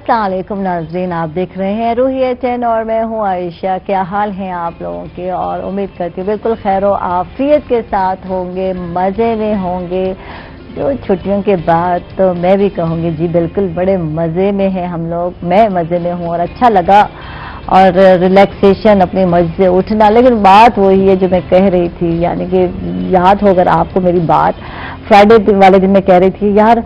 अस्सलाम वालेकुम नाज़रीन, आप देख रहे हैं रूहियत 10 और मैं हूं आयशा। क्या हाल हैं आप लोगों के? और उम्मीद करती हूँ बिल्कुल खैर व आफियत के साथ होंगे, मज़े में होंगे। जो छुट्टियों के बाद तो मैं भी कहूँगी जी बिल्कुल बड़े मज़े में हैं हम लोग। मैं मज़े में हूँ और अच्छा लगा और रिलैक्सेशन अपनी मर्जी से उठना। लेकिन बात वही है जो मैं कह रही थी, यानी कि याद हो अगर आपको मेरी बात, फ्राइडे वाले दिन मैं कह रही थी यार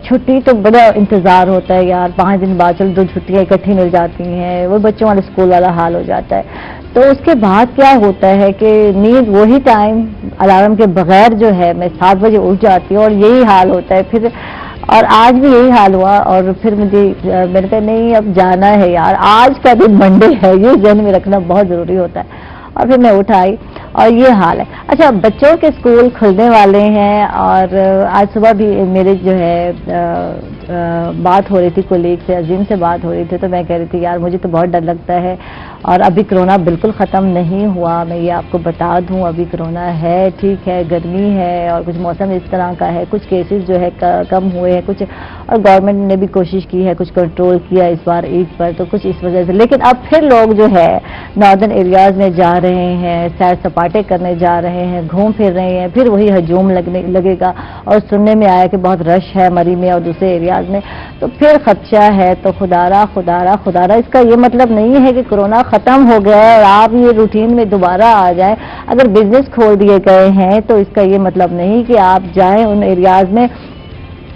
छुट्टी तो बड़ा इंतज़ार होता है यार, 5 दिन बाद चलो 2 छुट्टियाँ इकट्ठी मिल जाती हैं, वो बच्चों वाले स्कूल वाला हाल हो जाता है। तो उसके बाद क्या होता है कि नींद वही टाइम अलार्म के बगैर जो है मैं 7 बजे उठ जाती हूँ और यही हाल होता है फिर। और आज भी यही हाल हुआ और फिर मैंने कहा नहीं अब जाना है यार, आज का दिन मंडे है, ये ज़हन में रखना बहुत ज़रूरी होता है। और फिर मैं उठ आई और ये हाल है। अच्छा, बच्चों के स्कूल खुलने वाले हैं और आज सुबह भी मेरे जो है बात हो रही थी कोलीग से, अजीम से बात हो रही थी, तो मैं कह रही थी यार मुझे तो बहुत डर लगता है और अभी कोरोना बिल्कुल ख़त्म नहीं हुआ। मैं ये आपको बता दूं, अभी कोरोना है, ठीक है, गर्मी है और कुछ मौसम इस तरह का है, कुछ केसेस जो है कम हुए हैं कुछ, और गवर्नमेंट ने भी कोशिश की है, कुछ कंट्रोल किया इस बार ईद पर, तो कुछ इस वजह से। लेकिन अब फिर लोग जो है नॉर्दर्न एरियाज़ में जा रहे हैं, सैर सपाटे करने जा रहे हैं, घूम फिर रहे हैं, फिर वही हजूम लगेगा। और सुनने में आया कि बहुत रश है मरी में और दूसरे एरियाज में, तो फिर खदशा है। तो खुदारा इसका ये मतलब नहीं है कि कोरोना खत्म हो गया है और आप ये रूटीन में दोबारा आ जाएं। अगर बिजनेस खोल दिए गए हैं तो इसका ये मतलब नहीं कि आप जाएं उन एरियाज में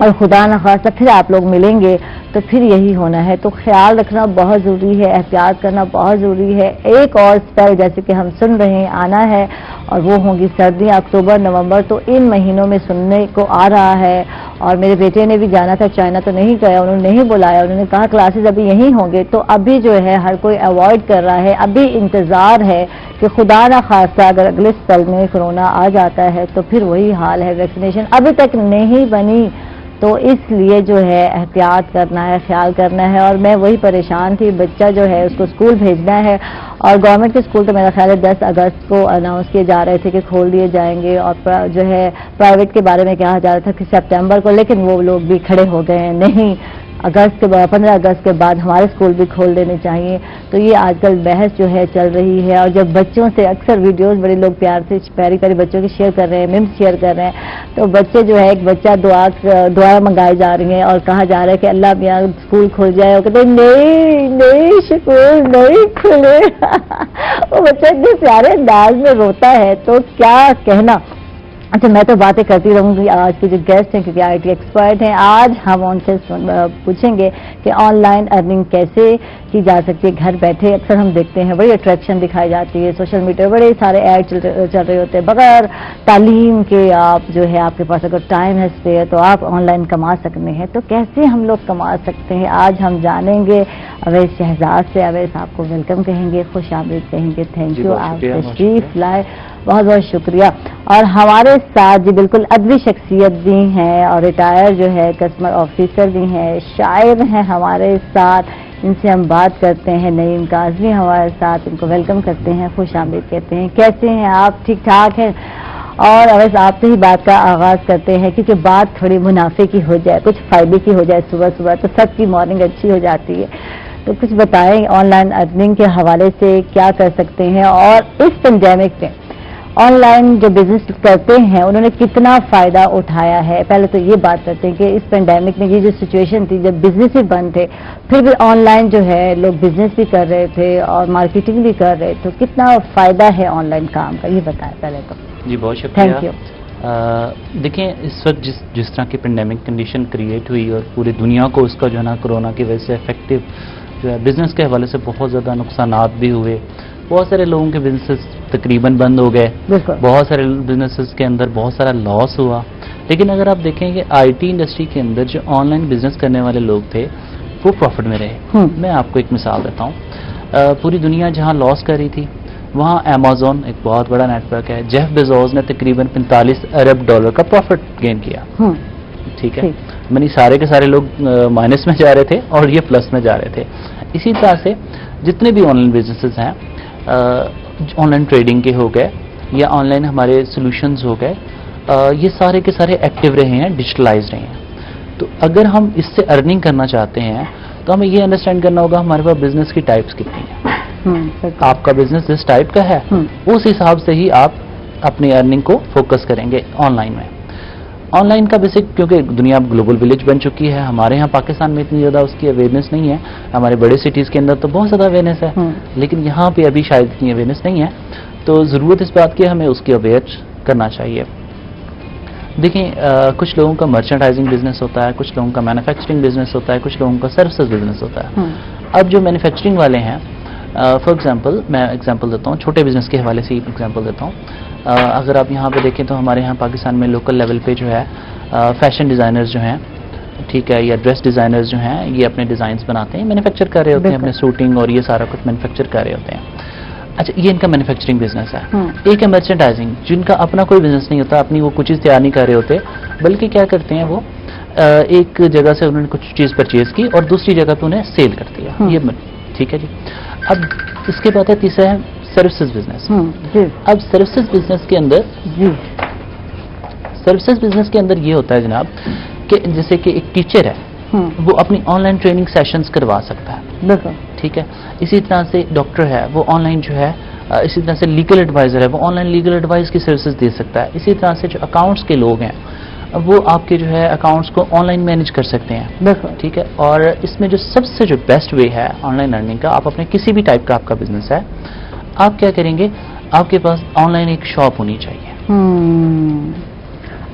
और खुदा न खास्ता फिर आप लोग मिलेंगे तो फिर यही होना है। तो ख्याल रखना बहुत ज़रूरी है, एहतियात करना बहुत ज़रूरी है। एक और स्पेल जैसे कि हम सुन रहे हैं आना है और वो होंगी सर्दियाँ, अक्टूबर नवंबर, तो इन महीनों में सुनने को आ रहा है। और मेरे बेटे ने भी जाना था, चाइना तो नहीं गया, उन्होंने नहीं बुलाया, उन्होंने कहा क्लासेस अभी यहीं होंगे। तो अभी जो है हर कोई अवॉइड कर रहा है, अभी इंतज़ार है कि खुदा न खास्ता अगर अगले साल में कोरोना आ जाता है तो फिर वही हाल है। वैक्सीनेशन अभी तक नहीं बनी, तो इसलिए जो है एहतियात करना है, ख्याल करना है। और मैं वही परेशान थी, बच्चा जो है उसको स्कूल भेजना है और गवर्नमेंट के स्कूल तो मेरा ख्याल है 10 अगस्त को अनाउंस किए जा रहे थे कि खोल दिए जाएंगे, और जो है प्राइवेट के बारे में कहा जा रहा था कि सितंबर को, लेकिन वो लोग भी खड़े हो गए हैं, नहीं 15 अगस्त के बाद हमारे स्कूल भी खोल देने चाहिए। तो ये आजकल बहस जो है चल रही है। और जब बच्चों से अक्सर वीडियोस बड़े लोग प्यार से प्यारी प्यारी बच्चों की शेयर कर रहे हैं, मिम्स शेयर कर रहे हैं, तो बच्चे जो है एक बच्चा दुआ मंगाई जा रही हैं और कहा जा रहा है कि अल्लाह मियाँ स्कूल खुल जाए, और कहते नहीं स्कूल नहीं खुले वो बच्चा इतने प्यारे अंदाज में रोता है, तो क्या कहना। अच्छा, मैं तो बातें करती रहूंगी। आज के जो गेस्ट हैं क्योंकि IT एक्सपर्ट हैं, आज हम उनसे पूछेंगे कि ऑनलाइन अर्निंग कैसे की जा सकती है घर बैठे। अक्सर हम देखते हैं बड़ी अट्रैक्शन दिखाई जाती है, सोशल मीडिया बड़े सारे ऐड चल रहे होते हैं, बगैर तालीम के आप जो है आपके पास अगर टाइम है स्पेयर तो आप ऑनलाइन कमा सकते हैं। तो कैसे हम लोग कमा सकते हैं आज हम जानेंगे अवैस शहजाद से। अवैस आपको वेलकम कहेंगे, खुश आमदीद कहेंगे, थैंक यू, आप तशरीफ लाए, बहुत बहुत शुक्रिया। और हमारे साथ जी बिल्कुल अदबी शख्सियत भी हैं और रिटायर जो है कस्टमर ऑफिसर भी हैं, शायर हैं हमारे साथ, इनसे हम बात करते हैं। नईम काज़मी हमारे साथ, इनको वेलकम करते हैं, खुश आमदीद कहते हैं। कैसे हैं आप? ठीक ठाक हैं? और अवैस आपसे ही बात का आगाज़ करते हैं क्योंकि बात थोड़ी मुनाफे की हो जाए, कुछ फ़ायदे की हो जाए, सुबह सुबह तो सबकी मॉर्निंग अच्छी हो जाती है। तो कुछ बताएं ऑनलाइन अर्निंग के हवाले से क्या कर सकते हैं और इस पेंडेमिक में ऑनलाइन जो बिजनेस करते हैं उन्होंने कितना फ़ायदा उठाया है। पहले तो ये बात करते हैं कि इस पेंडेमिक में ये जो सिचुएशन थी जब बिजनेस ही बंद थे, फिर भी ऑनलाइन जो है लोग बिजनेस भी कर रहे थे और मार्केटिंग भी कर रहे थे, तो कितना फ़ायदा है ऑनलाइन काम का, ये बताएं पहले तो। जी बहुत शुक्रिया, थैंक यू। देखें इस वक्त जिस तरह की पेंडेमिक कंडीशन क्रिएट हुई और पूरी दुनिया को उसका जो है ना कोरोना की वजह से इफेक्टिव जो है बिज़नेस के हवाले से बहुत ज़्यादा नुकसानात भी हुए, बहुत सारे लोगों के बिजनेसेस तकरीबन बंद हो गए, बहुत सारे बिजनेसेस के अंदर बहुत सारा लॉस हुआ। लेकिन अगर आप देखें कि IT इंडस्ट्री के अंदर जो ऑनलाइन बिजनेस करने वाले लोग थे वो प्रॉफिट में रहे। मैं आपको एक मिसाल देता हूँ, पूरी दुनिया जहाँ लॉस कर रही थी वहाँ अमेज़न एक बहुत बड़ा नेटवर्क है, जेफ बेजोस ने तकरीबन 45 अरब डॉलर का प्रॉफिट गेन किया। ठीक है, यानी सारे के सारे लोग माइनस में जा रहे थे और ये प्लस में जा रहे थे। इसी तरह से जितने भी ऑनलाइन बिजनेसेस हैं, ऑनलाइन ट्रेडिंग के हो गए या ऑनलाइन हमारे सॉल्यूशंस हो गए, ये सारे के सारे एक्टिव रहे हैं, डिजिटलाइज रहे हैं। तो अगर हम इससे अर्निंग करना चाहते हैं تو ہمیں یہ انڈرسٹینڈ کرنا ہوگا ہمارے پاس بزنس کی ٹائپس کتنی ہیں. آپ کا بزنس جس ٹائپ کا ہے اس حساب سے ہی آپ اپنی ارننگ کو فوکس کریں گے آن لائن میں. آن لائن کا بیسک کیونکہ دنیا اب گلوبل ولیج بن چکی ہے, ہمارے یہاں پاکستان میں اتنی زیادہ اس کی اویئرنیس نہیں ہے. ہمارے بڑے سٹیز کے اندر تو بہت زیادہ اویئرنیس ہے, لیکن یہاں پہ ابھی شاید اتنی اویئرنیس نہیں ہے. تو ضرورت اس بات کی ہمیں اس کی اویئر کرنا چاہیے. دیکھیں کچھ لوگوں کا مرچنڈائزنگ بزنس ہوتا ہے, کچھ لوگوں کا مینوفیکچرنگ بزنس ہوتا ہے, کچھ لوگوں کا سروسز بزنس ہوتا ہے. اب جو مینوفیکچرنگ والے ہیں, فار ایگزامپل میں ایگزامپل دیتا ہوں, چھوٹے بزنس کے حوالے سے ایگزامپل دیتا ہوں. اگر آپ یہاں پہ دیکھیں تو ہمارے یہاں پاکستان میں لوکل لیول پہ جو ہے فیشن ڈیزائنرز جو ہیں, ٹھیک ہے, یا ڈریس ڈیزائنرز جو ہیں یہ اپنے ڈیزائنس بناتے ہیں, مینوفیکچر کر رہے ہوتے ہیں, اپنے سوٹنگ اور یہ سارا کچھ مینوفیکچر کر رہے ہوتے ہیں. اچھا, یہ ان کا مینوفیکچرنگ بزنس ہے. ایک ہے مرچنڈائزنگ, جن کا اپنا کوئی بزنس نہیں ہوتا, اپنی وہ کچھ چیز تیار نہیں کر رہے ہوتے, بلکہ کیا کرتے ہیں وہ ایک جگہ سے انہوں نے کچھ چیز پرچیز کی اور دوسری جگہ پہ انہیں سیل کر دیا. یہ ٹھیک ہے جی. اب اس کے بعد ہے تیسرا ہے سروسز بزنس. اب سروسز بزنس کے اندر سروسز بزنس کے اندر یہ ہوتا ہے جناب کہ جیسے کہ ایک ٹیچر ہے وہ اپنی آن لائن ٹریننگ سیشنز کروا سکتا ہے, ٹھیک ہے. اسی طرح سے ڈاکٹر ہے وہ آن لائن جو ہے, اسی طرح سے لیگل ایڈوائزر ہے وہ آن لائن لیگل ایڈوائز کی سروسز دے سکتا ہے. اسی طرح سے جو اکاؤنٹس کے لوگ ہیں وہ آپ کے جو ہے اکاؤنٹس کو آن لائن مینیج کر سکتے ہیں, ٹھیک ہے. اور اس میں جو سب سے جو بیسٹ وے ہے آن لائن ارننگ کا, آپ اپنے کسی بھی ٹائپ کا آپ کا بزنس ہے, آپ کیا کریں گے, آپ کے پاس آن لائن ایک شاپ ہونی چاہیے.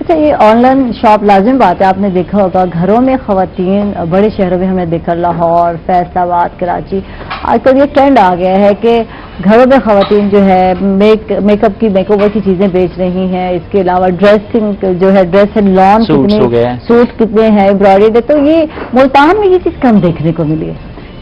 اچھا, یہ آن لائن شاپ لازم بات ہے. آپ نے دیکھا ہوگا گھروں میں خواتین, بڑے شہروں میں ہم نے دیکھا, لاہور, فیصل آباد, کراچی, آج کل یہ ٹرینڈ آ گیا ہے کہ گھروں میں خواتین جو ہے میک اپ کی, میک اوور کی چیزیں بیچ رہی ہیں. اس کے علاوہ ڈریسنگ جو ہے, ڈریس اینڈ لان سوٹ کتنے ہیں, امبرائڈری. تو یہ ملتان میں یہ چیز کم دیکھنے کو ملی ہے.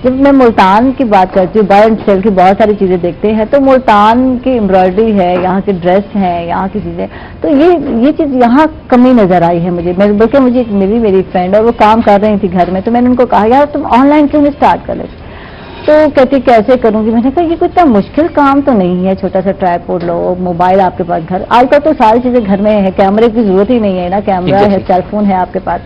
جب میں ملتان کی بات کرتی ہوں, بائی اینڈ سیل کی بہت ساری چیزیں دیکھتے ہیں, تو ملتان کی امبرائڈری ہے, یہاں کے ڈریس ہیں, یہاں کی چیزیں, تو یہ چیز یہاں کمی نظر آئی ہے مجھے. بلکہ مجھے میری فرینڈ اور وہ کام کر رہی تھی گھر میں, تو میں نے ان کو کہا یار تم آن لائن کیوں نہیں اسٹارٹ کر لیتے؟ تو کہتی کیسے کروں گی؟ میں نے کہا یہ کوئی اتنا مشکل کام تو نہیں ہے, چھوٹا سا ٹرائیپوڈ لو, موبائل آپ کے پاس گھر, آج کل تو ساری چیزیں گھر میں ہے, کیمرے کی ضرورت ہی نہیں ہے نا, کیمرہ ہے, سیل فون ہے آپ کے پاس,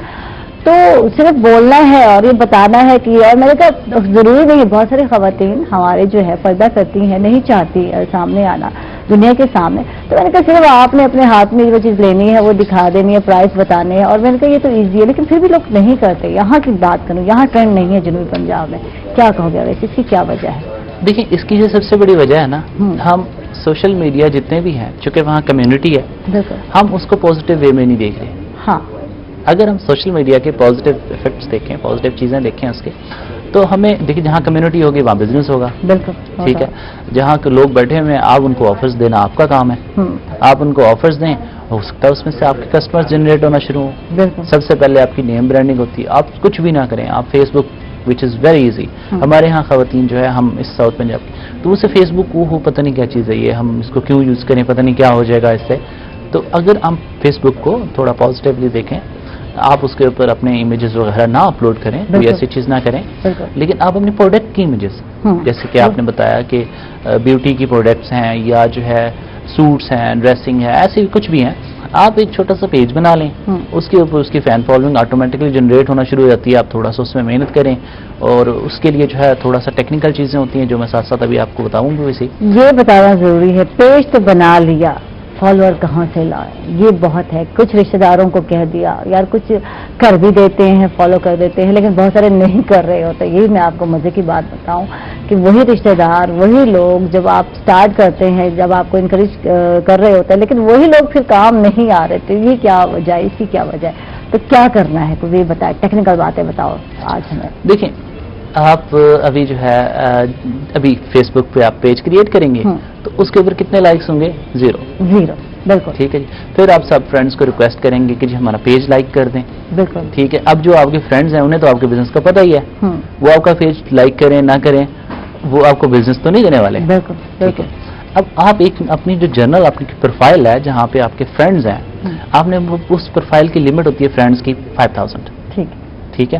تو صرف بولنا ہے اور یہ بتانا ہے کہ. اور میں نے کہا ضروری نہیں ہے, بہت ساری خواتین ہمارے جو ہے پردہ کرتی ہیں, نہیں چاہتی سامنے آنا دنیا کے سامنے. تو میں نے کہا صرف آپ نے اپنے ہاتھ میں وہ چیز لینی ہے, وہ دکھا دینی ہے, پرائس بتانے ہیں, اور میں نے کہا یہ تو ایزی ہے, لیکن پھر بھی لوگ نہیں کرتے. یہاں کی بات کروں, یہاں ٹرینڈ نہیں ہے جنوبی پنجاب میں, کیا کہو گے ویسے اس کی کیا وجہ ہے؟ دیکھیں اس کی جو سب سے بڑی وجہ ہے نا, ہم سوشل میڈیا جتنے بھی ہیں, چونکہ وہاں کمیونٹی ہے, ہم اس کو پازیٹیو وے میں نہیں دیکھ رہے. ہاں, اگر ہم سوشل میڈیا کے پازیٹیو افیکٹس دیکھیں, پازیٹیو چیزیں دیکھیں اس کے, تو ہمیں دیکھیں جہاں کمیونٹی ہوگی وہاں بزنس ہوگا. بالکل ٹھیک ہے. جہاں کے لوگ بیٹھے ہوئے ہیں, آپ ان کو آفرز دینا آپ کا کام ہے, آپ ان کو آفرز دیں, ہو سکتا ہے اس میں سے آپ کے کسٹمر جنریٹ ہونا شروع ہوں. سب سے پہلے آپ کی نیم برانڈنگ ہوتی ہے. آپ کچھ بھی نہ کریں, آپ Facebook, which is very easy. ہمارے یہاں خواتین جو ہے, ہم اس ساؤتھ پنجاب کی, تو اسے فیس بک وہ پتہ نہیں کیا چیز ہے یہ, ہم اس کو کیوں یوز کریں, پتہ نہیں کیا ہو جائے گا اس سے. تو اگر ہم فیس بک کو تھوڑا پازیٹیولی دیکھیں, آپ اس کے اوپر اپنے امیجز وغیرہ نہ اپلوڈ کریں, کوئی ایسی چیز نہ کریں, لیکن آپ اپنی پروڈکٹ کی امیجز, جیسے کہ آپ نے بتایا کہ بیوٹی کی پروڈکٹس ہیں, یا جو ہے سوٹس ہیں, ڈریسنگ ہے, ایسے کچھ بھی ہیں, آپ ایک چھوٹا سا پیج بنا لیں, اس کے اوپر اس کی فین فالوئنگ آٹومیٹکلی جنریٹ ہونا شروع ہو جاتی ہے. آپ تھوڑا سا اس میں محنت کریں, اور اس کے لیے جو ہے تھوڑا سا ٹیکنیکل چیزیں ہوتی ہیں جو میں ساتھ ساتھ ابھی آپ کو بتاؤں گا. ویسے یہ بتانا ضروری ہے, پیج تو بنا لیا, فالوور کہاں سے لائے, یہ بہت ہے. کچھ رشتہ داروں کو کہہ دیا یار, کچھ کر بھی دیتے ہیں, فالو کر دیتے ہیں, لیکن بہت سارے نہیں کر رہے ہوتے. یہی میں آپ کو مزے کی بات بتاؤں کہ وہی رشتہ دار, وہی لوگ جب آپ سٹارٹ کرتے ہیں, جب آپ کو انکریج کر رہے ہوتے ہیں, لیکن وہی لوگ پھر کام نہیں آ رہے. تو یہ کیا وجہ ہے, اس کی کیا وجہ ہے, تو کیا کرنا ہے, کوئی بتائے, ٹیکنیکل باتیں بتاؤ آج ہمیں. دیکھیں آپ ابھی جو ہے ابھی فیس بک پہ آپ پیج کریٹ کریں گے, تو اس کے اوپر کتنے لائکس ہوں گے؟ 0. بالکل ٹھیک ہے جی. پھر آپ سب فرینڈس کو ریکویسٹ کریں گے کہ جی ہمارا پیج لائک کر دیں. بالکل ٹھیک ہے. اب جو آپ کے فرینڈز ہیں انہیں تو آپ کے بزنس کا پتہ ہی ہے, وہ آپ کا پیج لائک کریں نہ کریں, وہ آپ کو بزنس تو نہیں دینے والے. بالکل ٹھیک ہے. اب آپ ایک اپنی جو جنرل آپ کی پروفائل ہے, جہاں پہ آپ کے فرینڈز ہیں, آپ نے اس پروفائل کی لمٹ ہوتی ہے فرینڈز کی 5000. ٹھیک ہے.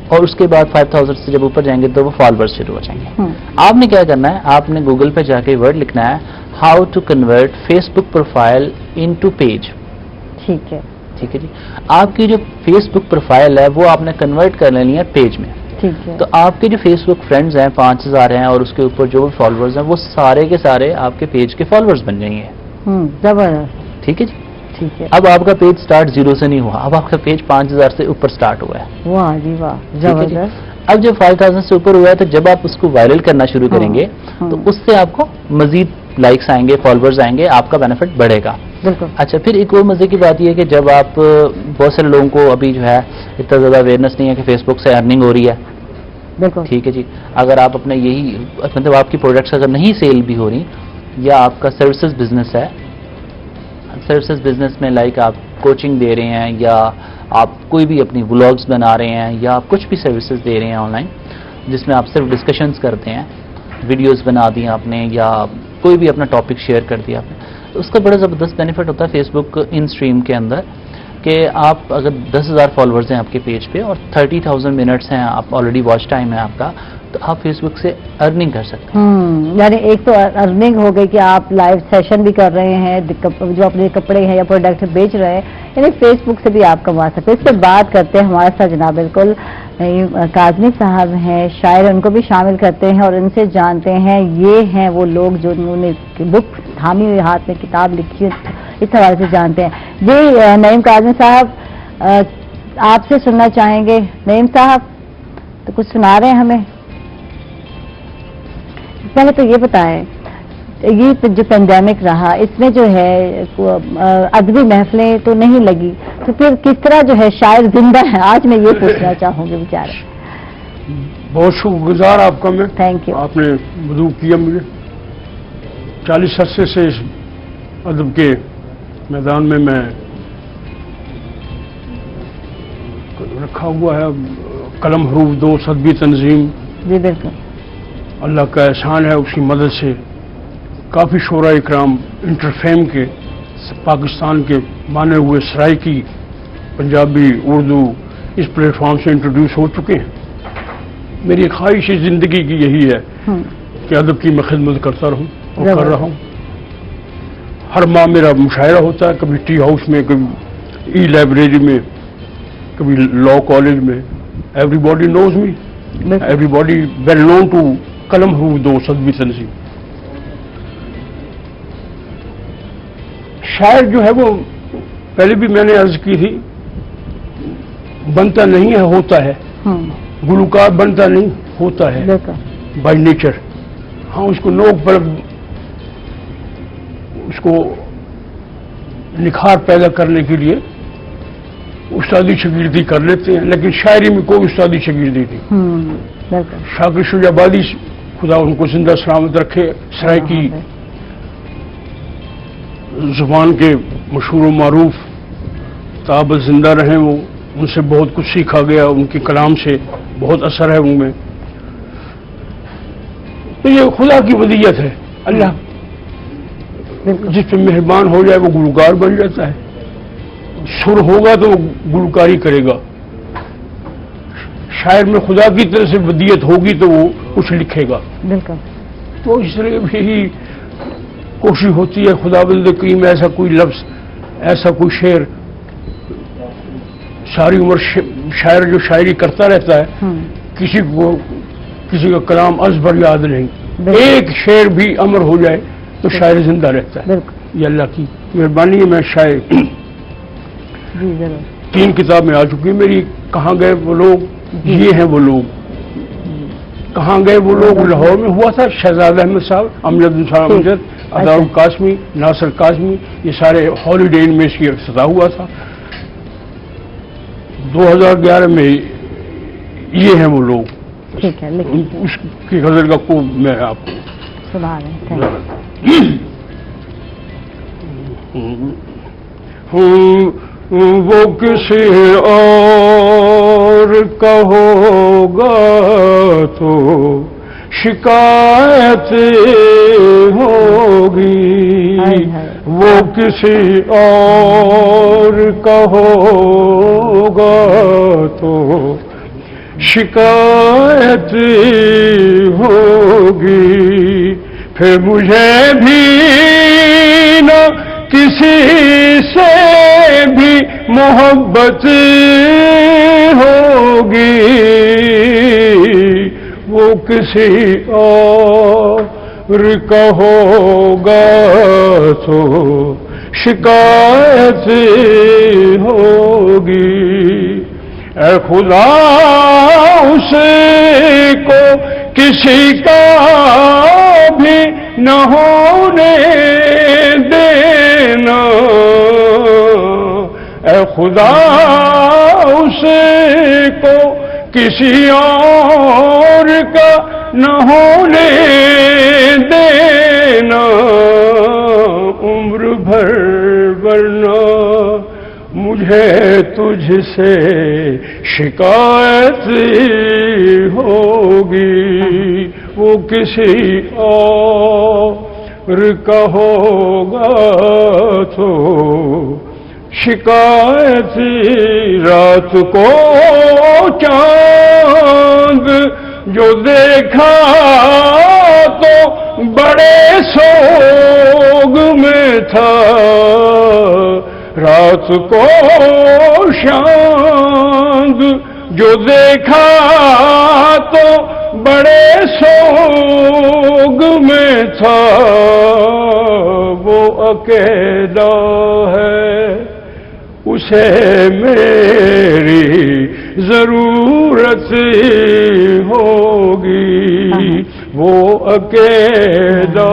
اور اس کے بعد 5000 سے جب اوپر جائیں گے تو وہ فالوورز شروع ہو جائیں گے. آپ نے کیا کرنا ہے, آپ نے گوگل پہ جا کے ورڈ لکھنا ہے, how to convert Facebook profile into page. ٹھیک ہے. ٹھیک ہے جی. آپ کی جو فیس بک پروفائل ہے وہ آپ نے کنورٹ کر لینی ہے پیج میں. ٹھیک ہے. تو آپ کے جو فیس بک فرینڈز ہیں 5000 ہیں اور اس کے اوپر جو فالوورز ہیں وہ سارے کے سارے آپ کے پیج کے فالوورز بن جائیں گے. زبردست. ٹھیک ہے جی. ٹھیک ہے. اب آپ کا پیج سٹارٹ 0 سے نہیں ہوا, اب آپ کا پیج 5000 سے اوپر سٹارٹ ہوا ہے. واہ جی واہ, زبردست. اب جب 5000 سے اوپر ہوا ہے تو جب آپ اس کو وائرل کرنا شروع کریں گے تو اس سے آپ کو مزید لائکس آئیں گے, فالوورز آئیں گے, آپ کا بینیفٹ بڑھے گا. بالکل. اچھا, پھر ایک اور مزے کی بات یہ ہے کہ جب آپ بہت سارے لوگوں کو ابھی جو ہے اتنا زیادہ اویئرنس نہیں ہے کہ فیس بک سے ارننگ ہو رہی ہے. بالکل. ٹھیک ہے جی. اگر آپ اپنے یہی مطلب آپ کی پروڈکٹس اگر نہیں سیل بھی ہو رہی یا آپ کا سروسز بزنس ہے, سروسز بزنس میں لائک آپ کوچنگ دے رہے ہیں یا آپ کوئی بھی اپنی ولاگز بنا رہے ہیں یا آپ کچھ بھی سروسز دے رہے ہیں آن لائن جس میں آپ صرف ڈسکشنز کرتے ہیں, ویڈیوز بنا دی آپ نے یا کوئی بھی اپنا ٹاپک شیئر کر دیا آپ نے, تو اس کا بڑا زبردست بینیفٹ ہوتا ہے فیس بک ان اسٹریم کے اندر کہ آپ اگر 10,000 فالوورز ہیں آپ کے پیج پہ اور 30,000 منٹس ہیں آپ آلریڈی واچ ٹائم ہے آپ کا, تو آپ فیس بک سے ارننگ کر سکتے ہیں. یعنی ایک تو ارننگ ہو گئی کہ آپ لائیو سیشن بھی کر رہے ہیں, جو اپنے کپڑے ہیں یا پروڈکٹ بیچ رہے ہیں, یعنی فیس بک سے بھی آپ کما سکتے ہیں. اس سے بات کرتے ہیں ہمارے ساتھ جناب بالکل کاظمی صاحب ہیں, شاعر, ان کو بھی شامل کرتے ہیں اور ان سے جانتے ہیں یہ ہیں وہ لوگ جو انہوں نے بک تھامی ہوئی ہاتھ میں کتاب لکھی ہے, اس حوالے سے جانتے ہیں. جی نعیم کاظمی صاحب آپ سے سننا چاہیں گے. نعیم صاحب تو کچھ سنا رہے ہیں ہمیں. پہلے تو یہ بتائیں, یہ جو پینڈیمک رہا اس میں جو ہے ادبی محفلیں تو نہیں لگی, تو پھر کس طرح جو ہے شاعر زندہ ہے, آج میں یہ پوچھنا چاہوں گی بیچارے. بہت شکر گزار آپ کا میں. Thank you. آپ نے مدعو کیا مجھے. 40 عرصے سے اس ادب کے میدان میں رکھا ہوا ہے. قلم حروف دوست ادبی تنظیم. جی بالکل. اللہ کا احسان ہے, اس کی مدد سے کافی شعراء اکرام انٹرفیم کے پاکستان کے مانے ہوئے سرائکی پنجابی اردو اس پلیٹ فارم سے انٹروڈیوس ہو چکے ہیں. میری خواہش زندگی کی یہی ہے کہ ادب کی میں خدمت کرتا رہوں اور کر رہا ہوں. ہر ماہ میرا مشاعرہ ہوتا ہے, کبھی ٹی ہاؤس میں, کبھی ای لائبریری میں, کبھی لا کالج میں. Everybody knows me, everybody well known to قلم حروف دوست ادبی تنظیم. شاعر جو ہے وہ پہلے بھی میں نے عرض کی تھی, بنتا نہیں ہے ہوتا ہے. گلوکار بنتا نہیں ہوتا ہے بائی نیچر. ہاں اس کو نوک پر اس کو نکھار پیدا کرنے کے لیے استادی شاگردی کر لیتے ہیں, لیکن شاعری میں کوئی استادی شاگردی نہیں. شاکر شجابادی خدا ان کو زندہ سلامت رکھے, سرائکی زبان کے مشہور و معروف تابت زندہ رہیں. وہ ان سے بہت کچھ سیکھا گیا, ان کے کلام سے بہت اثر ہے ان میں. تو یہ خدا کی ودیت ہے. اللہ جس پہ مہربان ہو جائے وہ گلوکار بن جاتا ہے. سر ہوگا تو وہ گلوکاری کرے گا. شاعر میں خدا کی طرف سے ودیت ہوگی تو وہ کچھ لکھے گا. بالکل. تو اس لیے یہی کوشش ہوتی ہے خدا بند کریم ایسا کوئی لفظ, ایسا کوئی شعر, ساری عمر شاعر جو شاعری کرتا رہتا ہے کسی کا کلام ازبر یاد نہیں, ایک شعر بھی امر ہو جائے تو شاعر زندہ رہتا ہے. یہ اللہ کی مہربانی ہے. میں شاعر 3 کتابیں آ چکی میری. کہاں گئے وہ لوگ, یہ ہیں وہ لوگ. کہاں گئے وہ لوگ لاہور میں ہوا تھا, شہزاد احمد صاحب, امجد نثار امجد, اداؤ قاسمی, ناصر قاسمی, یہ سارے ہالیڈے ان میں اس کی افتتاح ہوا تھا. 2011 میں یہ ہیں وہ لوگ. اس کی غزل کا کو میں آپ کو سنا وہ کسی اور کا ہوگا تو شکایت ہوگی, وہ کسی اور کا ہوگا تو شکایت ہوگی. پھر مجھے بھی نہ کسی سے بھی محبت ہوگی, किसी और का होगा तो शिकायत होगी। ऐ खुदा उसे को किसी का भी न होने देना। ऐ खुदा उसे को किसी और का न होने देना। उम्र भर वरना मुझे तुझसे शिकायत होगी। वो किसी और का होगा तो शिकायत। रात को चांद जो देखा तो बड़े सोग में था। रात को चांद जो देखा तो बड़े सोग में था। वो अकेला है उसे मेरी जरूरत होगी। वो अकेला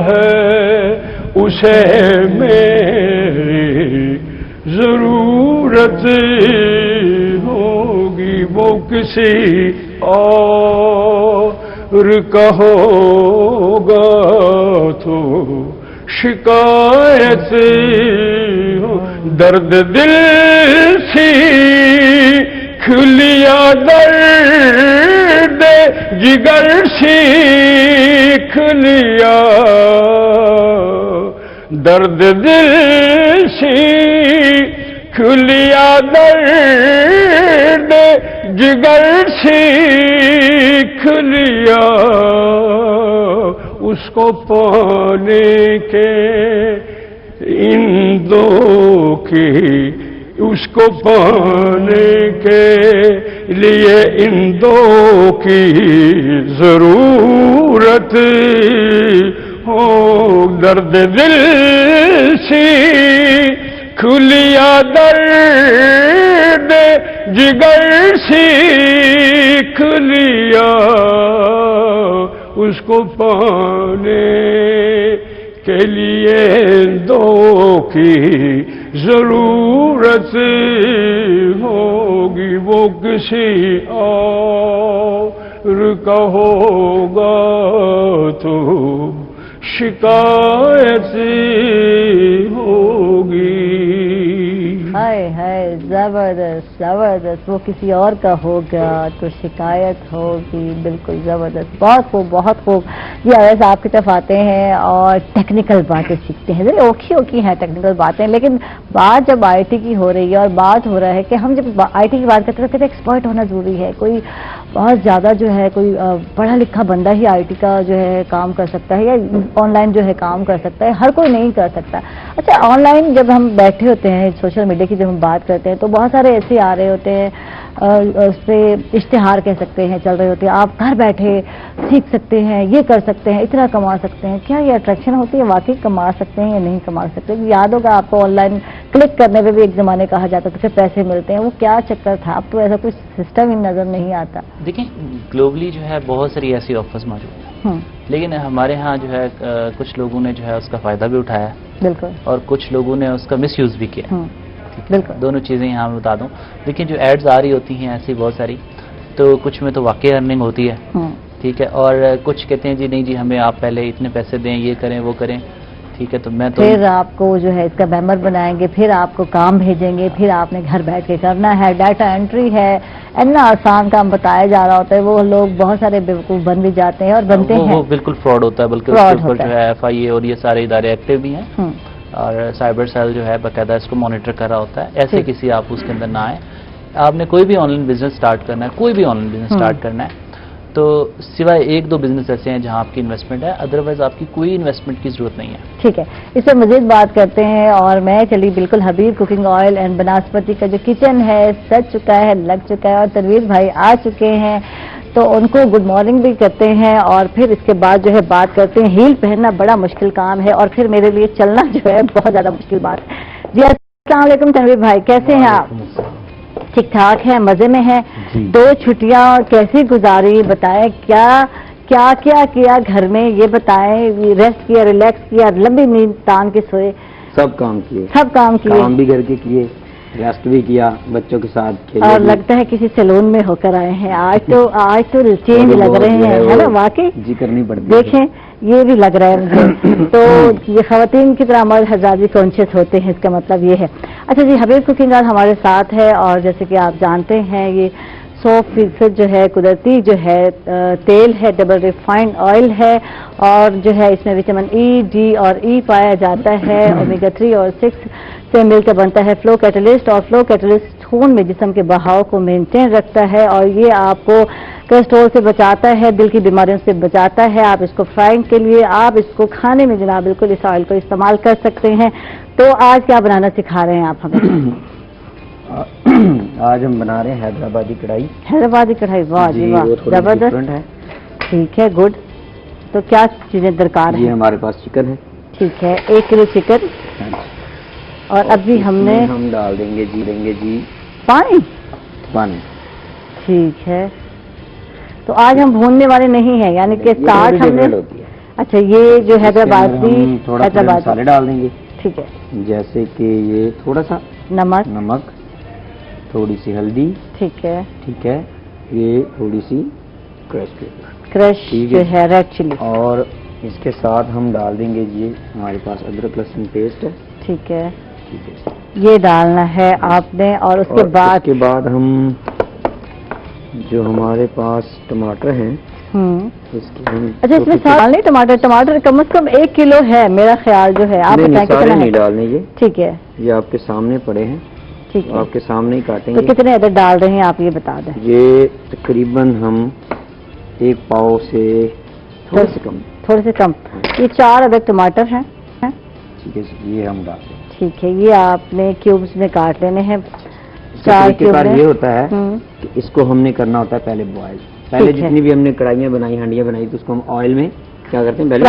है उसे मेरी जरूरत होगी। वो किसी और का होगा तो शिकायत हो। दर्द दिल सीख लिया दर्द जिगर सीख लिया। दर्द दिल सीख लिया दर्द जिगर सीख लिया। उसको पाने के इन दो की उसको पाने के लिए इन दो की जरूरत हो। दर्द दिल सीख लिया दर्द जिगर सीख लिया। उसको पाने के लिए दो की जरूरत होगी। वो किसी और का होगा तो शिकायत होगी। हाय हाय, जबरदस्त जबरदस्त। वो किसी और का होगा तो शिकायत होगी। बिल्कुल जबरदस्त, बहुत खूब बहुत खूब। जी अवैस आपकी तरफ आते हैं और टेक्निकल बातें सीखते हैं। ओखी ओखी हैं टेक्निकल बातें, लेकिन बात जब आईटी की हो रही है और बात हो रहा है कि हम जब आईटी की बात करते हैं तो एक्सपर्ट होना जरूरी है। कोई बहुत ज़्यादा जो है कोई पढ़ा लिखा बंदा ही आईटी का जो है काम कर सकता है या ऑनलाइन जो है काम कर सकता है, हर कोई नहीं कर सकता। अच्छा, ऑनलाइन जब हम बैठे होते हैं, सोशल मीडिया की जब हम बात करते हैं तो बहुत सारे ऐसे आ रहे होते हैं, उस पर इश्तिहार कह सकते हैं चल रहे होते हैं, आप घर बैठे सीख सकते हैं, ये कर सकते हैं, इतना कमा सकते हैं। क्या ये अट्रैक्शन होती है? वाकई कमा सकते हैं या नहीं कमा सकते? याद होगा आपको ऑनलाइन क्लिक करने पे भी एक ज़माने कहा जाता था कि पैसे मिलते हैं, वो क्या चक्कर था? अब तो ऐसा कुछ सिस्टम ही नज़र नहीं आता। देखिए, ग्लोबली जो है बहुत सारी ऐसी ऑफर्स मौजूद हैं, लेकिन हमारे यहाँ जो है कुछ लोगों ने जो है उसका फ़ायदा भी उठाया, बिल्कुल, और कुछ लोगों ने उसका मिसयूज़ भी किया। बिल्कुल, दोनों चीज़ें यहाँ मैं बता दूँ। देखिए, जो एड्स आ रही होती हैं ऐसी बहुत सारी, तो कुछ में तो वाकई अर्निंग होती है, ठीक है, और कुछ कहते हैं जी नहीं जी हमें आप पहले इतने पैसे दें, ये करें वो करें, ठीक है, तो मैं तो फिर आपको जो है इसका मेंबर बनाएंगे, फिर आपको काम भेजेंगे, फिर आपने घर बैठ के करना है, डाटा एंट्री है, इतना आसान काम बताया जा रहा होता है, वो लोग बहुत सारे बेवकूफ़ बन भी जाते हैं और बनते हैं। वो बिल्कुल फ्रॉड होता है, बल्कि उसके ऊपर जो है FIA और ये सारे इदारे एक्टिव भी हैं और साइबर सेल जो है बाकायदा इसको मॉनिटर कर रहा होता है। ऐसे किसी आप उसके अंदर ना आए। आपने कोई भी ऑनलाइन बिजनेस स्टार्ट करना है, कोई भी ऑनलाइन बिजनेस स्टार्ट करना है, तो सिवाय एक दो बिजनेस ऐसे हैं जहां आपकी इन्वेस्टमेंट है, अदरवाइज आपकी कोई इन्वेस्टमेंट की जरूरत नहीं है। ठीक है, इस पर मजीद बात करते हैं और मैं चली बिल्कुल हबीब कुकिंग ऑयल एंड बनास्पति का जो किचन है सज चुका है, लग चुका है और तनवीर भाई आ चुके हैं। تو ان کو گڈ مارننگ بھی کرتے ہیں اور پھر اس کے بعد جو ہے بات کرتے ہیں. ہیل پہننا بڑا مشکل کام ہے اور پھر میرے لیے چلنا جو ہے بہت زیادہ مشکل بات ہے. جی السلام علیکم تنویر بھائی, کیسے ہیں آپ؟ ٹھیک ٹھاک ہیں, مزے میں ہیں؟ 2 چھٹیاں کیسی گزاری بتائیں, کیا کیا گھر میں, یہ بتائیں. ریسٹ کیا, ریلیکس کیا, لمبی نیند تان کے سوئے؟ سب کام کیے, کام بھی گھر کے کیے, ریسٹ بھی کیا, بچوں کے ساتھ کھیلے. اور لگتا ہے کسی سیلون میں ہو کر آئے ہیں آج تو چینج لگ رہے ہیں, ہے نا؟ واقعی جی کرنی پڑتی ہے. دیکھیں یہ بھی لگ رہا ہے مجھے. تو یہ خواتین کی طرح مرد حضرات بھی کانشیس ہوتے ہیں, اس کا مطلب یہ ہے. اچھا جی, حبیب کوکنگ آئل ہمارے ساتھ ہے اور جیسے کہ آپ جانتے ہیں یہ 100% جو ہے قدرتی جو ہے تیل ہے, ڈبل ریفائنڈ آئل ہے اور جو ہے اس میں وٹامن ای, ڈی اور ای پایا جاتا ہے. اومیگا 3 اور 6 سے مل کر بنتا ہے فلو کیٹلسٹ, اور فلو کیٹلسٹ خون میں جسم کے بہاؤ کو مینٹین رکھتا ہے اور یہ آپ کو کولیسٹرول سے بچاتا ہے, دل کی بیماریوں سے بچاتا ہے. آپ اس کو فرائنگ کے لیے, آپ اس کو کھانے میں جناب بالکل اس آئل کو استعمال کر سکتے ہیں. تو آج کیا بنانا سکھا رہے ہیں آپ ہمیں؟ آج ہم بنا رہے ہیں حیدرآبادی کڑھائی. حیدرآبادی کڑھائی, واہ جی واہ, زبردست ہے. ٹھیک ہے, گڈ. تو کیا چیزیں درکار ہیں؟ یہ ہمارے پاس چکن ہے. ٹھیک ہے, 1 کلو چکن. اور ابھی ہم ڈال دیں گے پانی. ٹھیک ہے. تو آج ہم بھوننے والے نہیں ہیں, یعنی کہ ساتھ ہم نے. اچھا, یہ جو حیدرآبادی مسالے ڈال دیں گے. ٹھیک ہے, جیسے کہ یہ تھوڑا سا نمک, تھوڑی سی ہلدی. ٹھیک ہے, یہ تھوڑی سی کرش جو ہے ریڈ چلی. اور اس کے ساتھ ہم ڈال دیں گے یہ ہمارے پاس ادرک لہسن پیسٹ ہے. ٹھیک ہے, یہ ڈالنا ہے آپ نے. اور اس کے بعد ہم جو ہمارے پاس ٹماٹر ہیں اچھا, اس میں ڈالنے ٹماٹر کم از کم 1 کلو ہے میرا خیال جو ہے. آپ سارے نہیں ڈالنے, یہ ٹھیک ہے, یہ آپ کے سامنے پڑے ہیں. ٹھیک ہے, آپ کے سامنے ہی کاٹیں گے. تو کتنے عدد ڈال رہے ہیں آپ یہ بتا دیں؟ یہ تقریباً ہم 1 پاؤ سے تھوڑے سے کم. یہ 4 عدد ٹماٹر ہیں. ٹھیک ہے, یہ ہم ڈال دیں. ٹھیک ہے, یہ آپ نے کیوبز میں کاٹ لینے ہیں. 4 کیوب. یہ ہوتا ہے کہ اس کو ہم نے کرنا ہوتا ہے پہلے بوائل. پہلے جتنی بھی ہم نے کڑھائیاں بنائی, ہانڈیاں بنائی, تو اس کو ہم آئل میں کیا کرتے ہیں, پہلے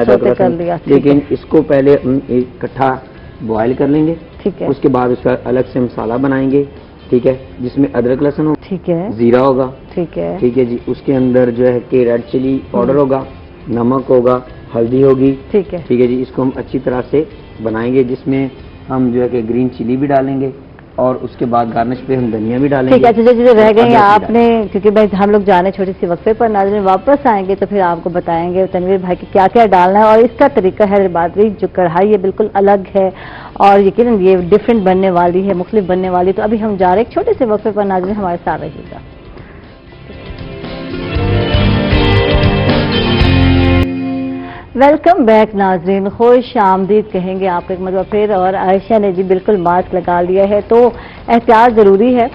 سوتے کرتے ہیں. لیکن اس کو پہلے ہم اکٹھا بوائل کر لیں گے. ٹھیک ہے, اس کے بعد اس کا الگ سے مسالہ بنائیں گے. ٹھیک ہے, جس میں ادرک لہسن ہوگا. ٹھیک ہے, زیرہ ہوگا. ٹھیک ہے, ٹھیک ہے جی. اس کے اندر جو ہے کہ ریڈ چلی پاؤڈر ہوگا, نمک ہوگا, ہلدی ہوگی. ٹھیک ہے, ٹھیک ہے جی. اس کو ہم اچھی طرح سے بنائیں گے, جس میں ہم جو ہے کہ گرین چلی بھی ڈالیں گے اور اس کے بعد گارنش پہ ہم دھنیا بھی ڈالیں گے. ٹھیک ہے, چیزیں رہ گئی آپ نے, کیونکہ بھائی ہم لوگ جانے چھوٹی سی وقفے پر, ناظرین واپس آئیں گے تو پھر آپ کو بتائیں گے تنویر بھائی کہ کیا کیا ڈالنا ہے. اور اس کا طریقہ حیدرآبادی جو کڑھائی ہے بالکل الگ ہے اور یقیناً یہ ڈفرینٹ بننے والی ہے, مختلف بننے والی. تو ابھی ہم جا رہے ہیں ایک چھوٹے سے وقفے پر, ناظرین ہمارے ساتھ رہیے گا. ویلکم بیک ناظرین, خوش آمدید کہیں گے آپ کو ایک مرتبہ پھر. اور عائشہ نے جی بالکل ماسک لگا لیا ہے, تو احتیاط ضروری ہے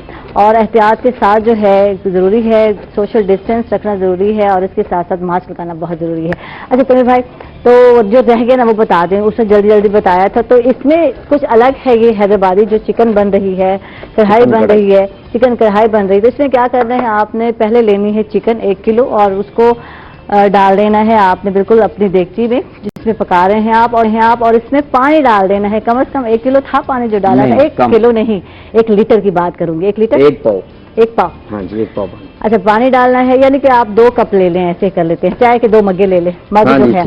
اور احتیاط کے ساتھ جو ہے ضروری ہے سوشل ڈسٹینس رکھنا ضروری ہے اور اس کے ساتھ ساتھ ماسک لگانا بہت ضروری ہے. اچھا تنویر بھائی, تو جو رہ گیا نا وہ بتا دیں, اس نے جلدی بتایا تھا. تو اس میں کچھ الگ ہے, یہ حیدرآبادی جو چکن بن رہی ہے, کڑھائی بن رہی ہے, چکن کڑھائی بن رہی ہے. تو اس میں کیا کرنا ہے آپ نے, پہلے لینی ہے چکن 1 کلو اور اس کو ڈال دینا ہے آپ نے بالکل اپنی دیگچی میں جس میں پکا رہے ہیں آپ, اور اس میں پانی ڈال دینا ہے. کم از کم 1 کلو تھا پانی جو ڈالا تھا, 1 کلو نہیں 1 لیٹر کی بات کروں گی. 1 لیٹر 1 پاؤ. ہاں جی, 1 پاؤ. اچھا, پانی ڈالنا ہے, یعنی کہ آپ 2 کپ لے لیں, ایسے کر لیتے ہیں, چائے کے 2 مگے لے لیں, مگ جو ہے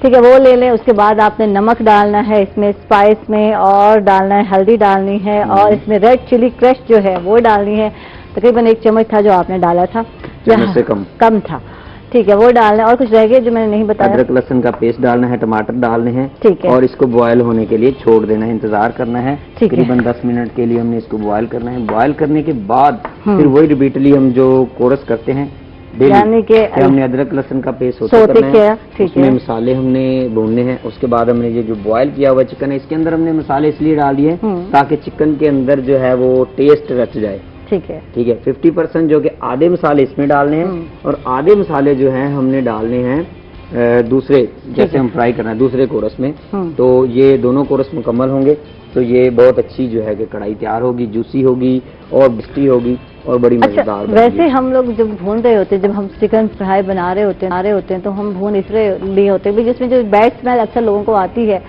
ٹھیک ہے وہ لے لیں. اس کے بعد آپ نے نمک ڈالنا ہے اس میں, اسپائس میں, اور ڈالنا ہے ہلدی ڈالنی ہے, اور اس میں ریڈ چلی کرش جو ہے وہ ڈالنی ہے. تقریباً 1 چمچ تھا جو آپ نے ڈالا تھا, سے کم تھا. ٹھیک ہے, وہ ڈالنا ہے. اور کچھ رہ گئے جو میں نے نہیں بتایا. ادرک لہسن کا پیسٹ ڈالنا ہے, ٹماٹر ڈالنے ہیں. ٹھیک ہے, اور اس کو بوائل ہونے کے لیے چھوڑ دینا ہے, انتظار کرنا ہے. تقریباً 10 منٹ کے لیے ہم نے اس کو بوائل کرنا ہے. بوائل کرنے کے بعد پھر وہی ریپیٹلی ہم جو کورس کرتے ہیں, یعنی کہ ہم نے ادرک لہسن کا پیسٹ ہوتا ہے, اس میں مسالے ہم نے بھوننے ہیں. اس کے بعد ہم نے یہ جو بوائل کیا ہوا چکن ہے, اس کے اندر ہم نے مسالے اس لیے ڈال دیے تاکہ چکن کے اندر جو ہے وہ ٹیسٹ رچ جائے. ٹھیک ہے, 50% جو کہ آدھے مسالے اس میں ڈالنے ہیں, اور آدھے مسالے جو ہیں ہم نے ڈالنے ہیں दूसरे जैसे हम फ्राई करना है दूसरे कोरस में, तो ये दोनों कोरस मुकम्मल होंगे तो ये बहुत अच्छी जो है कि कढ़ाई तैयार होगी, जूसी होगी और बिस्टी होगी और बड़ी मजेदार। वैसे हम लोग जब भून रहे होते हैं, जब हम चिकन फ्राई बना रहे होते हैं तो हम भून इसलिए लिए होते हैं जिसमें जो बैड स्मेल अक्सर लोगों को आती है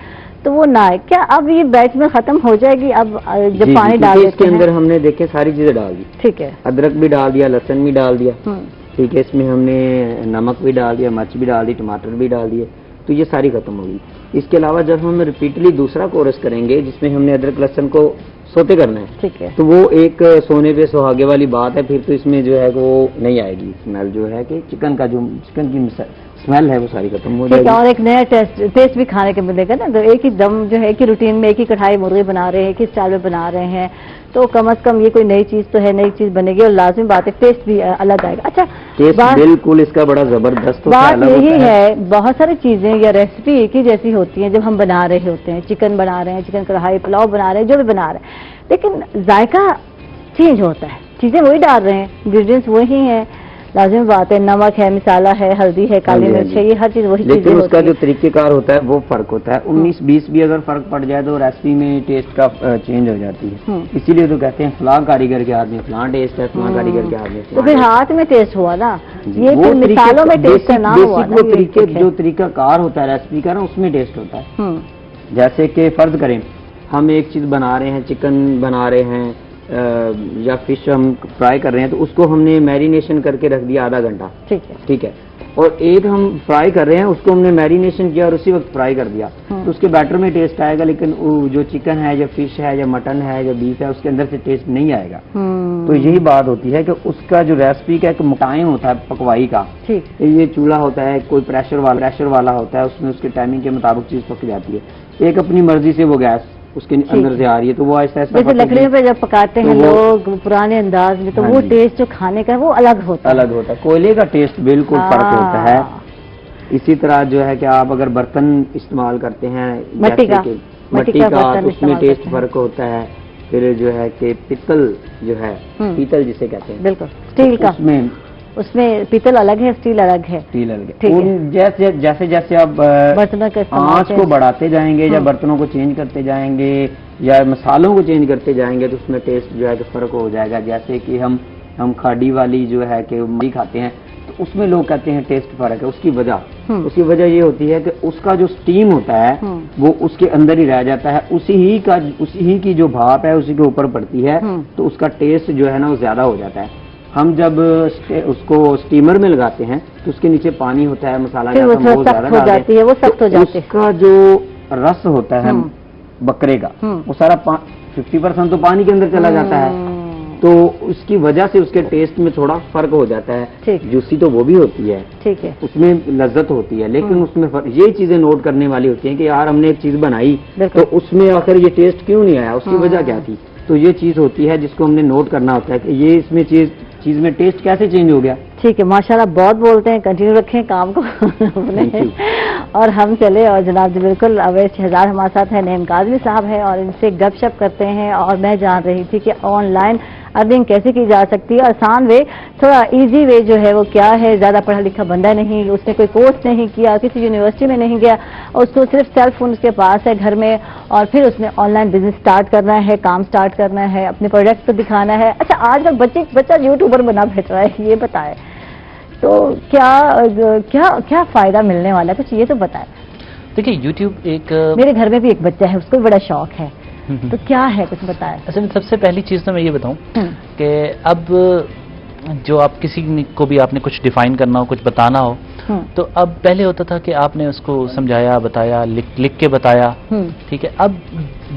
तो वो ना है। क्या अब ये बैड स्मेल खत्म हो जाएगी अब जब पानी डाल देते हैं? इसके अंदर हमने देखे सारी चीजें डाल दी, ठीक है, अदरक भी डाल दिया, लहसुन भी डाल दिया, ठीक है, इसमें हमने नमक भी डाल दिया, मिर्च भी डाल दी, टमाटर भी डाल दिए, तो ये सारी खत्म होगी। इसके अलावा जब हम रिपीटली दूसरा कोरस करेंगे जिसमें हमने अदरक लहसुन को सोते करना है, ठीक है, तो वो एक सोने पे सुहागे वाली बात है, फिर तो इसमें जो है वो नहीं आएगी स्मेल, जो है कि चिकन की स्मेल है वो सारी खत्म हो जाएगी। और एक नया टेस्ट भी खाने के मिलेगा ना। तो एक ही दम जो है कि रूटीन में एक ही कढ़ाई मुर्गे बना रहे हैं, एक ही स्टाइल में बना रहे हैं, तो कम से कम ये कोई नई चीज तो है, नई चीज बनेगी और लाजमी बात है टेस्ट भी अलग आएगा। अच्छा, टेस्ट बिल्कुल इसका बड़ा जबरदस्त होता है। बात यही है, बहुत सारी चीजें या रेसिपी एक ही जैसी होती हैं जब हम बना रहे होते हैं, चिकन बना रहे हैं, चिकन कढ़ाई पुलाव बना रहे हैं, जो भी बना रहे हैं, लेकिन जायका चेंज होता है, चीजें वही डाल रहे हैं, इंग्रीडियंट्स वही हैं, लाजिमी बात है, नमक है, मिसाला है, हल्दी है, काली मिर्च है, ये हर चीज वही चीजें होती है, लेकिन उसका जो तरीकेकार होता है वो फर्क होता है। 19-20 भी अगर फर्क पड़ जाए तो रेसिपी में टेस्ट का चेंज हो जाती है। इसीलिए तो कहते हैं फलां कारीगर के हाथ में फलां टेस्ट है, फलां कारीगर के हाथ में। तो फिर हाथ में टेस्ट हुआ ना, ये फिर मिसालों में टेस्ट ना हुआ ना। वो तरीके जो तरीकाकार होता है रेसिपी का ना, उसमें टेस्ट होता है। जैसे कि फर्ज करें हम एक चीज बना रहे हैं, चिकन बना रहे हैं या फिश हम फ्राई कर रहे हैं, तो उसको हमने मैरिनेशन करके रख दिया आधा घंटा, ठीक है, और एक हम फ्राई कर रहे हैं उसको हमने मैरिनेशन किया और उसी वक्त फ्राई कर दिया, तो उसके बैटर में टेस्ट आएगा, लेकिन जो चिकन है या फिश है या मटन है या बीफ है उसके अंदर से टेस्ट नहीं आएगा। तो यही बात होती है कि उसका जो रेसिपी का एक टाइम होता है पकवाई का, ये चूल्हा होता है, कोई प्रेशर वाला होता है, उसमें उसके टाइमिंग के मुताबिक चीज पक जाती है। एक अपनी मर्जी से वो गैस उसके अंदर से आ रही है, तो वो ऐसा जैसे लकड़ियों पे जब पकाते हैं लोग पुराने अंदाज में, तो वो टेस्ट जो खाने का है वो अलग होता है। कोयले का टेस्ट बिल्कुल फर्क होता है। इसी तरह जो है कि आप अगर बर्तन इस्तेमाल करते हैं मट्टी का तो उसमें टेस्ट फर्क होता है। फिर जो है कि पित्तल जो है, पीतल जिसे कहते हैं, बिल्कुल स्टील का, उसमें पीतल अलग है, स्टील अलग है, जैसे जैसे आप बर्तनों के आंच को बढ़ाते जाएंगे या बर्तनों को चेंज करते जाएंगे या मसालों को चेंज करते जाएंगे तो उसमें टेस्ट जो है कि फर्क हो जाएगा। जैसे कि हम खाड़ी वाली जो है कि मछली खाते हैं तो उसमें लोग कहते हैं टेस्ट फर्क है। उसकी वजह ये होती है कि उसका जो स्टीम होता है वो उसके अंदर ही रह जाता है, उसी की जो भाप है उसी के ऊपर पड़ती है, तो उसका टेस्ट जो है ना वो ज्यादा हो जाता है। हम जब उसको स्टीमर में लगाते हैं तो उसके नीचे पानी होता है, मसाला बहुत ज्यादा हो जाती है, वो सख्त हो जाती है। उसका जो रस होता है बकरे का वो सारा 50% तो पानी के अंदर चला जाता है, तो उसकी वजह से उसके टेस्ट में थोड़ा फर्क हो जाता है। जूसी तो वो भी होती है, ठीक है, उसमें लज्जत होती है, लेकिन उसमें ये चीजें नोट करने वाली होती हैं कि यार हमने एक चीज बनाई तो उसमें आखिर ये टेस्ट क्यों नहीं आया, उसकी वजह क्या थी। तो ये चीज होती है जिसको हमने नोट करना होता है कि ये इसमें चीज में टेस्ट कैसे चेंज हो गया। ठीक है, माशाल्लाह बहुत बोलते हैं, कंटिन्यू रखें काम को और हम चले। और जनाब जी बिल्कुल अवैध शहजाद हमारे साथ है, नईम काज़मी साहब है और इनसे गपशप करते हैं। और मैं जान रही थी कि ऑनलाइन अर्निंग कैसे की जा सकती है, आसान वे, थोड़ा इजी वे जो है वो क्या है। ज़्यादा पढ़ा लिखा बंदा नहीं, उसने कोई कोर्स नहीं किया, किसी यूनिवर्सिटी में नहीं गया, उसको सिर्फ सेल फोन उसके पास है घर में, और फिर उसने ऑनलाइन बिजनेस स्टार्ट करना है, काम स्टार्ट करना है, अपने प्रोडक्ट को दिखाना है। अच्छा, आजकल बच्चा यूट्यूबर बना बैठ रहा है, ये बताए तो क्या फायदा मिलने वाला है, कुछ ये तो बताए। देखिए यूट्यूब एक, मेरे घर में भी एक बच्चा है, उसको भी बड़ा शौक है, तो क्या है कुछ बताए। असल सबसे पहली चीज तो मैं ये बताऊं कि अब जो आप किसी को भी आपने कुछ डिफाइन करना हो, कुछ बताना हो, तो अब पहले होता था कि आपने उसको समझाया, बताया, लिख के बताया, ठीक है। अब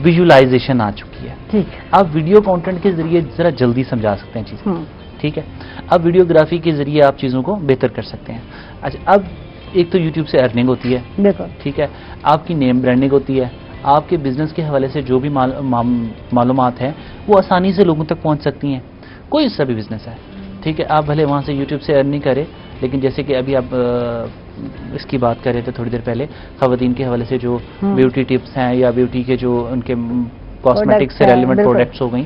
विजुअलाइजेशन आ चुकी है, ठीक है। आप वीडियो कंटेंट के जरिए जरा जल्दी समझा सकते हैं चीजें, ठीक है। अब वीडियोग्राफी के जरिए आप चीजों को बेहतर कर सकते हैं। अच्छा, अब एक तो यूट्यूब से अर्निंग होती है, ठीक है, आपकी नेम ब्रांडिंग होती है, आपके बिजनेस के हवाले से जो भी मालूमात है वो आसानी से लोगों तक पहुंच सकती हैं। कोई सा भी बिजनेस है, ठीक है, आप भले वहाँ से यूट्यूब से अर्निंग करें, लेकिन जैसे कि अभी आप इसकी बात कर रहे थे थोड़ी देर पहले, खवातीन के हवाले से जो ब्यूटी टिप्स हैं या ब्यूटी के जो उनके कॉस्मेटिक्स से रेलिवेंट प्रोडक्ट्स हो गई,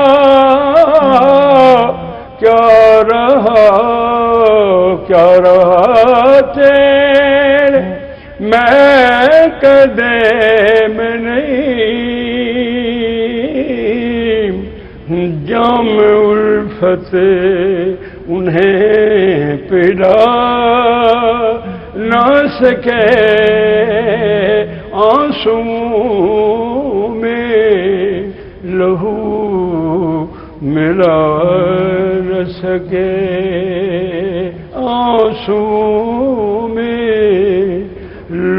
اللہ जाम उल्फत उन्हें पिला ना सके, आंसुओं में लहू मिला न सके, आंसुओं में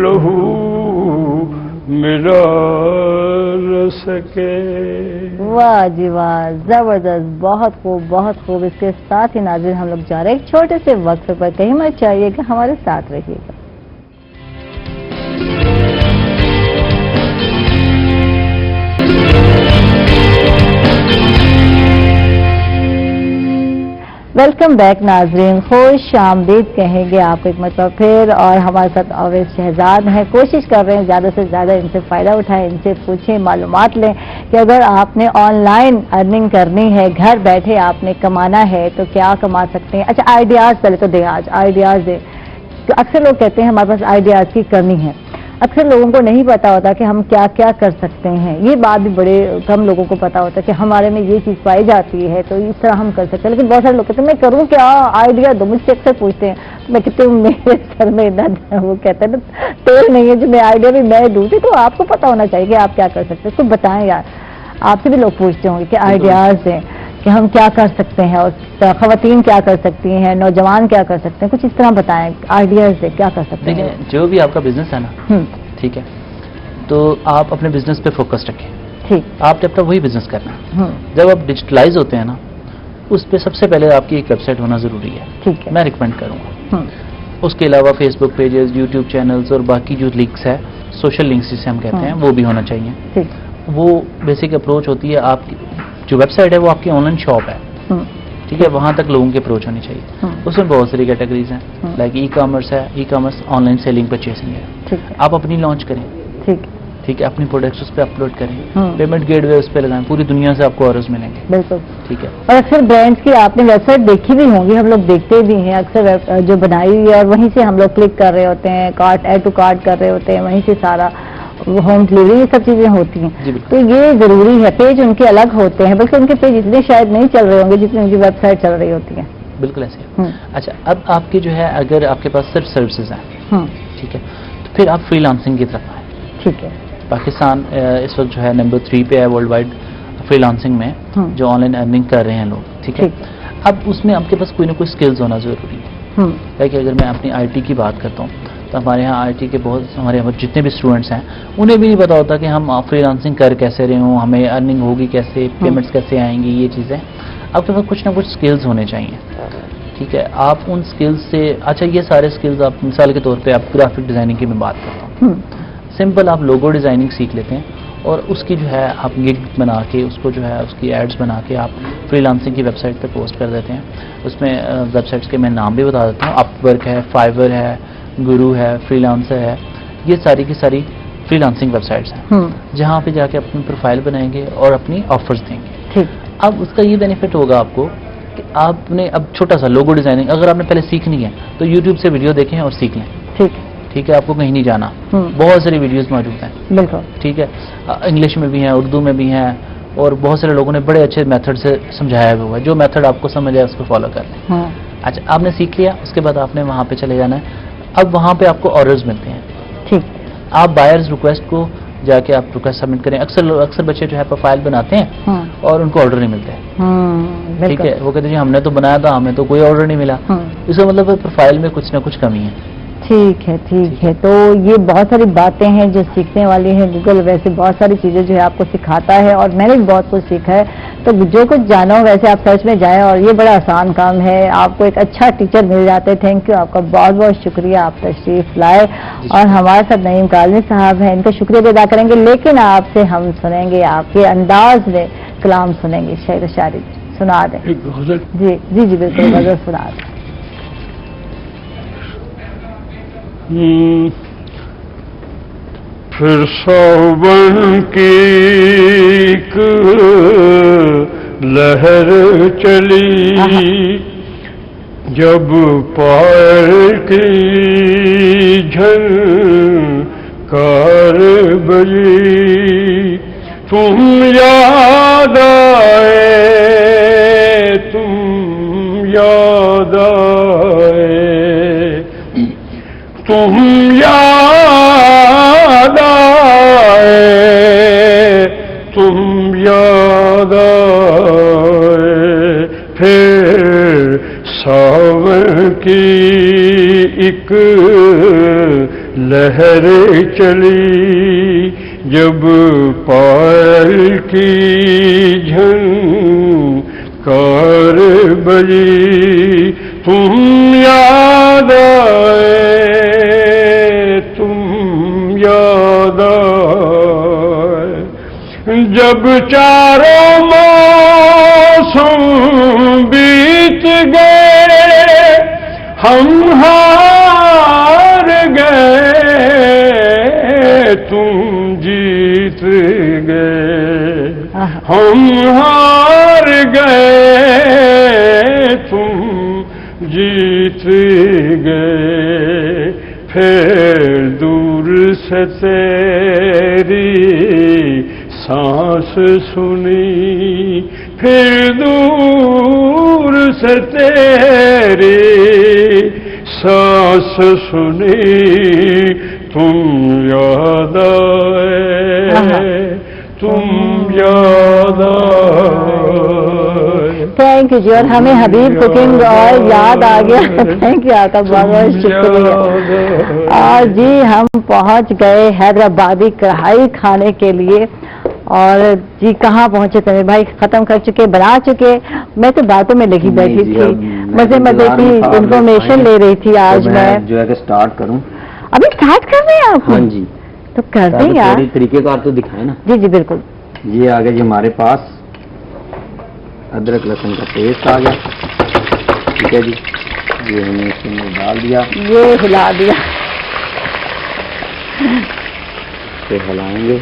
लहू मिला न सके। वाह जी वाह, जबरदस्त, बहुत खूब बहुत खूब। इसके साथ ही नाज़रीन हम लोग जा रहे हैं एक छोटे से वक्फे पर, कहीं मत जाइएगा, हमारे साथ रहिएगा। वेलकम बैक नाजरीन, खुश आमदीद कहेंगे आपको एक मतलब फिर। और हमारे साथ अवैस शहजाद हैं, कोशिश कर रहे हैं ज़्यादा से ज़्यादा इनसे फ़ायदा उठाएं, इनसे पूछें, मालूमात लें कि अगर आपने ऑनलाइन अर्निंग करनी है, घर बैठे आपने कमाना है तो क्या कमा सकते हैं। अच्छा, आइडियाज़ पहले तो दें, आज आइडियाज़ दें। तो अक्सर लोग कहते हैं हमारे पास आइडियाज़ की कमी है, अक्सर लोगों को नहीं पता होता कि हम क्या क्या कर सकते हैं। ये बात भी बड़े कम लोगों को पता होता है कि हमारे में ये चीज़ पाई जाती है तो इस तरह हम कर सकते हैं। लेकिन बहुत सारे लोग कहते हैं मैं करूं क्या, आइडिया दो, मुझसे अक्सर पूछते हैं। मैं कहती हूँ मेरे सर में इतना वो कहते हैं ना तेल नहीं है जो मैं आइडिया भी मैं दूँ, तो आपको पता होना चाहिए कि आप क्या कर सकते हैं। तो बताएं यार, आपसे भी लोग पूछते होंगे कि आइडियाज़ दें कि हम क्या कर सकते हैं, और ख़वातीन क्या कर सकती हैं, नौजवान क्या कर सकते हैं, कुछ इस तरह बताएं, आइडियाज़ से क्या कर सकते हैं। देखिए, जो भी आपका बिजनेस है ना, ठीक है, तो आप अपने बिजनेस पे फोकस रखें। ठीक, आपने अपना वही बिजनेस करना है। जब आप डिजिटलाइज होते हैं ना, उस पे सबसे पहले आपकी एक वेबसाइट होना जरूरी है। ठीक है, मैं रिकमेंड करूँगा। उसके अलावा फेसबुक पेजेस, यूट्यूब चैनल्स और बाकी जो लिंक्स है, सोशल लिंक्स जिसे हम कहते हैं, वो भी होना चाहिए। ठीक, वो बेसिक अप्रोच होती है। आपकी जो वेबसाइट है वो आपकी ऑनलाइन शॉप है, ठीक है, वहाँ तक लोगों की अप्रोच होनी चाहिए। उसमें बहुत सारी कैटेगरीज हैं, लाइक ई कॉमर्स है, e commerce online selling purchasing है। ठीक है, आप अपनी लॉन्च करें, ठीक है, अपनी प्रोडक्ट्स उस पर अपलोड करें, पेमेंट गेटवे उस पर लगाएं, पूरी दुनिया से आपको ऑर्डर्स मिलेंगे। बिल्कुल, ठीक है। और अक्सर ब्रांड्स की आपने वेबसाइट देखी भी होंगी, हम लोग देखते भी हैं अक्सर जो बनाई हुई है, और वहीं से हम लोग क्लिक कर रहे होते हैं, कार्ट ऐड टू कार्ट कर रहे होते हैं, वहीं से सारा होम डिलीवरी ये सब चीजें होती हैं। तो ये जरूरी है, पेज उनके अलग होते हैं, बल्कि उनके पेज इतने शायद नहीं चल रहे होंगे जितनी उनकी वेबसाइट चल रही होती है। बिल्कुल ऐसे। अच्छा, अब आपकी जो है, अगर आपके पास सिर्फ सर्विसेज हैं, ठीक है, तो फिर आप फ्रीलांसिंग की तरफ आए। ठीक है, पाकिस्तान इस वक्त जो है नंबर 3 पे है वर्ल्ड वाइड फ्रीलांसिंग में, जो ऑनलाइन अर्निंग कर रहे हैं लोग, ठीक है। अब उसमें आपके पास कोई ना कोई स्किल्स होना जरूरी है। लाइक अगर मैं अपनी IT की बात करता हूँ, तो हमारे यहाँ IT के बहुत हमारे जितने भी स्टूडेंट्स हैं, उन्हें भी नहीं पता होता कि हम फ्रीलांसिंग कर कैसे रहे हों, हमें अर्निंग होगी कैसे, पेमेंट्स कैसे आएंगी, ये चीज़ें आपके पास कुछ ना कुछ स्किल्स होने चाहिए। ठीक है, आप उन स्किल्स से, अच्छा ये सारे स्किल्स आप मिसाल के तौर पे आप ग्राफिक डिज़ाइनिंग की मैं बात करता हूँ, सिंपल आप लोगो डिज़ाइनिंग सीख लेते हैं और उसकी जो है आप गिग बना के उसको जो है उसकी एड्स बना के आप फ्रीलांसिंग की वेबसाइट पे पोस्ट कर देते हैं। उसमें वेबसाइट्स के मैं नाम भी बता देता हूँ, अपवर्क है, फाइवर है, गुरु है, फ्रीलांसर है, ये सारी की सारी फ्रीलांसिंग वेबसाइट्स हैं जहाँ पे जाके अपनी प्रोफाइल बनाएंगे और अपनी ऑफर्स देंगे। अब उसका ये बेनिफिट होगा आपको कि आपने अब छोटा सा लोगो डिजाइनिंग अगर आपने पहले सीखनी है तो यूट्यूब से वीडियो देखें और सीख लें। ठीक है, आपको कहीं नहीं जाना, बहुत सारी वीडियोस मौजूद हैं। बिल्कुल ठीक है, इंग्लिश में भी हैं, उर्दू में भी हैं और बहुत सारे लोगों ने बड़े अच्छे मेथड से समझाया हुआ है। जो मेथड आपको समझ आए उसको फॉलो कर लें। अच्छा, आपने सीख लिया, उसके बाद आपने वहाँ पे चले जाना है। अब वहाँ पे आपको ऑर्डर्स मिलते हैं। ठीक, आप बायर्स रिक्वेस्ट को जाके आप रिक्वेस्ट सबमिट करें। अक्सर बच्चे जो है प्रोफाइल बनाते हैं और उनको ऑर्डर नहीं मिलते। ठीक है, वो कहते हैं हमने तो बनाया था, हमें तो कोई ऑर्डर नहीं मिला। इसका मतलब प्रोफाइल में कुछ ना कुछ कमी है। ठीक है, तो ये बहुत सारी बातें हैं जो सीखने वाली हैं। गूगल वैसे बहुत सारी चीज़ें जो है आपको सिखाता है और मैंने भी बहुत कुछ सीखा है। तो जो कुछ जानो वैसे आप सर्च में जाएं और ये बड़ा आसान काम है, आपको एक अच्छा टीचर मिल जाते हैं। थैंक यू, आपका बहुत बहुत शुक्रिया, आप तशरीफ लाए और हमारे साथ नईम कालमी साहब हैं, इनका शुक्रिया अदा करेंगे। लेकिन आपसे हम सुनेंगे, आपके अंदाज में कलाम सुनेंगे, शेर शायरी सुना दें। जी बिल्कुल, गजल सुना दें। फिर सावन की एक लहर चली, जब पायल की झनकार बजी, तुम याद आए याद आए, फिर सावन की एक लहर चली, जब पायल की झनकार बजी, तुम याद आए, तुम याद आए, जब चारों मौसम बीत गए, हम हार गए, तुम जीत गए, हम हार गए, तुम जीत गए, फिर दूर से तेरी सांस सुनी, फिर दूर से तेरी सांस सुनी, तुम याद आए, तुम याद आए। थैंक यू जी। और हमें हबीब कुकिंग ऑयल याद आ गया। थैंक यू आपका बहुत बहुत शुक्रिया। और जी हम पहुंच गए हैदराबादी कढ़ाई खाने के लिए। और जी कहाँ पहुंचे तमीर भाई? खत्म कर चुके, बना चुके? मैं तो बातों में लगी बैठी थी, मजे मजे की इंफॉर्मेशन ले रही थी। आज मैं जो है कि स्टार्ट करूं। अभी स्टार्ट कर रहे हैं आप? हाँ जी, तो कर दें यार। तरीकेकार तो दिखाए ना। जी जी बिल्कुल। ये आ गया जी हमारे पास अदरक लहसुन का पेस्ट आ गया, ठीक है जी। ये हमने इसमें डाल दिया, ये हिला दिया, फिर हिलाएंगे,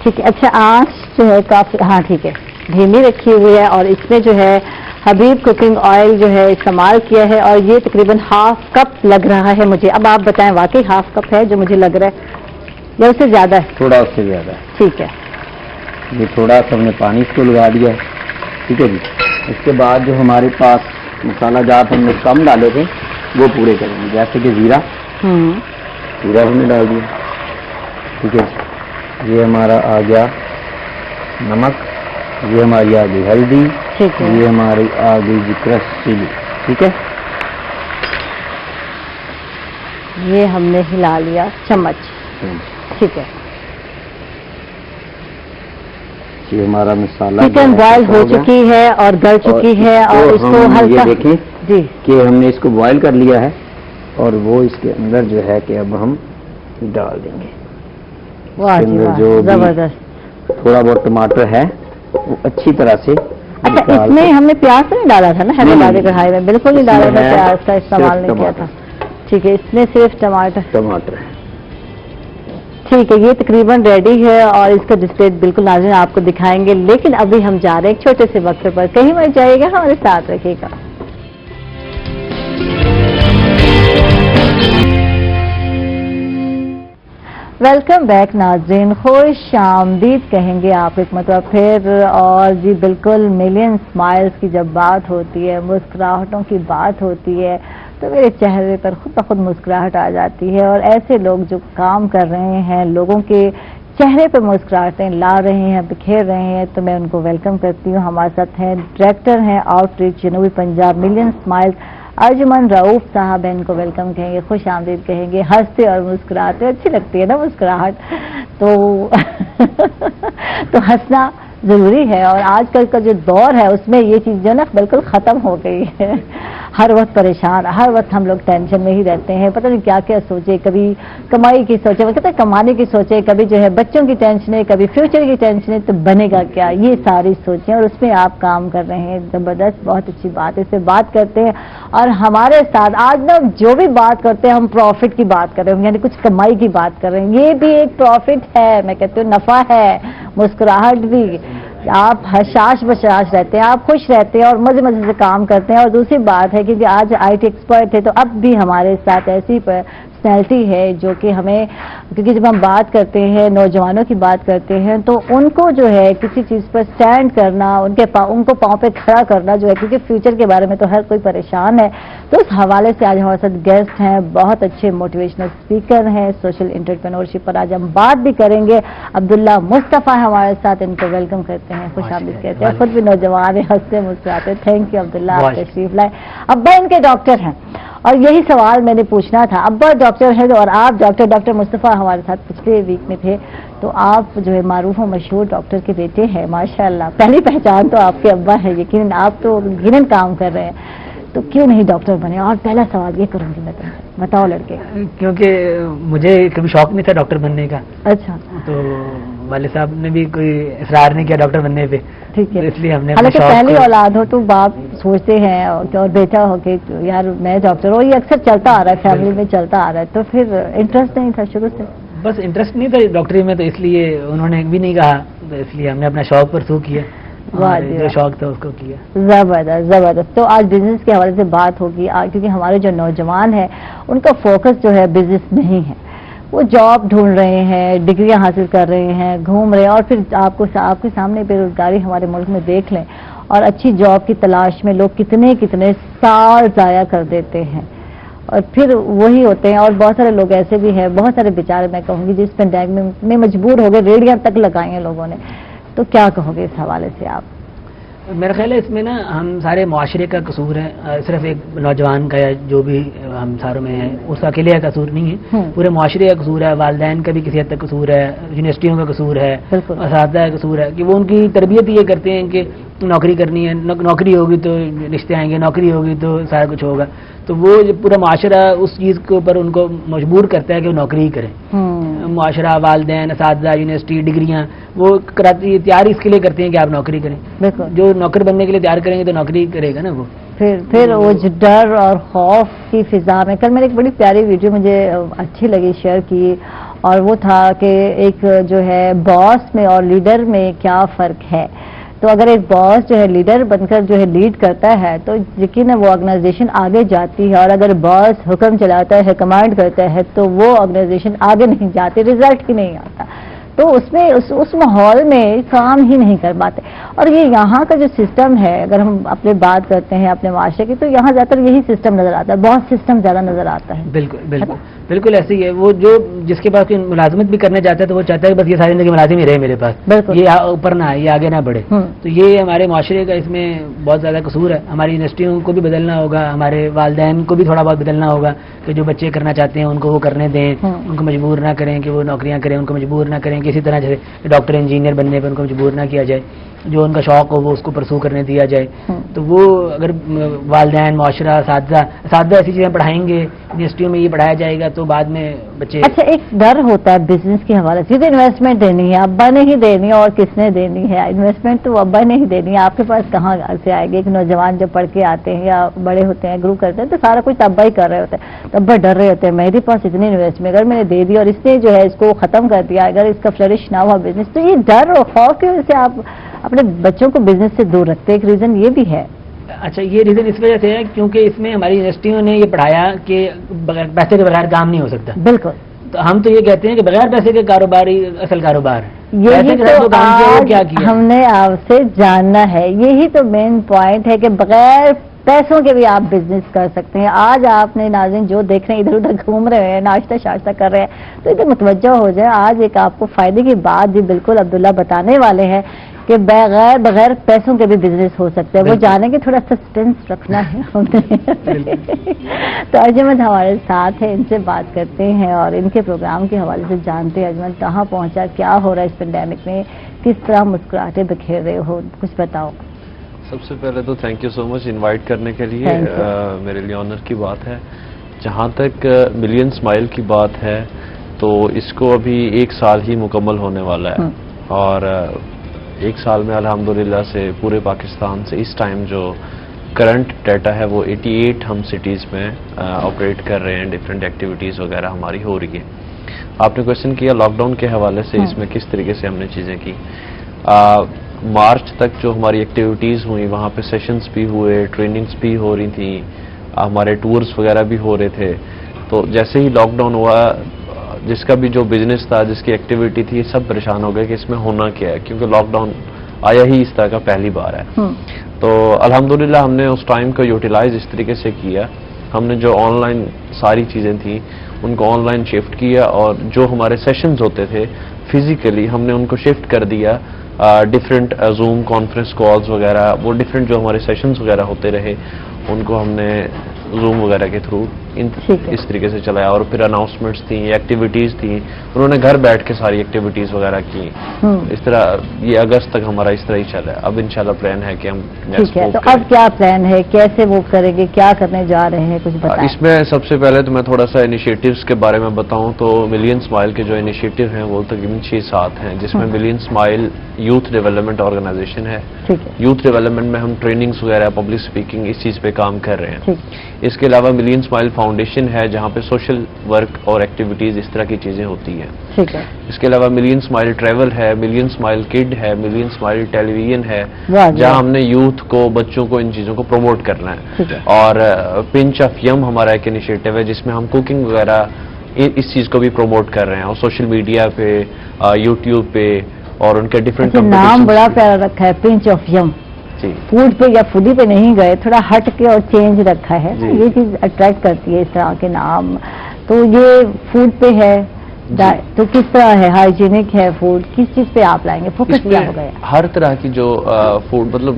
ठीक है। अच्छा आंच जो है काफी, हाँ ठीक है, धीमी रखी हुई है। और इसमें जो है हबीब कुकिंग ऑयल जो है इस्तेमाल किया है, और ये तकरीबन हाफ कप लग रहा है मुझे। अब आप बताएं वाकई हाफ कप है जो मुझे लग रहा है या उससे ज्यादा है? थोड़ा उससे ज्यादा है, ठीक है। ये थोड़ा सा हमने पानी इसको लगा दिया है, ठीक है जी। इसके बाद जो हमारे पास मसाला जात हमने कम डाले थे वो पूरे करेंगे, जैसे कि जीरा, जीरा हमने डाल दिया, ठीक है जी। ये हमारा आ गया नमक, ये हमारी आ गई हल्दी, ठीक है। ये हमारी आ गई जी क्रश चिली, ठीक है। ये हमने हिला लिया चम्मच, ठीक है। ये हमारा मसाला चिकन बॉयल हो चुकी है और गल चुकी है, और इसको हल्का, ये देखें जी कि हमने इसको बॉयल कर लिया है, और वो इसके अंदर जो है कि अब हम डाल देंगे। वाह जी वाह, जो जबरदस्त। थोड़ा बहुत टमाटर है वो अच्छी तरह से। अच्छा इसमें हमने प्याज तो नहीं डाला था ना हैदराबादी कढ़ाई में? बिल्कुल नहीं डाला था, प्याज का इस्तेमाल नहीं किया था, ठीक है। इसमें सिर्फ टमाटर है, ठीक है। ये तकरीबन रेडी है और इसका डिस्प्ले बिल्कुल नाज़रीन आपको दिखाएंगे। लेकिन अभी हम जा रहे हैं एक छोटे से वक्त पर, कहीं मत जाइएगा, हमारे साथ रखिएगा। वेलकम बैक नाज़रीन, खुश आमदीद कहेंगे आप एक मतलब फिर। और जी बिल्कुल मिलियन स्माइल्स की जब बात होती है, मुस्कुराहटों की बात होती है, तो मेरे चेहरे पर खुद ब खुद मुस्कुराहट आ जाती है। और ऐसे लोग जो काम कर रहे हैं, लोगों के चेहरे पर मुस्कुराहटें ला रहे हैं, बिखेर रहे हैं, तो मैं उनको वेलकम करती हूँ। हमारे साथ हैं डायरेक्टर हैं आउटरीच जनूबी पंजाब मिलियन स्माइल्स अर्जुमन रऊफ साहब, इनको वेलकम कहेंगे, खुश आमदीद कहेंगे। हंसते और मुस्कुराते अच्छी लगती है ना मुस्कुराहट, तो तो हंसना जरूरी है। और आजकल का जो दौर है उसमें ये चीज जो ना बिल्कुल खत्म हो गई है। हर वक्त परेशान, हर वक्त हम लोग टेंशन में ही रहते हैं, पता नहीं क्या क्या सोचे, कभी कमाई की सोचे, वो कहते हैं कमाने की सोचे, कभी जो है बच्चों की टेंशन है, कभी फ्यूचर की टेंशन है, तो बनेगा क्या, ये सारी सोचें। और उसमें आप काम कर रहे हैं, जबरदस्त, बहुत अच्छी बात है। इससे बात करते हैं और हमारे साथ आज ना जो भी बात करते हैं हम प्रॉफिट की बात कर रहे हैं, यानी कुछ कमाई की बात कर रहे हैं। ये भी एक प्रॉफिट है, मैं कहती हूँ नफा है, मुस्कुराहट भी। आप हशाश बशाश रहते हैं, आप खुश रहते हैं और मजे मजे से काम करते हैं। और दूसरी बात है क्योंकि आज IT एक्सपर्ट थे, तो अब भी हमारे साथ ऐसी पर्सनैलिटी है जो कि हमें, क्योंकि जब हम बात करते हैं नौजवानों की बात करते हैं तो उनको जो है किसी चीज़ पर स्टैंड करना, उनको पाँव पे खड़ा करना जो है, क्योंकि फ्यूचर के बारे में तो हर कोई परेशान है। तो उस हवाले से आज हमारे साथ गेस्ट हैं, बहुत अच्छे मोटिवेशनल स्पीकर हैं, सोशल एंटरप्रेन्योरशिप पर आज हम बात भी करेंगे। अब्दुल्ला मुस्तफ़ा हमारे साथ, इनको वेलकम करते हैं, खुशामदीद कहते हैं। खुद भी नौजवान है, हंसते मुस्कुराते हैं। थैंक यू अब्दुल्ला, आप तशरीफ लाए। अब्बा इनके डॉक्टर हैं और यही सवाल मैंने पूछना था। अब्बा डॉक्टर है और आप डॉक्टर मुस्तफ़ा हमारे साथ पिछले वीक में थे, तो आप जो है मारूफ और मशहूर डॉक्टर के बेटे हैं माशाअल्लाह। पहली पहचान तो आपके अब्बा है, यकीनन आप तो गिनन काम कर रहे हैं, तो क्यों नहीं डॉक्टर बने? और पहला सवाल ये करूंगी मैं तुमसे, बताओ लड़के। क्योंकि मुझे कभी शौक नहीं था डॉक्टर बनने का। अच्छा। तो वाले साहब ने भी कोई इसरार नहीं किया डॉक्टर बनने पे, ठीक है। तो इसलिए हमने हालांकि पहली औलाद हो तो बाप सोचते हैं और बेटा हो कि यार मैं डॉक्टर हो, ये अक्सर चलता आ रहा है, फैमिली में चलता आ रहा है। तो फिर इंटरेस्ट नहीं था शुरू से? बस इंटरेस्ट नहीं था डॉक्टरी में, तो इसलिए उन्होंने भी नहीं कहा, तो इसलिए हमने अपना शौक परसू किया, जो शौक था उसको किया। जबरदस्त जबरदस्त। तो आज बिजनेस के हवाले से बात होगी, क्योंकि हमारे जो नौजवान हैं उनका फोकस जो है बिजनेस नहीं है, वो जॉब ढूंढ रहे हैं, डिग्रियां हासिल कर रहे हैं, घूम रहे हैं, और फिर आपके सामने बेरोजगारी हमारे मुल्क में देख लें, और अच्छी जॉब की तलाश में लोग कितने कितने साल ज़ाया कर देते हैं और फिर वही होते हैं। और बहुत सारे लोग ऐसे भी हैं, बहुत सारे बेचारे मैं कहूँगी जिस पेंडेमिक में मजबूर हो गए, रेडियां तक लगाई हैं लोगों ने। तो क्या कहोगे इस हवाले से आप? मेरा ख्याल है इसमें ना हम सारे मुआशरे का कसूर है, सिर्फ एक नौजवान का या जो भी हम सारों में है उसका अकेले का कसूर नहीं है, पूरे मुआशरे का कसूर है, वालिदैन का भी किसी हद तक कसूर है, यूनिवर्सिटियों का कसूर है, असातिज़ा का कसूर है कि वो उनकी तरबियत ये करते हैं कि नौकरी करनी है, नौकरी होगी तो रिश्ते आएंगे, नौकरी होगी तो सारा कुछ होगा। तो वो पूरा मुआशरा उस चीज़ के ऊपर उनको मजबूर करता है कि वो नौकरी ही करें। मुआशरा, वालिदैन, असातिज़ा, यूनिवर्सिटी, डिग्रियाँ वो कराती तैयार इसके लिए करते हैं कि आप नौकरी करें। जो नौकर बनने के लिए तैयार करेंगे तो नौकरी करेगा ना वो। फिर वो डर और खौफ की फिजा में, कल मैंने एक बड़ी प्यारी वीडियो मुझे अच्छी लगी शेयर की, और वो था कि एक जो है बॉस में और लीडर में क्या फ़र्क है। तो अगर एक बॉस जो है लीडर बनकर जो है लीड करता है तो यकीनन वो ऑर्गेनाइजेशन आगे जाती है, और अगर बॉस हुक्म चलाता है, कमांड करता है, तो वो ऑर्गेनाइजेशन आगे नहीं जाती, रिजल्ट ही नहीं आता। तो उसमें उस माहौल में काम ही नहीं कर पाते। और ये यहाँ का जो सिस्टम है, अगर हम अपने बात करते हैं अपने माशरे की, तो यहाँ ज़्यादातर यही सिस्टम नज़र आता है, बहुत सिस्टम ज़्यादा नज़र आता है। बिल्कुल बिल्कुल बिल्कुल ऐसे ही है। वो जो जिसके पास कोई मुलाजमत भी करना चाहता है तो वो चाहता है कि बस ये सारी जिंदगी मुलाजिम ही रहे मेरे पास, ये ऊपर ना आए, ये आगे ना बढ़े। तो ये हमारे माशरे का इसमें बहुत ज़्यादा कसूर है। हमारी यूनिवर्सिटियों को भी बदलना होगा, हमारे वालिदैन को भी थोड़ा बहुत बदलना होगा कि जो बच्चे करना चाहते हैं उनको वो करने दें, उनको मजबूर ना करें कि वो नौकरियाँ करें, उनको मजबूर ना करें किसी तरह जैसे डॉक्टर इंजीनियर बनने पर उनको मजबूर ना किया जाए, जो उनका शौक हो वो उसको परसू करने दिया जाए। तो वो अगर वालिदैन, मुआशरा, असातिज़ा ऐसी चीज़ें पढ़ाएंगे, यूनिवर्सिटियों में ये पढ़ाया जाएगा तो बाद में बच्चे। अच्छा, एक डर होता है बिजनेस के हवाले से, इन्वेस्टमेंट देनी है, अब्बा ने ही देनी है, और किसने देनी है? इन्वेस्टमेंट तो अब्बा ने ही देनी है, आपके पास कहाँ से आएगी? एक नौजवान जब पढ़ के आते हैं या बड़े होते हैं, ग्रो करते हैं, तो सारा कुछ अब्बा ही कर रहे होते हैं, तो अब्बा डर रहे होते हैं मेरे पास इतनी इन्वेस्टमेंट अगर मैंने दे दी और इसने जो है इसको खत्म कर दिया, अगर इसका फ्लरिश ना हुआ बिजनेस, तो ये डर और खौफ की वजह से आप अपने बच्चों को बिजनेस से दूर रखते हैं। एक रीजन ये भी है। अच्छा, ये रीजन इस वजह से है क्योंकि इसमें हमारी यूनिवर्सिटियों ने ये पढ़ाया कि पैसे के बगैर काम नहीं हो सकता। बिल्कुल। तो हम तो ये कहते हैं कि बगैर पैसे के कारोबार ही असल कारोबार है। यही तो आज क्या किया हमने आपसे जानना है, यही तो मेन पॉइंट है कि बगैर पैसों के भी आप बिजनेस कर सकते हैं। आज आपने नाज़रीन जो देख रहे हैं, इधर उधर घूम रहे हैं, नाश्ता शाश्ता कर रहे हैं, तो इधर मुतवज्जो हो जाए। आज एक आपको फायदे की बात भी बिल्कुल अब्दुल्ला बताने वाले हैं कि बगैर पैसों के भी बिजनेस हो सकते हैं। वो जाने के थोड़ा सस्पेंस रखना है हमने। तो अजमत हमारे साथ है, इनसे बात करते हैं और इनके प्रोग्राम के हवाले से जानते हैं अजमत कहाँ पहुँचा, क्या हो रहा है इस पेंडेमिक में, किस तरह मुस्कुराहटे बिखेर रहे हो, कुछ बताओ। सबसे पहले तो thank you so much invite करने के लिए। मेरे लिए ऑनर की बात है। जहाँ तक मिलियन स्माइल की बात है तो इसको अभी 1 साल ही मुकम्मल होने वाला है, और 1 साल में अल्हम्दुलिल्लाह से पूरे पाकिस्तान से इस टाइम जो करंट डाटा है वो 88 हम सिटीज़ में ऑपरेट कर रहे हैं, डिफरेंट एक्टिविटीज़ वगैरह हमारी हो रही है। आपने क्वेश्चन किया लॉकडाउन के हवाले से इसमें किस तरीके से हमने चीज़ें की। मार्च तक जो हमारी एक्टिविटीज़ हुई वहाँ पे सेशंस भी हुए, ट्रेनिंग्स भी हो रही थी, हमारे टूर्स वगैरह भी हो रहे थे। تو جیسے ہی لاک ڈاؤن ہوا جس کا بھی جو بزنس تھا جس کی ایکٹیویٹی تھی سب پریشان ہو گئے کہ اس میں ہونا کیا ہے, کیونکہ لاک ڈاؤن آیا ہی اس طرح کا پہلی بار ہے. تو الحمدللہ ہم نے اس ٹائم کو یوٹیلائز اس طریقے سے کیا, ہم نے جو آن لائن ساری چیزیں تھیں ان کو آن لائن شفٹ کیا, اور جو ہمارے سیشنز ہوتے تھے فزیکلی ہم نے ان کو شفٹ کر دیا ڈفرینٹ زوم کانفرنس کالز وغیرہ, وہ ڈفرینٹ جو ہمارے سیشنز وغیرہ ہوتے رہے ان کو ہم نے زوم وغیرہ کے تھرو اس طریقے سے چلایا. اور پھر اناؤنسمنٹس تھیں, ایکٹیویٹیز تھیں, انہوں نے گھر بیٹھ کے ساری ایکٹیویٹیز وغیرہ کی. اس طرح یہ اگست تک ہمارا اس طرح ہی چلا ہے. اب انشاءاللہ پلان ہے کہ ہم ٹھیک ہے, تو اب کیا پلان ہے, کیسے وہ کریں گے, کیا کرنے جا رہے ہیں, کچھ بتائیں. اس میں سب سے پہلے تو میں تھوڑا سا انیشیٹوز کے بارے میں بتاؤں تو ملین اسمائل کے جو انیشیٹو ہیں وہ تقریباً 6-7 ہیں, جس میں million smile youth development organisation ہے. یوتھ ڈیولپمنٹ میں ہم ٹریننگز وغیرہ, پبلک اسپیکنگ, اس چیز پہ کام کر رہے ہیں. اس کے علاوہ ملین اسمائل فاؤنڈیشن ہے جہاں پہ سوشل ورک اور ایکٹیویٹیز اس طرح کی چیزیں ہوتی ہیں. اس کے علاوہ ملین اسمائل ٹریول ہے, ملین اسمائل کڈ ہے, ملین اسمائل ٹیلی ویژن ہے جہاں ہم نے یوتھ کو, بچوں کو ان چیزوں کو پروموٹ کرنا ہے. اور پنچ آف یم ہمارا ایک انیشیٹو ہے جس میں ہم کوکنگ وغیرہ اس چیز کو بھی پروموٹ کر رہے ہیں, اور سوشل میڈیا پہ, یوٹیوب پہ, اور ان کے ڈفرینٹ نام بڑا پیارا رکھا ہے, پنچ آف یم. فوڈ پہ یا فوڈی پہ نہیں گئے, تھوڑا ہٹ کے اور چینج رکھا ہے. یہ چیز اٹریکٹ کرتی ہے اس طرح کے نام. تو یہ فوڈ پہ ہے تو کس طرح ہے, ہائیجینک ہے فوڈ, کس چیز پہ آپ لائیں گے, فوکس کیا ہوگا؟ ہر طرح کی جو فوڈ, مطلب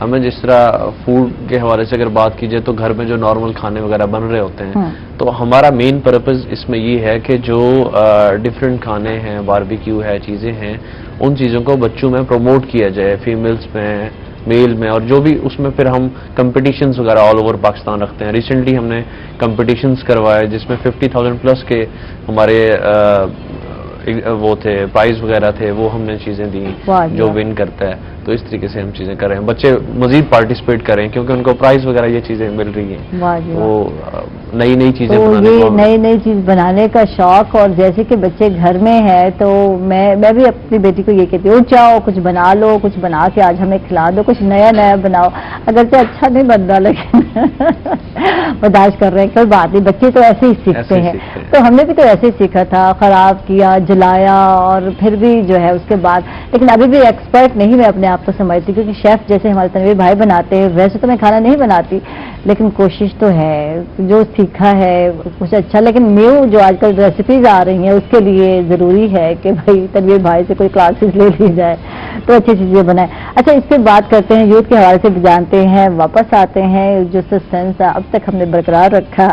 ہمیں جس طرح فوڈ کے حوالے سے اگر بات کی جائے تو گھر میں جو نارمل کھانے وغیرہ بن رہے ہوتے ہیں, تو ہمارا مین پرپز اس میں یہ ہے کہ جو ڈفرینٹ کھانے ہیں, باربیکیو ہے, چیزیں ہیں, ان چیزوں کو بچوں میں پروموٹ کیا جائے, فیمیلز میں, میل میں, اور جو بھی اس میں پھر ہم کمپٹیشنز وغیرہ آل اوور پاکستان رکھتے ہیں. ریسنٹلی ہم نے کمپٹیشنز کروائے جس میں 50,000 پلس کے ہمارے وہ تھے, پرائز وغیرہ تھے, وہ ہم نے چیزیں دی جو ون کرتا ہے. تو اس طریقے سے ہم چیزیں کر رہے ہیں, بچے مزید پارٹیسپیٹ کریں کیونکہ ان کو پرائز وغیرہ یہ چیزیں مل رہی ہیں. وہ نئی نئی چیزیں نئی چیز بنانے کا شوق, اور جیسے کہ بچے گھر میں ہیں تو میں بھی اپنی بیٹی کو یہ کہتی ہوں, جاؤ کچھ بنا لو, کچھ بنا کے آج ہمیں کھلا دو, کچھ نیا نیا بناؤ. اگرچہ اچھا نہیں بن رہا لیکن برداشت کر رہے ہیں, کوئی بات نہیں, بچے تو ایسے ہی سیکھتے ہیں. تو ہم نے بھی تو ایسے ہی سیکھا تھا, خراب کیا, جلایا, اور پھر بھی جو ہے اس کے بعد. لیکن ابھی بھی ایکسپرٹ نہیں میں اپنے آپ کو سمجھتی, کیونکہ شیف جیسے ہمارے تنویر بھائی بناتے ہیں ویسے تو میں کھانا نہیں بناتی, لیکن کوشش تو ہے, جو سیکھا ہے کچھ اچھا. لیکن نیو جو آج کل ریسیپیز آ رہی ہیں اس کے لیے ضروری ہے کہ بھائی تنویر بھائی سے کوئی کلاسز لے لی جائے تو اچھی چیزیں بنائیں. اچھا, اس پہ بات کرتے ہیں, یوتھ کے حوالے سے بھی جانتے ہیں, واپس آتے ہیں جو سسپینس اب تک ہم نے برقرار رکھا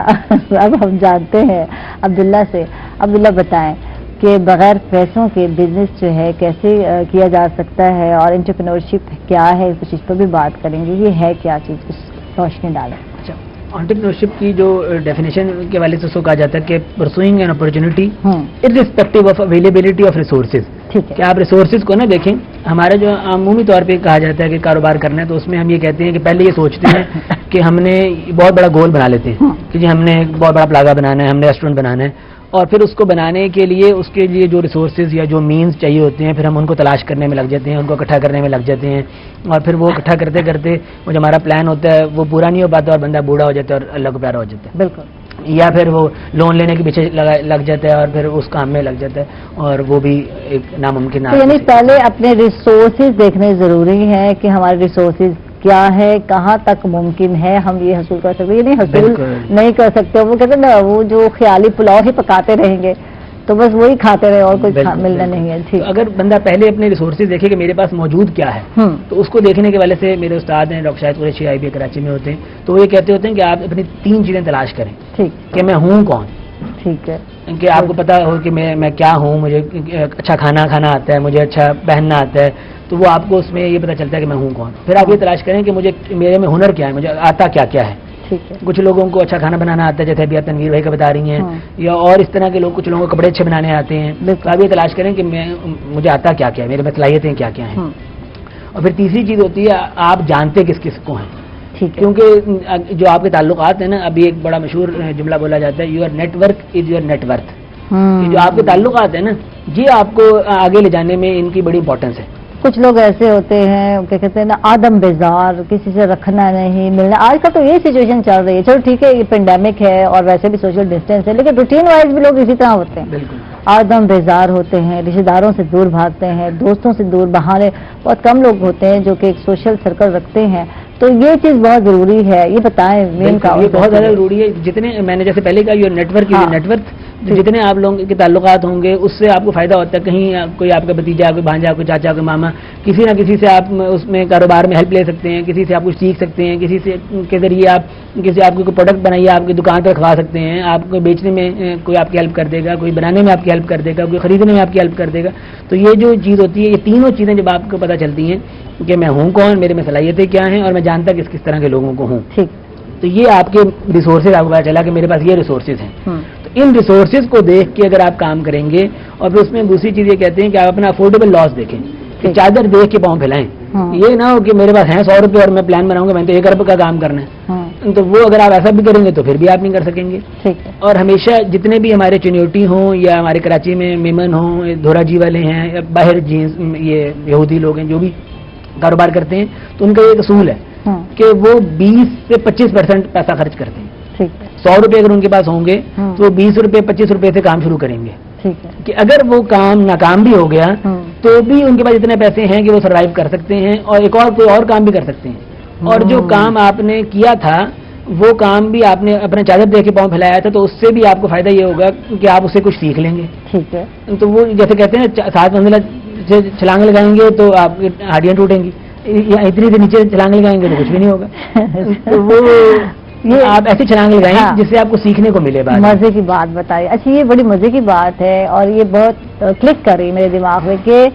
اب ہم جانتے ہیں عبداللہ سے. عبداللہ بتائیں کہ بغیر پیسوں کے بزنس جو ہے کیسے کیا جا سکتا ہے, اور انٹرپرینورشپ کیا ہے, اس چیز پر بھی بات کریں گے. یہ ہے کیا چیز, کچھ روشنی ڈالیں. اچھا, انٹرپرینورشپ کی جو ڈیفینیشن کے حوالے سے اس کو کہا جاتا ہے کہ pursuing an opportunity irrespective of availability of resources. کہ آپ ریسورسز کو نہ دیکھیں, ہمارا جو عمومی طور پہ کہا جاتا ہے کہ کاروبار کرنا ہے تو اس میں ہم یہ کہتے ہیں کہ پہلے یہ سوچتے ہیں کہ ہم نے بہت بڑا گول بنا لیتے ہیں کہ جی ہم نے بہت بڑا پلازا بنانا ہے, ہم نے ریسٹورینٹ بنانا ہے, اور پھر اس کو بنانے کے لیے اس کے لیے جو ریسورسز یا جو مینز چاہیے ہوتے ہیں پھر ہم ان کو تلاش کرنے میں لگ جاتے ہیں, ان کو اکٹھا کرنے میں لگ جاتے ہیں, اور پھر وہ اکٹھا کرتے کرتے وہ جو ہمارا پلان ہوتا ہے وہ پورا نہیں ہو پاتا اور بندہ بوڑھا ہو جاتا ہے اور اللہ کو پیارا ہو جاتا ہے. بالکل. یا پھر وہ لون لینے کے پیچھے لگ جاتا ہے اور پھر اس کام میں لگ جاتا ہے, اور وہ بھی ایک ناممکن. یعنی پہلے اپنے ریسورسز دیکھنے ضروری ہے کہ ہمارے ریسورسز کیا ہے, کہاں تک ممکن ہے ہم یہ حصول کر سکتے, یہ نہیں حصول نہیں کر سکتے. وہ کہتے ہیں نا, وہ جو خیالی پلاؤ ہی پکاتے رہیں گے تو بس وہی کھاتے رہے اور کوئی ملنا نہیں ہے. ٹھیک, اگر بندہ پہلے اپنے ریسورسز دیکھے کہ میرے پاس موجود کیا ہے تو اس کو دیکھنے کے والے سے میرے استاد ہیں ڈاکٹر شاہد قریشی IB کراچی میں ہوتے ہیں, تو وہ یہ کہتے ہوتے ہیں کہ آپ اپنی 3 چیزیں تلاش کریں. ٹھیک, کہ میں ہوں کون. ٹھیک ہے, کہ آپ کو پتا ہو کہ میں کیا ہوں, مجھے اچھا کھانا آتا ہے, مجھے اچھا پہننا آتا ہے, تو وہ آپ کو اس میں یہ پتا چلتا ہے کہ میں ہوں کون. پھر آپ یہ تلاش کریں کہ مجھے میرے میں ہنر کیا ہے, مجھے آتا کیا کیا ہے. کچھ لوگوں کو اچھا کھانا بنانا آتا ہے جیسے ابھی آپ تنویر بھائی کا بتا رہی ہیں, یا اور اس طرح کے لوگ, کچھ لوگوں کو کپڑے اچھے بنانے آتے ہیں. تو آپ یہ تلاش کریں کہ مجھے آتا کیا کیا ہے, میرے میں صلاحیتیں کیا کیا ہیں. اور پھر تیسری چیز ہوتی ہے آپ جانتے کس کس کو ہیں. کیونکہ جو آپ کے تعلقات ہیں نا, ابھی ایک بڑا مشہور جملہ بولا جاتا ہے, your network is your net worth. جو آپ کے تعلقات ہیں نا, یہ آپ کو آگے لے جانے میں ان کی بڑی امپورٹنس ہے. कुछ लोग ऐसे होते हैं, क्या कहते हैं ना, आदम बेजार, किसी से रखना नहीं, मिलना। आजकल तो ये सिचुएशन चल रही है। चलो ठीक है, ये पेंडेमिक है और वैसे भी सोशल डिस्टेंस है, लेकिन रूटीन वाइज भी लोग इसी तरह होते हैं, आदम बेजार होते हैं, रिश्तेदारों से दूर भागते हैं, दोस्तों से दूर, बहाने। बहुत कम लोग होते हैं जो कि एक सोशल सर्कल रखते हैं। तो ये चीज बहुत जरूरी है, ये बताएं मेन का। ये बहुत ज्यादा जरूरी है। जितने मैंने जैसे पहले कहा, ये नेटवर्क जितने आप लोगों के ताल्लुकात होंगे उससे आपको फायदा होता है। कहीं कोई आपका भतीजा, कोई भांजा, कोई चाचा, कोई मामा, किसी ना किसी से आप उसमें कारोबार में हेल्प ले सकते हैं, किसी से आप कुछ सीख सकते हैं, किसी से के जरिए आप किसी आपको कोई प्रोडक्ट बनाइए, आपकी दुकान पर खवा सकते हैं, आपको बेचने में कोई आपकी हेल्प कर देगा, कोई बनाने में आपकी हेल्प कर देगा, कोई खरीदने में आपकी हेल्प कर देगा। तो ये जो चीज़ होती है, ये तीनों चीज़ें जब आपको पता चलती हैं कि मैं हूँ कौन, मेरे में सलाहियतें क्या हैं और मैं जानता किस किस तरह के लोगों को हूँ, ठीक, तो ये आपके रिसोर्सेज, आपको पता चला कि मेरे पास ये रिसोर्सेज हैं। तो इन रिसोर्सेज को देख के अगर आप काम करेंगे, और फिर उसमें दूसरी चीज ये कहते हैं कि आप अपना अफोर्डेबल लॉस देखें, कि चादर देख के पाँव फैलाएं। ये ना हो कि मेरे पास है 100 रुपये और मैं प्लान बनाऊंगा, मैंने तो 1 अरब का काम करना है। तो वो अगर आप ऐसा भी करेंगे तो फिर भी आप नहीं कर सकेंगे। ठीक है। और हमेशा जितने भी हमारे चिन्योटी हों या हमारे कराची में मेमन हों, धोराजी वाले हैं या बाहर जींस ये यहूदी लोग हैं जो भी कारोबार करते हैं, तो उनका ये असूल है कि वो 20 से 25% पैसा खर्च करते हैं। ठीक है। 100 रुपये अगर उनके पास होंगे तो वो 20 रुपये 25 रुपये से काम शुरू करेंगे। ठीक है। कि अगर वो काम नाकाम भी हो गया तो भी उनके पास इतने पैसे हैं कि वो सर्वाइव कर सकते हैं और एक और कोई और काम भी कर सकते हैं। और जो काम आपने किया था वो काम भी आपने अपने चादर दे के पाँव फैलाया था, तो उससे भी आपको फायदा ये होगा कि आप उससे कुछ सीख लेंगे। ठीक है। तो वो जैसे कहते हैं 7 मंजिला से छलांग लगाएंगे तो आपकी हड्डियां टूटेंगी, इतनी से नीचे छलांग लगाएंगे तो कुछ भी नहीं होगा। तो वो ये आप ऐसी छलांग लगाएं। हाँ। जिससे आपको सीखने को मिले। मजे की बात बताइए। अच्छा, ये बड़ी मजे की बात है और ये बहुत क्लिक कर रही मेरे दिमाग में कि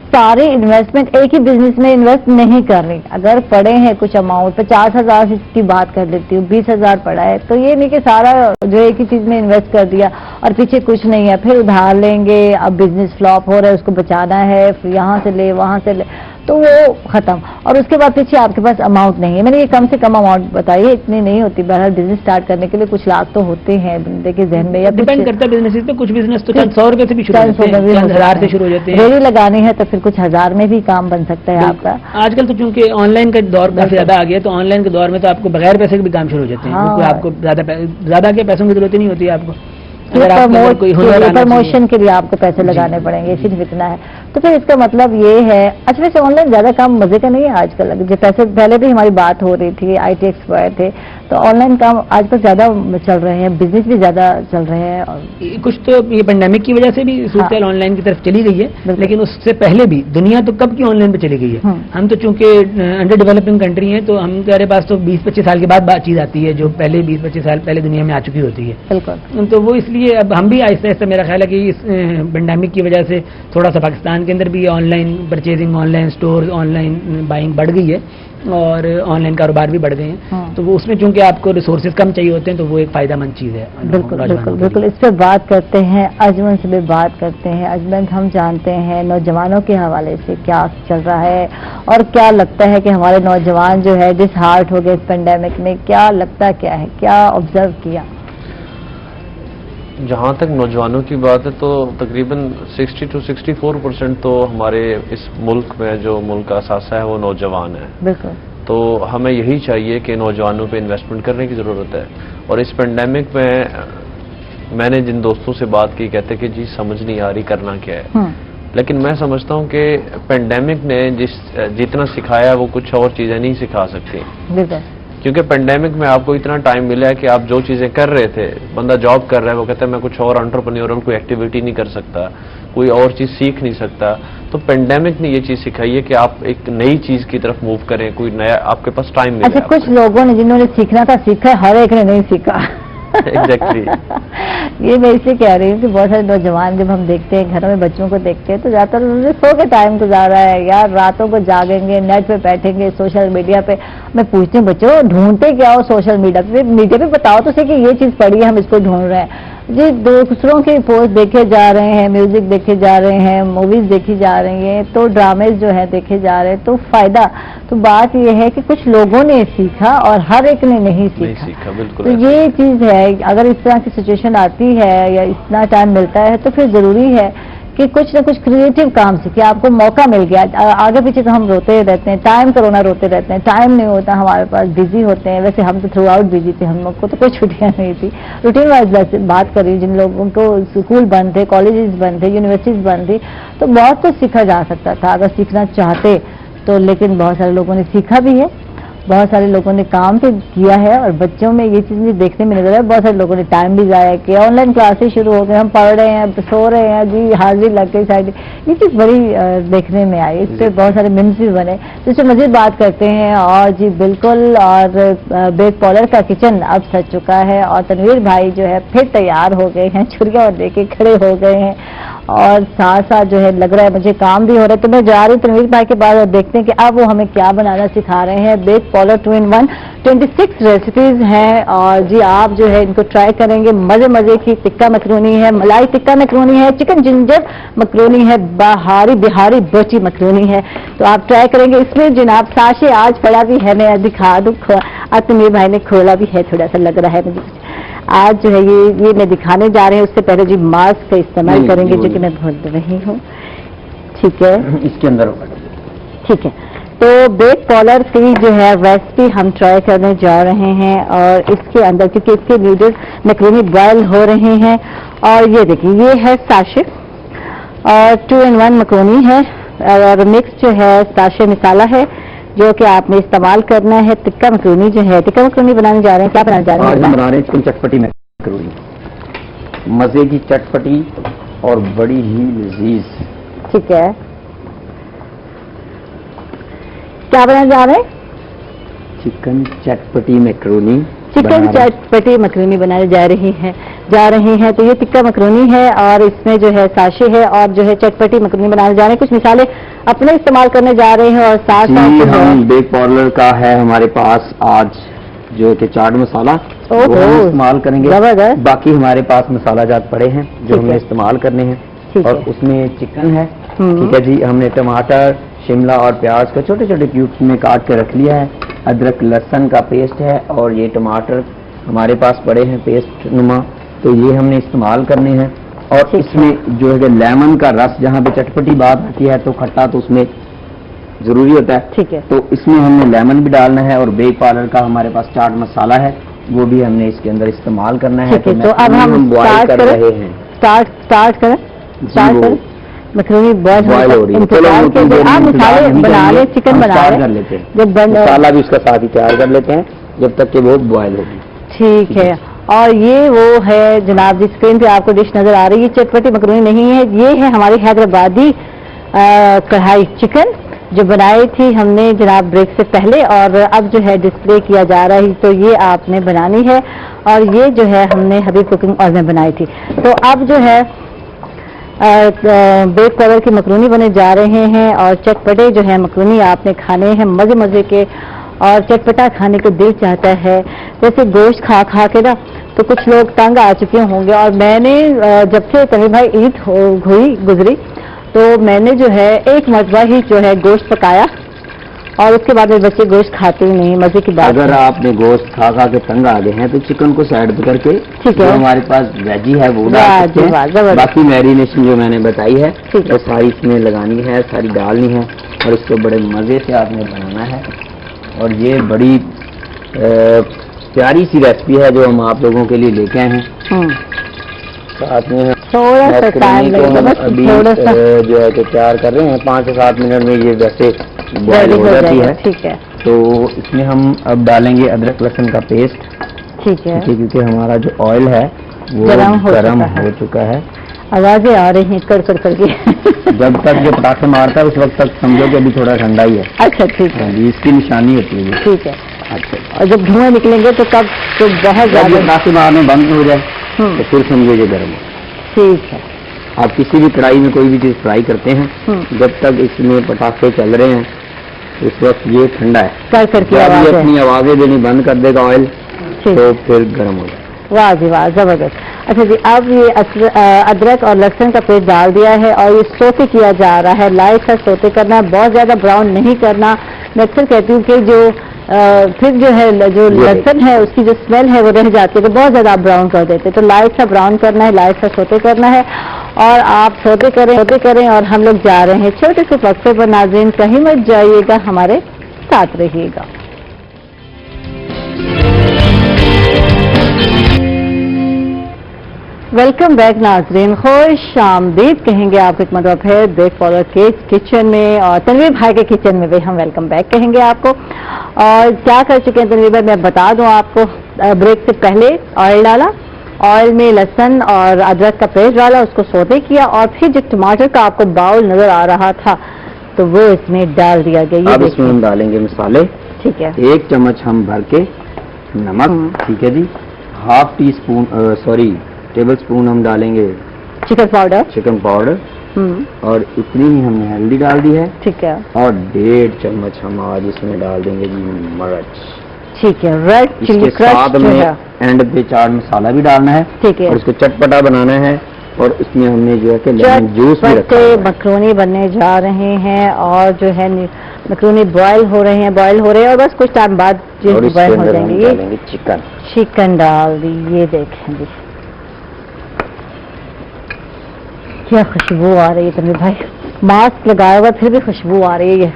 सारे इन्वेस्टमेंट एक ही बिजनेस में इन्वेस्ट नहीं कर रही। अगर पड़े हैं कुछ अमाउंट, 50,000 की बात कर लेती हूँ, 20,000 पड़ा है, तो ये नहीं कि सारा जो एक ही चीज में इन्वेस्ट कर दिया और पीछे कुछ नहीं है, फिर उधार लेंगे, अब बिजनेस फ्लॉप हो रहा है, उसको बचाना है, फिर यहाँ से ले वहां से ले, तो वो खत्म। और उसके बाद पीछे आपके पास अमाउंट नहीं है। मैंने ये कम से कम अमाउंट बताई है, इतनी नहीं होती। बहरहाल बिजनेस स्टार्ट करने के लिए कुछ लाख तो होते हैं बंदे के जहन में, या डिपेंड करता है बिजनेस पे। कुछ बिजनेस तो 100 रुपए से भी शुरू होते हैं, 1000 से शुरू हो जाते हैं। रेडी लगानी है तो फिर कुछ 1000 में भी काम बन सकता है आपका। आजकल तो चूंकि ऑनलाइन का दौर काफी ज्यादा आ गया, तो ऑनलाइन के दौर में तो आपको बगैर पैसे के भी काम शुरू हो जाते हैं। आपको ज्यादा के पैसों की जरूरत ही नहीं होती है आपको। प्रमोशन के लिए आपको पैसे लगाने पड़ेंगे, सिर्फ इतना है। तो फिर इसका मतलब ये है। अच्छा, वैसे ऑनलाइन ज्यादा काम मजे का नहीं है आजकल। जो पैसे पहले भी हमारी बात हो रही थी, IT एक्सपर्ट थे, तो ऑनलाइन काम आजकल ज्यादा चल रहे हैं, बिजनेस भी ज्यादा चल रहे हैं। और कुछ तो ये पेंडेमिक की वजह से भी सूरत ऑनलाइन की तरफ चली गई है, लेकिन उससे पहले भी दुनिया तो कब की ऑनलाइन पे चली गई है। हम तो चूंकि अंडर डेवलपिंग कंट्री है, तो हमारे पास तो 20-25 साल के बाद बातचीत आती है, जो पहले 20-25 साल पहले दुनिया में आ चुकी होती है। बिल्कुल। तो वो इसलिए अब हम भी आहिस्ता आहिस्ता, मेरा ख्याल है कि इस पेंडेमिक की वजह से थोड़ा सा पाकिस्तान के अंदर भी online purchasing, online store, online buying बढ़ गई है और ऑनलाइन कारोबार भी बढ़ गए हैं। तो वो उसमें चूंकि आपको रिसोर्सेज कम चाहिए होते हैं, तो वो एक फायदेमंद चीज है। बिल्कुल बिल्कुल बिल्कुल। इस पर बात करते हैं, अजमन से भी बात करते हैं। अजमन, हम जानते हैं नौजवानों के हवाले से क्या चल रहा है और क्या लगता है कि हमारे नौजवान जो है डिसहार्ट हो गए इस पेंडेमिक में, क्या लगता क्या है, क्या ऑब्जर्व किया? जहाँ तक नौजवानों की बात है तो तकरीबन 60 to 64% तो हमारे इस मुल्क में जो मुल्क का असासा है वो नौजवान है। बिल्कुल। तो हमें यही चाहिए कि नौजवानों पे इन्वेस्टमेंट करने की ज़रूरत है। और इस पेंडेमिक में मैंने जिन दोस्तों से बात की, कहते कि जी समझ नहीं आ रही करना क्या है। लेकिन मैं समझता हूँ कि पेंडेमिक ने जितना सिखाया वो कुछ और चीज़ें नहीं सिखा सकती। बिल्कुल। क्योंकि पेंडेमिक में आपको इतना टाइम मिला है कि आप जो चीज़ें कर रहे थे, बंदा जॉब कर रहा है, वो कहता है मैं कुछ और एंटरप्रेन्योरल कोई एक्टिविटी नहीं कर सकता, कोई और चीज़ सीख नहीं सकता। तो पेंडेमिक ने ये चीज़ सिखाई है कि आप एक नई चीज़ की तरफ मूव करें, कोई नया आपके पास टाइम मिले। अच्छा, कुछ लोगों ने जिन्होंने सीखना था सीखा, हर एक ने नहीं सीखा। एग्जैक्टली। ये मैं इसलिए कह रही हूँ कि बहुत सारे नौजवान जब हम देखते हैं, घरों में बच्चों को देखते हैं, तो ज्यादातर उन्होंने सो के टाइम गुजारा है यार, रातों को जागेंगे, नेट पे बैठेंगे, सोशल मीडिया पे। मैं पूछती हूँ बच्चों, ढूंढते क्या हो सोशल मीडिया पे बताओ तो सही कि ये चीज पड़ी है, हम इसको ढूंढ रहे हैं। जी, दूसरों के पोस्ट देखे जा रहे हैं, म्यूजिक देखे जा रहे हैं, मूवीज देखी जा रही हैं, तो ड्रामेज जो है देखे जा रहे हैं, तो फायदा। तो बात ये है कि कुछ लोगों ने सीखा और हर एक ने नहीं सीखा। बिल्कुल। तो ये चीज है, अगर इस तरह की सिचुएशन आती है या इतना टाइम मिलता है, तो फिर जरूरी है کہ कुछ ना कुछ क्रिएटिव काम सीखिए, आपको मौका मिल गया। आगे पीछे तो हम रोते रहते हैं, टाइम कोरोना रोते रहते हैं, टाइम नहीं होता हमारे पास, बिजी होते हैं। वैसे हम तो थ्रू आउट बिजी थे, हम लोग को तो कोई छुट्टियां नहीं थी। रूटीन वाइज बात कर रही हूँ, जिन लोगों को स्कूल बंद थे, कॉलेजेस बंद थे, यूनिवर्सिटीज बंद थी, तो बहुत कुछ सीखा जा सकता था अगर सीखना चाहते तो। लेकिन बहुत सारे लोगों ने सीखा भी है, बहुत सारे लोगों ने काम भी किया है, और बच्चों में ये चीज़ भी देखने में नजर है। बहुत सारे लोगों ने टाइम भी ज़ाया किया, ऑनलाइन क्लासेस शुरू हो गए, हम पढ़ रहे हैं, सो रहे हैं जी, हाजिरी लग गई साइड। ये चीज़ बड़ी देखने में आई, इस पर बहुत सारे मीम्स भी बने, तो इस पर मज़ीद बात करते हैं। और जी बिल्कुल, और बेक पॉलर का किचन अब सज चुका है, और तनवीर भाई जो है फिर तैयार हो गए हैं, छुरिया लेके खड़े हो गए हैं, और साथ साथ जो है लग रहा है मुझे काम भी हो रहा है। तो मैं जा रही हूँ तनवीर भाई के बाद और देखते हैं कि अब वो हमें क्या बनाना सिखा रहे हैं। बेक पॉलर 2-in-1 26 रेसिपीज हैं, और जी आप जो है इनको ट्राई करेंगे। मजे मजे की टिक्का मकरूनी है, मलाई टिक्का मकरूनी है, चिकन जिंजर मकरूनी है, बिहारी बोची मकरूनी है, तो आप ट्राई करेंगे। इसमें जनाब साशे आज पड़ा भी है, मैं दिखा दूँ, तनवीर भाई ने खोला भी है, थोड़ा सा लग रहा है मुझे आज जो है ये मैं दिखाने जा रहे हैं। उससे पहले जी मास्क का इस्तेमाल करेंगे जो कि मैं भूल रही हूँ, ठीक है, इसके अंदर होगा, ठीक है। तो बेक पॉलर की जो है रेसिपी हम ट्राई करने जा रहे हैं, और इसके अंदर क्योंकि इसके नूडल्स मैक्रोनी बॉयल हो रहे हैं, और ये देखिए ये है साशे, और 2-in-1 मैक्रोनी है, और मिक्स जो है साशे मसाला है जो कि आपने इस्तेमाल करना है। टिक्का मकरूनी जो है, टिक्का मकरूनी बनाने जा रहे हैं, क्या बनाने जा रहे हैं? आज हम बना रहे हैं चिकन चटपटी मकरूनी, मजे की चटपटी और बड़ी ही लजीज। ठीक है, क्या बनाने जा रहे हैं? चिकन चटपटी मकरूनी, चिकन चटपटी मकरूनी बनाने जा रही हैं। तो ये टिक्का मकरूनी है, और इसमें जो है साशे है, और जो है चटपटी मकरूनी बनाने जा रहे हैं। कुछ मिसालें अपने इस्तेमाल करने जा रहे हैं, और साथ साथ हम बेक पॉलर का है हमारे पास आज जो कि चाट मसाला, वो हम इस्तेमाल करेंगे। जबरदस्त। बाकी हमारे पास मसाला जात पड़े हैं जो हमें इस्तेमाल करने हैं, और उसमें चिकन है, ठीक है जी। हमने टमाटर, शिमला और प्याज को छोटे छोटे क्यूब्स में काट के रख लिया है, अदरक लहसुन का पेस्ट है, और ये टमाटर हमारे पास पड़े हैं पेस्ट नुमा, तो ये हमने इस्तेमाल करने हैं। और इसमें जो है लेमन का रस, जहाँ पे चटपटी बात आती है तो खट्टा तो उसमें जरूरी होता है, ठीक है, तो इसमें हमने लेमन भी डालना है, और बेक पाउडर का हमारे पास चाट मसाला है, वो भी हमने इसके अंदर इस्तेमाल करना है। तो अब हम बॉयल कर रहे हैं, स्टार्ट करें मकरूनी बॉयल हो रही है, आप मसाले बना ले, चिकन बना कर लेते हैं, जब मसाला भी उसका साथ ही तैयार कर लेते हैं जब तक कि वो बॉयल होगी। ठीक है, और ये वो है जनाब, जिस स्क्रीन पे आपको डिश नजर आ रही है, चटपटी मकरूनी नहीं है, ये है हमारी हैदराबादी कढ़ाई चिकन जो बनाई थी हमने जनाब ब्रेक से पहले, और अब जो है डिस्प्ले किया जा रहा है, तो ये आपने बनानी है, और ये जो है हमने हबीब कुकिंग ऑयल में बनाई थी। तो अब जो है बेक पॉलर की मकरूनी बने जा रहे हैं, और चटपटे जो है मकरूनी आपने खाने हैं मजे मजे के, और चटपटा खाने को दिल चाहता है। जैसे गोश्त खा खा के ना तो कुछ लोग तंग आ चुके होंगे, और मैंने जब से तभी भाई ईद गुजरी तो मैंने जो है एक मरतबा ही जो है गोश्त पकाया, और उसके बाद मेरे बच्चे गोश्त खाते ही नहीं। मजे की बात, अगर आपने गोश्त खा खा के तंग आ गए हैं तो चिकन को साइड पे करके, ठीक है, हमारे पास वेजी है वो डाल सकते हैं। बाकी मैरिनेशन जो मैंने बताई है वो सारी इसमें लगानी है, सारी डालनी है, और इसको बड़े मजे से आपने बनाना है। और ये बड़ी प्यारी सी रेसिपी है जो हम आप लोगों के लिए लेके आए हैं। साथ में थोड़ा सा टाइम लगेगा, अभी जो है कि तैयार कर रहे हैं, 5 से 7 मिनट में ये वैसे बॉयल हो जाती है। ठीक है, तो इसमें हम अब डालेंगे अदरक लहसुन का पेस्ट, ठीक है, क्योंकि हमारा जो ऑयल है वो गर्म हो चुका है। आवाजें आ रही हैं कड़ कड़ करके जब तक जो पटाखे मारता है उस वक्त तक समझो कि अभी थोड़ा ठंडा ही है। अच्छा, ठीक है, इसकी निशानी होती है, ठीक है। अच्छा, और जब धुआं निकलेंगे तो तब तो बहुत ज्यादा पटाखे मारने बंद हो जाए तो फिर समझो ये गर्म है। ठीक है, आप किसी भी कढ़ाई में कोई भी चीज फ्राई करते हैं, जब तक इसमें पटाखे चल रहे हैं उस वक्त ये ठंडा है, करके अपनी आवाजें देनी बंद कर देगा ऑयल, तो फिर गर्म हो जाए। वाह जी वाह, जबरदस्त। अच्छा जी, अब ये अदरक और लहसुन का पेस्ट डाल दिया है, और ये सोते किया जा रहा है, लाइट सा सोते करना है, बहुत ज्यादा ब्राउन नहीं करना। मैं अक्सर कहती हूँ कि जो फिर जो है जो लहसुन है उसकी जो स्मेल है वो रह जाती है, तो बहुत ज्यादा आप ब्राउन कर देते, तो लाइट सा ब्राउन करना है, लाइट सा सोते करना है। اور آپ ہوتے کریں اور ہم لوگ جا رہے ہیں چھوٹے سے وقفے پر. ناظرین کہیں مت جائیے گا, ہمارے ساتھ رہیے گا. ویلکم بیک ناظرین, خوش آمدید کہیں گے آپ ایک مرتبہ پھر بریک فارورڈ کے کچن میں, اور تنویر بھائی کے کچن میں بھی ہم ویلکم بیک کہیں گے آپ کو. اور کیا کر چکے ہیں تنویر بھائی, میں بتا دوں آپ کو. بریک سے پہلے آئل ڈالا, آئل میں لہسن اور ادرک کا پیسٹ ڈالا, اس کو سوتے کیا, اور پھر جو ٹماٹر کا آپ کو باؤل نظر آ رہا تھا تو وہ اس میں ڈال دیا گیا. اب اس میں ہم ڈالیں گے مسالے. ٹھیک ہے, 1 چمچ ہم بھر کے نمک. ٹھیک ہے جی. ½ ٹی اسپون ٹیبل اسپون ہم ڈالیں گے چکن پاؤڈر. اور اتنی ہی ہم نے ہلدی ڈال دی ہے. ٹھیک ہے. اور 1.5 چمچ ہم آج اس میں ڈال دیں گے جی مرچ. ٹھیک ہے, ریڈ چلی اس کے ساتھ میں اینڈ پہ چاٹ مسالہ بھی ڈالنا ہے. ٹھیک ہے. اور اس کو چٹپٹا بنانا ہے, اور اس میں ہم نے جو ہے کہ لیمن جوس بھی رکھا ہے. مکرونی بننے جا رہے ہیں, اور جو ہے مکرونی بوائل ہو رہے ہیں, اور بس کچھ ٹائم بعد بوائل ہو جائیں گے. چکن ڈال دی, یہ دیکھیں جی کیا خوشبو آ رہی ہے تنویر بھائی. ماسک لگایا ہوا پھر بھی خوشبو آ رہی ہے.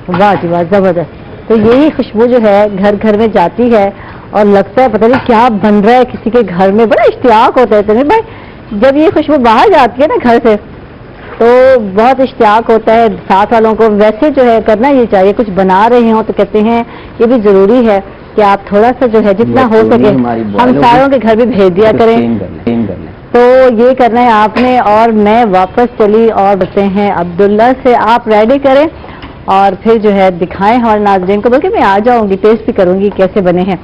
واہ جی واہ, زبردست. تو یہی خوشبو جو ہے گھر گھر میں جاتی ہے, اور لگتا ہے پتہ نہیں کیا بن رہا ہے کسی کے گھر میں. بڑا اشتیاق ہوتا ہے تنویر بھائی جب یہ خوشبو باہر جاتی ہے نا گھر سے, تو بہت اشتیاق ہوتا ہے ساتھ والوں کو. ویسے جو ہے کرنا یہ چاہیے, کچھ بنا رہے ہوں تو کہتے ہیں یہ بھی ضروری ہے کہ آپ تھوڑا سا جو ہے جتنا ہو سکے ہم ساروں کے گھر بھی بھیج دیا کریں. تو یہ کرنا ہے آپ نے. اور میں واپس چلی اور بچے ہیں عبداللہ سے, آپ ریڈی کریں اور پھر جو ہے دکھائیں ہمارے ناظرین کو, بلکہ میں آ جاؤں گی, ٹیسٹ بھی کروں گی کیسے بنے ہیں.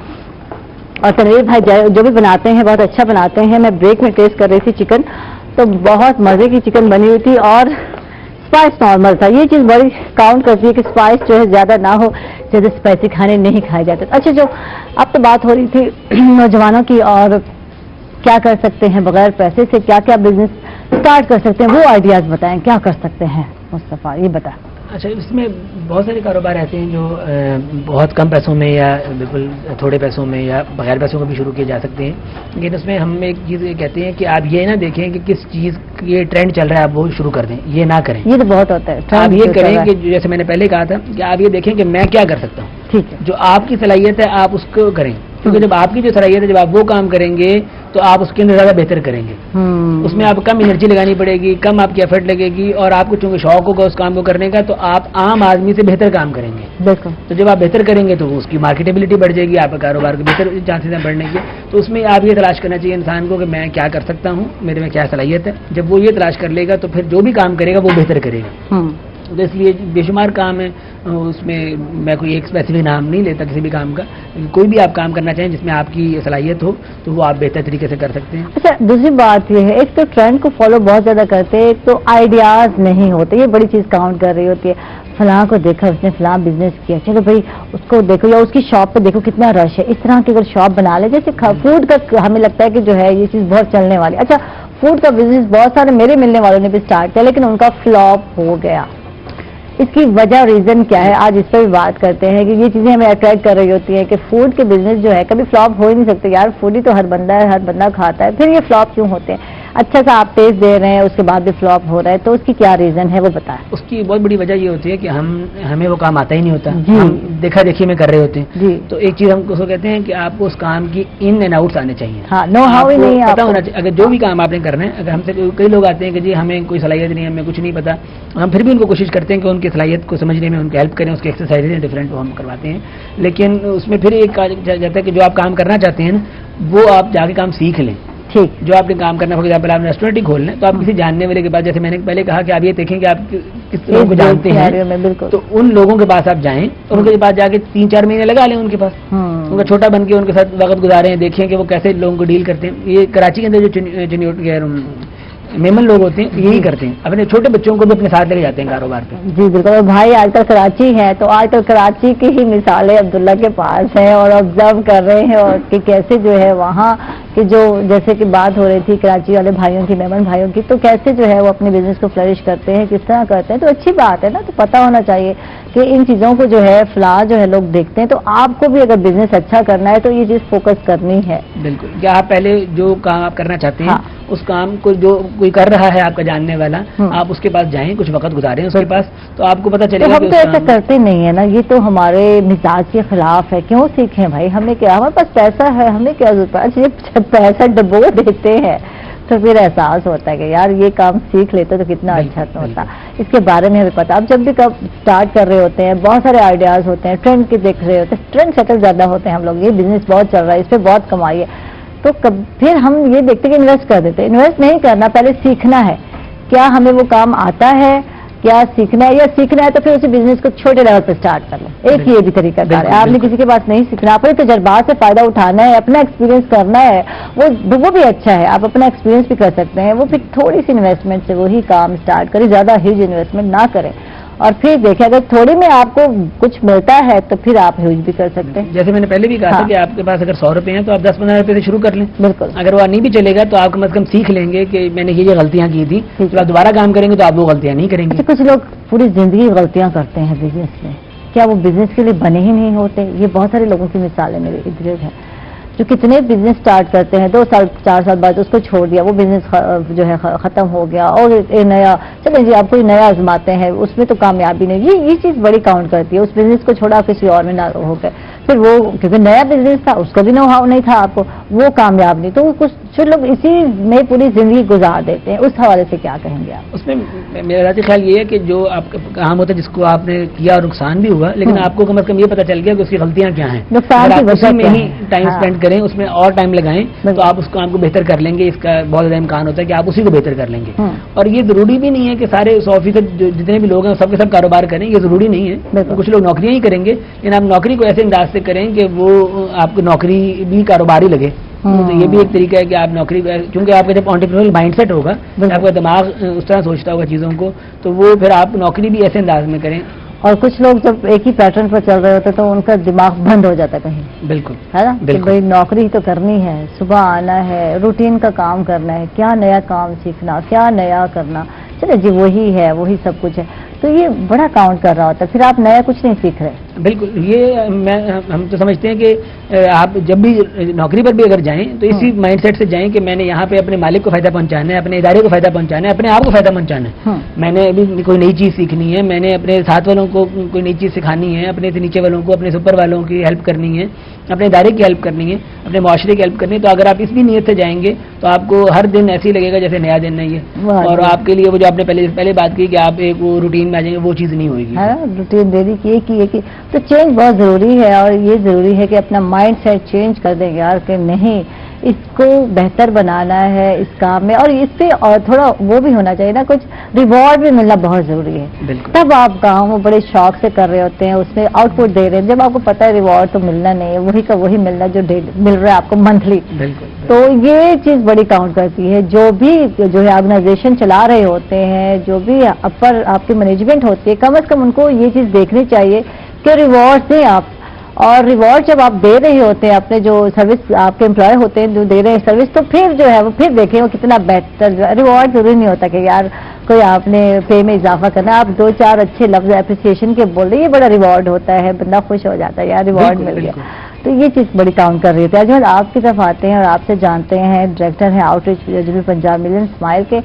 اور تنویر بھائی جو بھی بناتے ہیں بہت اچھا بناتے ہیں. میں بریک میں ٹیسٹ کر رہی تھی چکن, تو بہت مزے کی چکن بنی ہوئی تھی, اور اسپائس نارمل تھا. یہ چیز بڑی کاؤنٹ کرتی ہے کہ اسپائس جو ہے زیادہ نہ ہو, زیادہ اسپائسی کھانے نہیں کھائے جاتے. اچھا, جو اب تو بات ہو رہی تھی نوجوانوں کی, اور کیا کر سکتے ہیں بغیر پیسے سے, کیا کیا بزنس اسٹارٹ کر سکتے ہیں, وہ آئیڈیاز بتائیں کیا کر سکتے ہیں مصطفیٰ, یہ بتائیں. اچھا, اس میں بہت سارے کاروبار ایسے ہیں جو بہت کم پیسوں میں یا بالکل تھوڑے پیسوں میں یا بغیر پیسوں کا بھی شروع کیے جا سکتے ہیں. لیکن اس میں ہم ایک چیز یہ کہتے ہیں کہ آپ یہ نہ دیکھیں کہ کس چیز یہ ٹرینڈ چل رہا ہے آپ وہ شروع کر دیں, یہ نہ کریں. یہ تو بہت ہوتا ہے. آپ یہ کریں کہ جیسے میں نے پہلے کہا تھا کہ آپ یہ دیکھیں کہ میں کیا کر سکتا ہوں. ٹھیک ہے, جو آپ کی صلاحیت ہے آپ اس کو کریں, کیونکہ جب آپ کی جو صلاحیت ہے جب آپ وہ کام کریں گے تو آپ اس کے اندر زیادہ بہتر کریں گے. اس میں آپ کم انرجی لگانی پڑے گی, کم آپ کی ایفرٹ لگے گی, اور آپ کو چونکہ شوق ہوگا اس کام کو کرنے کا, تو آپ عام آدمی سے بہتر کام کریں گے. بالکل. تو جب آپ بہتر کریں گے تو اس کی مارکیٹیبلٹی بڑھ جائے گی, آپ کا کاروبار کے بہتر چانسز ہیں بڑھنے کے. تو اس میں آپ یہ تلاش کرنا چاہیے انسان کو کہ میں کیا کر سکتا ہوں, میرے میں کیا صلاحیت ہے. جب وہ یہ تلاش کر لے گا تو پھر جو بھی کام کرے گا وہ بہتر کرے گا. تو اس لیے بے شمار کام ہے, اس میں میں کوئی ایک اسپیسیفک نام نہیں لیتا کسی بھی کام کا. کوئی بھی آپ کام کرنا چاہیں جس میں آپ کی صلاحیت ہو تو وہ آپ بہتر طریقے سے کر سکتے ہیں. اچھا, دوسری بات یہ ہے, ایک تو ٹرینڈ کو فالو بہت زیادہ کرتے ہیں, ایک تو آئیڈیاز نہیں ہوتے. یہ بڑی چیز کاؤنٹ کر رہی ہوتی ہے, فلاں کو دیکھا اس نے فلاں بزنس کیا, چلو بھائی اس کو دیکھو, یا اس کی شاپ پہ دیکھو کتنا رش ہے. اس طرح کی اگر شاپ بنا لے, جیسے فوڈ کا ہمیں لگتا ہے کہ جو ہے یہ چیز بہت چلنے والی. اچھا, فوڈ کا بزنس بہت سارے میرے ملنے والوں نے بھی اسٹارٹ کیا, لیکن ان کا فلاپ ہو گیا. اس کی وجہ ریزن کیا ہے, آج اس پہ بھی بات کرتے ہیں کہ یہ چیزیں ہمیں اٹریکٹ کر رہی ہوتی ہیں کہ فوڈ کے بزنس جو ہے کبھی فلاپ ہو ہی نہیں سکتے. یار فوڈی تو ہر بندہ ہے, ہر بندہ کھاتا ہے, پھر یہ فلاپ کیوں ہوتے ہیں؟ اچھا سا آپ ٹیسٹ دے رہے ہیں اس کے بعد بھی فلاپ ہو رہا ہے, تو اس کی کیا ریزن ہے وہ بتائیں. اس کی بہت بڑی وجہ یہ ہوتی ہے کہ ہمیں وہ کام آتا ہی نہیں ہوتا, ہم دیکھا دیکھی میں کر رہے ہوتے ہیں. جی. تو ایک چیز ہم کو کہتے ہیں کہ آپ کو اس کام کی ان اینڈ آؤٹس آنے چاہیے. ہاں, نو ہاؤ ہی نہیں پتا ہونا چاہیے. اگر جو بھی کام آپ نے کرنا ہے, اگر ہم سے کئی لوگ آتے ہیں کہ جی ہمیں کوئی صلاحیت نہیں, ہمیں کچھ نہیں پتا, ہم پھر بھی ان کو کوشش کرتے ہیں کہ ان کی صلاحیت کو سمجھنے میں ان کی ہیلپ کریں, اس کی ایکسرسائز ہیں ڈفرینٹ وہ ہم کرواتے ہیں. لیکن اس میں پھر ایک کہا جاتا ہے کہ جو آپ کام کرنا چاہتے ہیں وہ آپ جا کے کام سیکھ لیں. ٹھیک, جو آپ نے کام کرنا فار ایگزامپل آپ ریسٹورینٹ ہی کھول لیں, تو آپ کسی جاننے والے کے پاس, جیسے میں نے پہلے کہا کہ آپ یہ دیکھیں کہ آپ کس لوگوں کو جانتے ہیں, تو ان لوگوں کے پاس آپ جائیں اور ان کے پاس جا کے 3-4 مہینے لگا لیں ان کے پاس, ان کا چھوٹا بن کے ان کے ساتھ وقت گزاریں, دیکھیں کہ وہ کیسے لوگوں کو ڈیل کرتے ہیں. یہ کراچی کے اندر جو میمن لوگ ہوتے ہیں یہی کرتے ہیں, اپنے چھوٹے بچوں کو بھی اپنے ساتھ لے جاتے ہیں کاروبار پہ. جی بالکل. بھائی آج کل کراچی ہے, تو آج کل کراچی کی ہی مثالیں عبداللہ کے پاس ہیں, اور آبزرو کر رہے ہیں اور کہ کیسے جو ہے وہاں کہ جو جیسے کہ بات ہو رہی تھی کراچی والے بھائیوں کی, میمن بھائیوں کی, تو کیسے جو ہے وہ اپنے بزنس کو فلرش کرتے ہیں, کس طرح کرتے ہیں. تو اچھی بات ہے نا, تو پتہ ہونا چاہیے کہ ان چیزوں کو جو ہے فلاں جو ہے لوگ دیکھتے ہیں. تو آپ کو بھی اگر بزنس اچھا کرنا ہے تو یہ چیز فوکس کرنی ہے. بالکل. کیا آپ پہلے جو کام آپ کرنا چاہتے ہیں اس کام کو جو کوئی کر رہا ہے آپ کا جاننے والا, آپ اس کے پاس جائیں, کچھ وقت گزاریں اس کے پاس, تو آپ کو پتہ چلے گا. ہم تو ایسا کرتے نہیں ہے نا, یہ تو ہمارے مزاج کے خلاف ہے. کیوں سیکھیں بھائی, ہمیں کیا, ہمارے پاس پیسہ ہے, ہمیں کیا ضرورت ہے. اچھا یہ پیسہ ڈبو دیتے ہیں تو پھر احساس ہوتا ہے کہ یار یہ کام سیکھ لیتے تو کتنا اچھا ہوتا. اس کے بارے میں ہمیں پتا. اب جب بھی اسٹارٹ کر رہے ہوتے ہیں بہت سارے آئیڈیاز ہوتے ہیں, ٹرینڈ کے دیکھ رہے ہوتے ہیں, ٹرینڈ سیٹل زیادہ ہوتے ہیں ہم لوگ, یہ بزنس بہت چل رہا ہے, اس پہ بہت کمائی ہے, تو پھر ہم یہ دیکھتے کہ انویسٹ کر دیتے. انویسٹ نہیں کرنا, پہلے سیکھنا ہے کیا ہمیں وہ کام آتا ہے, کیا سیکھنا ہے, یا سیکھنا ہے تو پھر اسی بزنس کو چھوٹے لیول پہ اسٹارٹ کر لیں. ایک یہ بھی طریقہ کار ہے. آپ نے کسی کے پاس نہیں سیکھنا, اپنے تجربات سے فائدہ اٹھانا ہے, اپنا ایکسپیرینس کرنا ہے, وہ بھی اچھا ہے. آپ اپنا ایکسپیرینس بھی کر سکتے ہیں. وہ پھر تھوڑی سی انویسٹمنٹ سے وہی کام اسٹارٹ کریں, زیادہ ہیوج انویسٹمنٹ نہ کریں, اور پھر دیکھیں اگر تھوڑی میں آپ کو کچھ ملتا ہے تو پھر آپ ہیوج بھی کر سکتے ہیں. جیسے میں نے پہلے بھی کہا تھا کہ آپ کے پاس اگر 100 روپے ہیں تو آپ 10-15 روپے سے شروع کر لیں. بالکل. اگر وہ نہیں بھی چلے گا تو آپ کم از کم سیکھ لیں گے کہ میں نے یہ غلطیاں کی تھی, جب آپ دوبارہ کام کریں گے تو آپ وہ غلطیاں نہیں کریں گے. کچھ لوگ پوری زندگی غلطیاں کرتے ہیں بزنس میں, کیا وہ بزنس کے لیے بنے ہی نہیں ہوتے؟ یہ بہت سارے لوگوں کی مثالیں میرے ادھر گرد ہیں جو کتنے بزنس سٹارٹ کرتے ہیں, 2 سال 4 سال بعد اس کو چھوڑ دیا, وہ بزنس جو ہے ختم ہو گیا, اور نیا چلیں جی آپ کوئی نیا آزماتے ہیں, اس میں تو کامیابی نہیں. یہ چیز بڑی کاؤنٹ کرتی ہے. اس بزنس کو چھوڑا کسی اور میں نہ ہو گئے, پھر وہ کیونکہ نیا بزنس تھا, اس کا بھی نو ہاؤ نہیں تھا آپ کو, وہ کامیاب نہیں, تو کچھ لوگ اسی میں پوری زندگی گزار دیتے ہیں. اس حوالے سے کیا کہیں گے آپ؟ اس میں میرا خیال یہ ہے کہ جو آپ کا کام ہوتا ہے جس کو آپ نے کیا اور نقصان بھی ہوا, لیکن آپ کو کم از کم یہ پتہ چل گیا کہ اس کی غلطیاں کیا ہیں. نقصان کی وجہ میں ہی ٹائم اسپینڈ کریں, اس میں اور ٹائم لگائیں تو آپ اس کام کو بہتر کر لیں گے. اس کا بہت زیادہ امکان ہوتا ہے کہ آپ اسی کو بہتر کر لیں گے. اور یہ ضروری بھی نہیں ہے کہ سارے 100% جتنے بھی لوگ ہیں سب کے سب کاروبار کریں, یہ ضروری نہیں ہے. کچھ لوگ نوکریاں ہی کریں گے, لیکن آپ نوکری کو ایسے انداز سے کریں کہ وہ آپ کو نوکری بھی کاروباری لگے. تو یہ بھی ایک طریقہ ہے کہ آپ نوکری, کیونکہ آپ کا جب انٹرپرینیورل مائنڈ سیٹ ہوگا, آپ کا دماغ اس طرح سوچتا ہوگا چیزوں کو, تو وہ پھر آپ نوکری بھی ایسے انداز میں کریں. اور کچھ لوگ جب ایک ہی پیٹرن پر چل رہے ہوتے تو ان کا دماغ بند ہو جاتا کہیں. بالکل ہے نا, کہ بھائی نوکری تو کرنی ہے, صبح آنا ہے, روٹین کا کام کرنا ہے, کیا نیا کام سیکھنا, کیا نیا کرنا, چلے جی وہی ہے, وہی سب کچھ ہے. تو یہ بڑا کاؤنٹ کر رہا ہوتا ہے, پھر آپ نیا کچھ نہیں سیکھ رہے. بالکل. یہ ہم تو سمجھتے ہیں کہ آپ جب بھی نوکری پر بھی اگر جائیں تو اسی مائنڈ سیٹ سے جائیں کہ میں نے یہاں پہ اپنے مالک کو فائدہ پہنچانا ہے, اپنے ادارے کو فائدہ پہنچانا ہے, اپنے آپ کو فائدہ پہنچانا ہے. میں نے ابھی کوئی نئی چیز سیکھنی ہے, میں نے اپنے ساتھ والوں کو کوئی نئی چیز سکھانی ہے, اپنے نیچے والوں کو, اپنے سپر والوں کی ہیلپ کرنی ہے, اپنے ادارے کی ہیلپ کرنی ہے, اپنے معاشرے کی ہیلپ کرنی ہے. تو اگر آپ اس بھی نیت سے جائیں گے تو آپ کو ہر دن ایسے ہی لگے گا جیسے نیا دن نہیں ہے. اور آپ کے لیے وہ جو آپ نے پہلے بات کی کہ آپ ایک وہ روٹین میں آ جائیں گے, وہ چیز نہیں ہوئے گی. روٹین ڈیلی کی تو چینج بہت ضروری ہے, اور یہ ضروری ہے کہ اپنا مائنڈ سیٹ چینج کر دیں یار کہ نہیں اس کو بہتر بنانا ہے اس کام میں, اور اس پہ اور تھوڑا وہ بھی ہونا چاہیے نا, کچھ ریوارڈ بھی ملنا بہت ضروری ہے. تب آپ کام بڑے شوق سے کر رہے ہوتے ہیں, اس میں آؤٹ پٹ دے رہے ہیں. جب آپ کو پتا ہے ریوارڈ تو ملنا نہیں ہے, وہی کا وہی ملنا جو مل رہا ہے آپ کو منتھلی, تو یہ چیز بڑی کاؤنٹ کرتی ہے. جو بھی جو ہے آرگنائزیشن چلا رہے ہوتے ہیں, جو بھی اپر آپ کی مینجمنٹ ہوتی ہے, کم از کم ان کو یہ چیز دیکھنی چاہیے کہ ریوارڈ دیں آپ. اور ریوارڈ جب آپ دے رہے ہوتے ہیں اپنے جو سروس آپ کے امپلائے ہوتے ہیں جو دے رہے ہیں سروس, تو پھر جو ہے وہ پھر دیکھیں وہ کتنا بہتر. ریوارڈ ضروری نہیں ہوتا کہ یار کوئی آپ نے پے میں اضافہ کرنا, آپ 2-4 اچھے لفظ اپریسیشن کے بول رہے, یہ بڑا ریوارڈ ہوتا ہے, بندہ خوش ہو جاتا ہے یار ریوارڈ مل گیا. تو یہ چیز بڑی کاؤنٹ کر رہی ہوتی ہے. اجمل آپ کی طرف آتے ہیں اور آپ سے جانتے ہیں, ڈائریکٹر ہیں آؤٹ ریچ جنوبی پنجاب ملین اسمائل کے.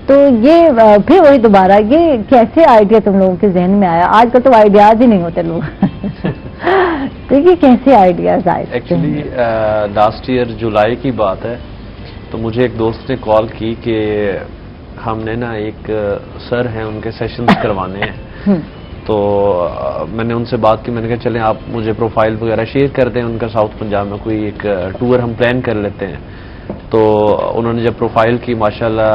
تو یہ پھر وہی دوبارہ یہ کیسے آئیڈیا تم لوگوں کے ذہن میں آیا؟ آج کل تو آئیڈیاز ہی نہیں ہوتے لوگ. تو یہ کیسے آئیڈیاز آئے؟ ایکچولی لاسٹ ایئر جولائی کی بات ہے, تو مجھے ایک دوست نے کال کی کہ ہم نے نا ایک سر ہیں ان کے سیشنز کروانے ہیں. تو میں نے ان سے بات کی, میں نے کہا چلیں آپ مجھے پروفائل وغیرہ شیئر کر دیں ان کا, ساؤتھ پنجاب میں کوئی ایک ٹور ہم پلان کر لیتے ہیں. تو انہوں نے جب پروفائل کی, ماشاءاللہ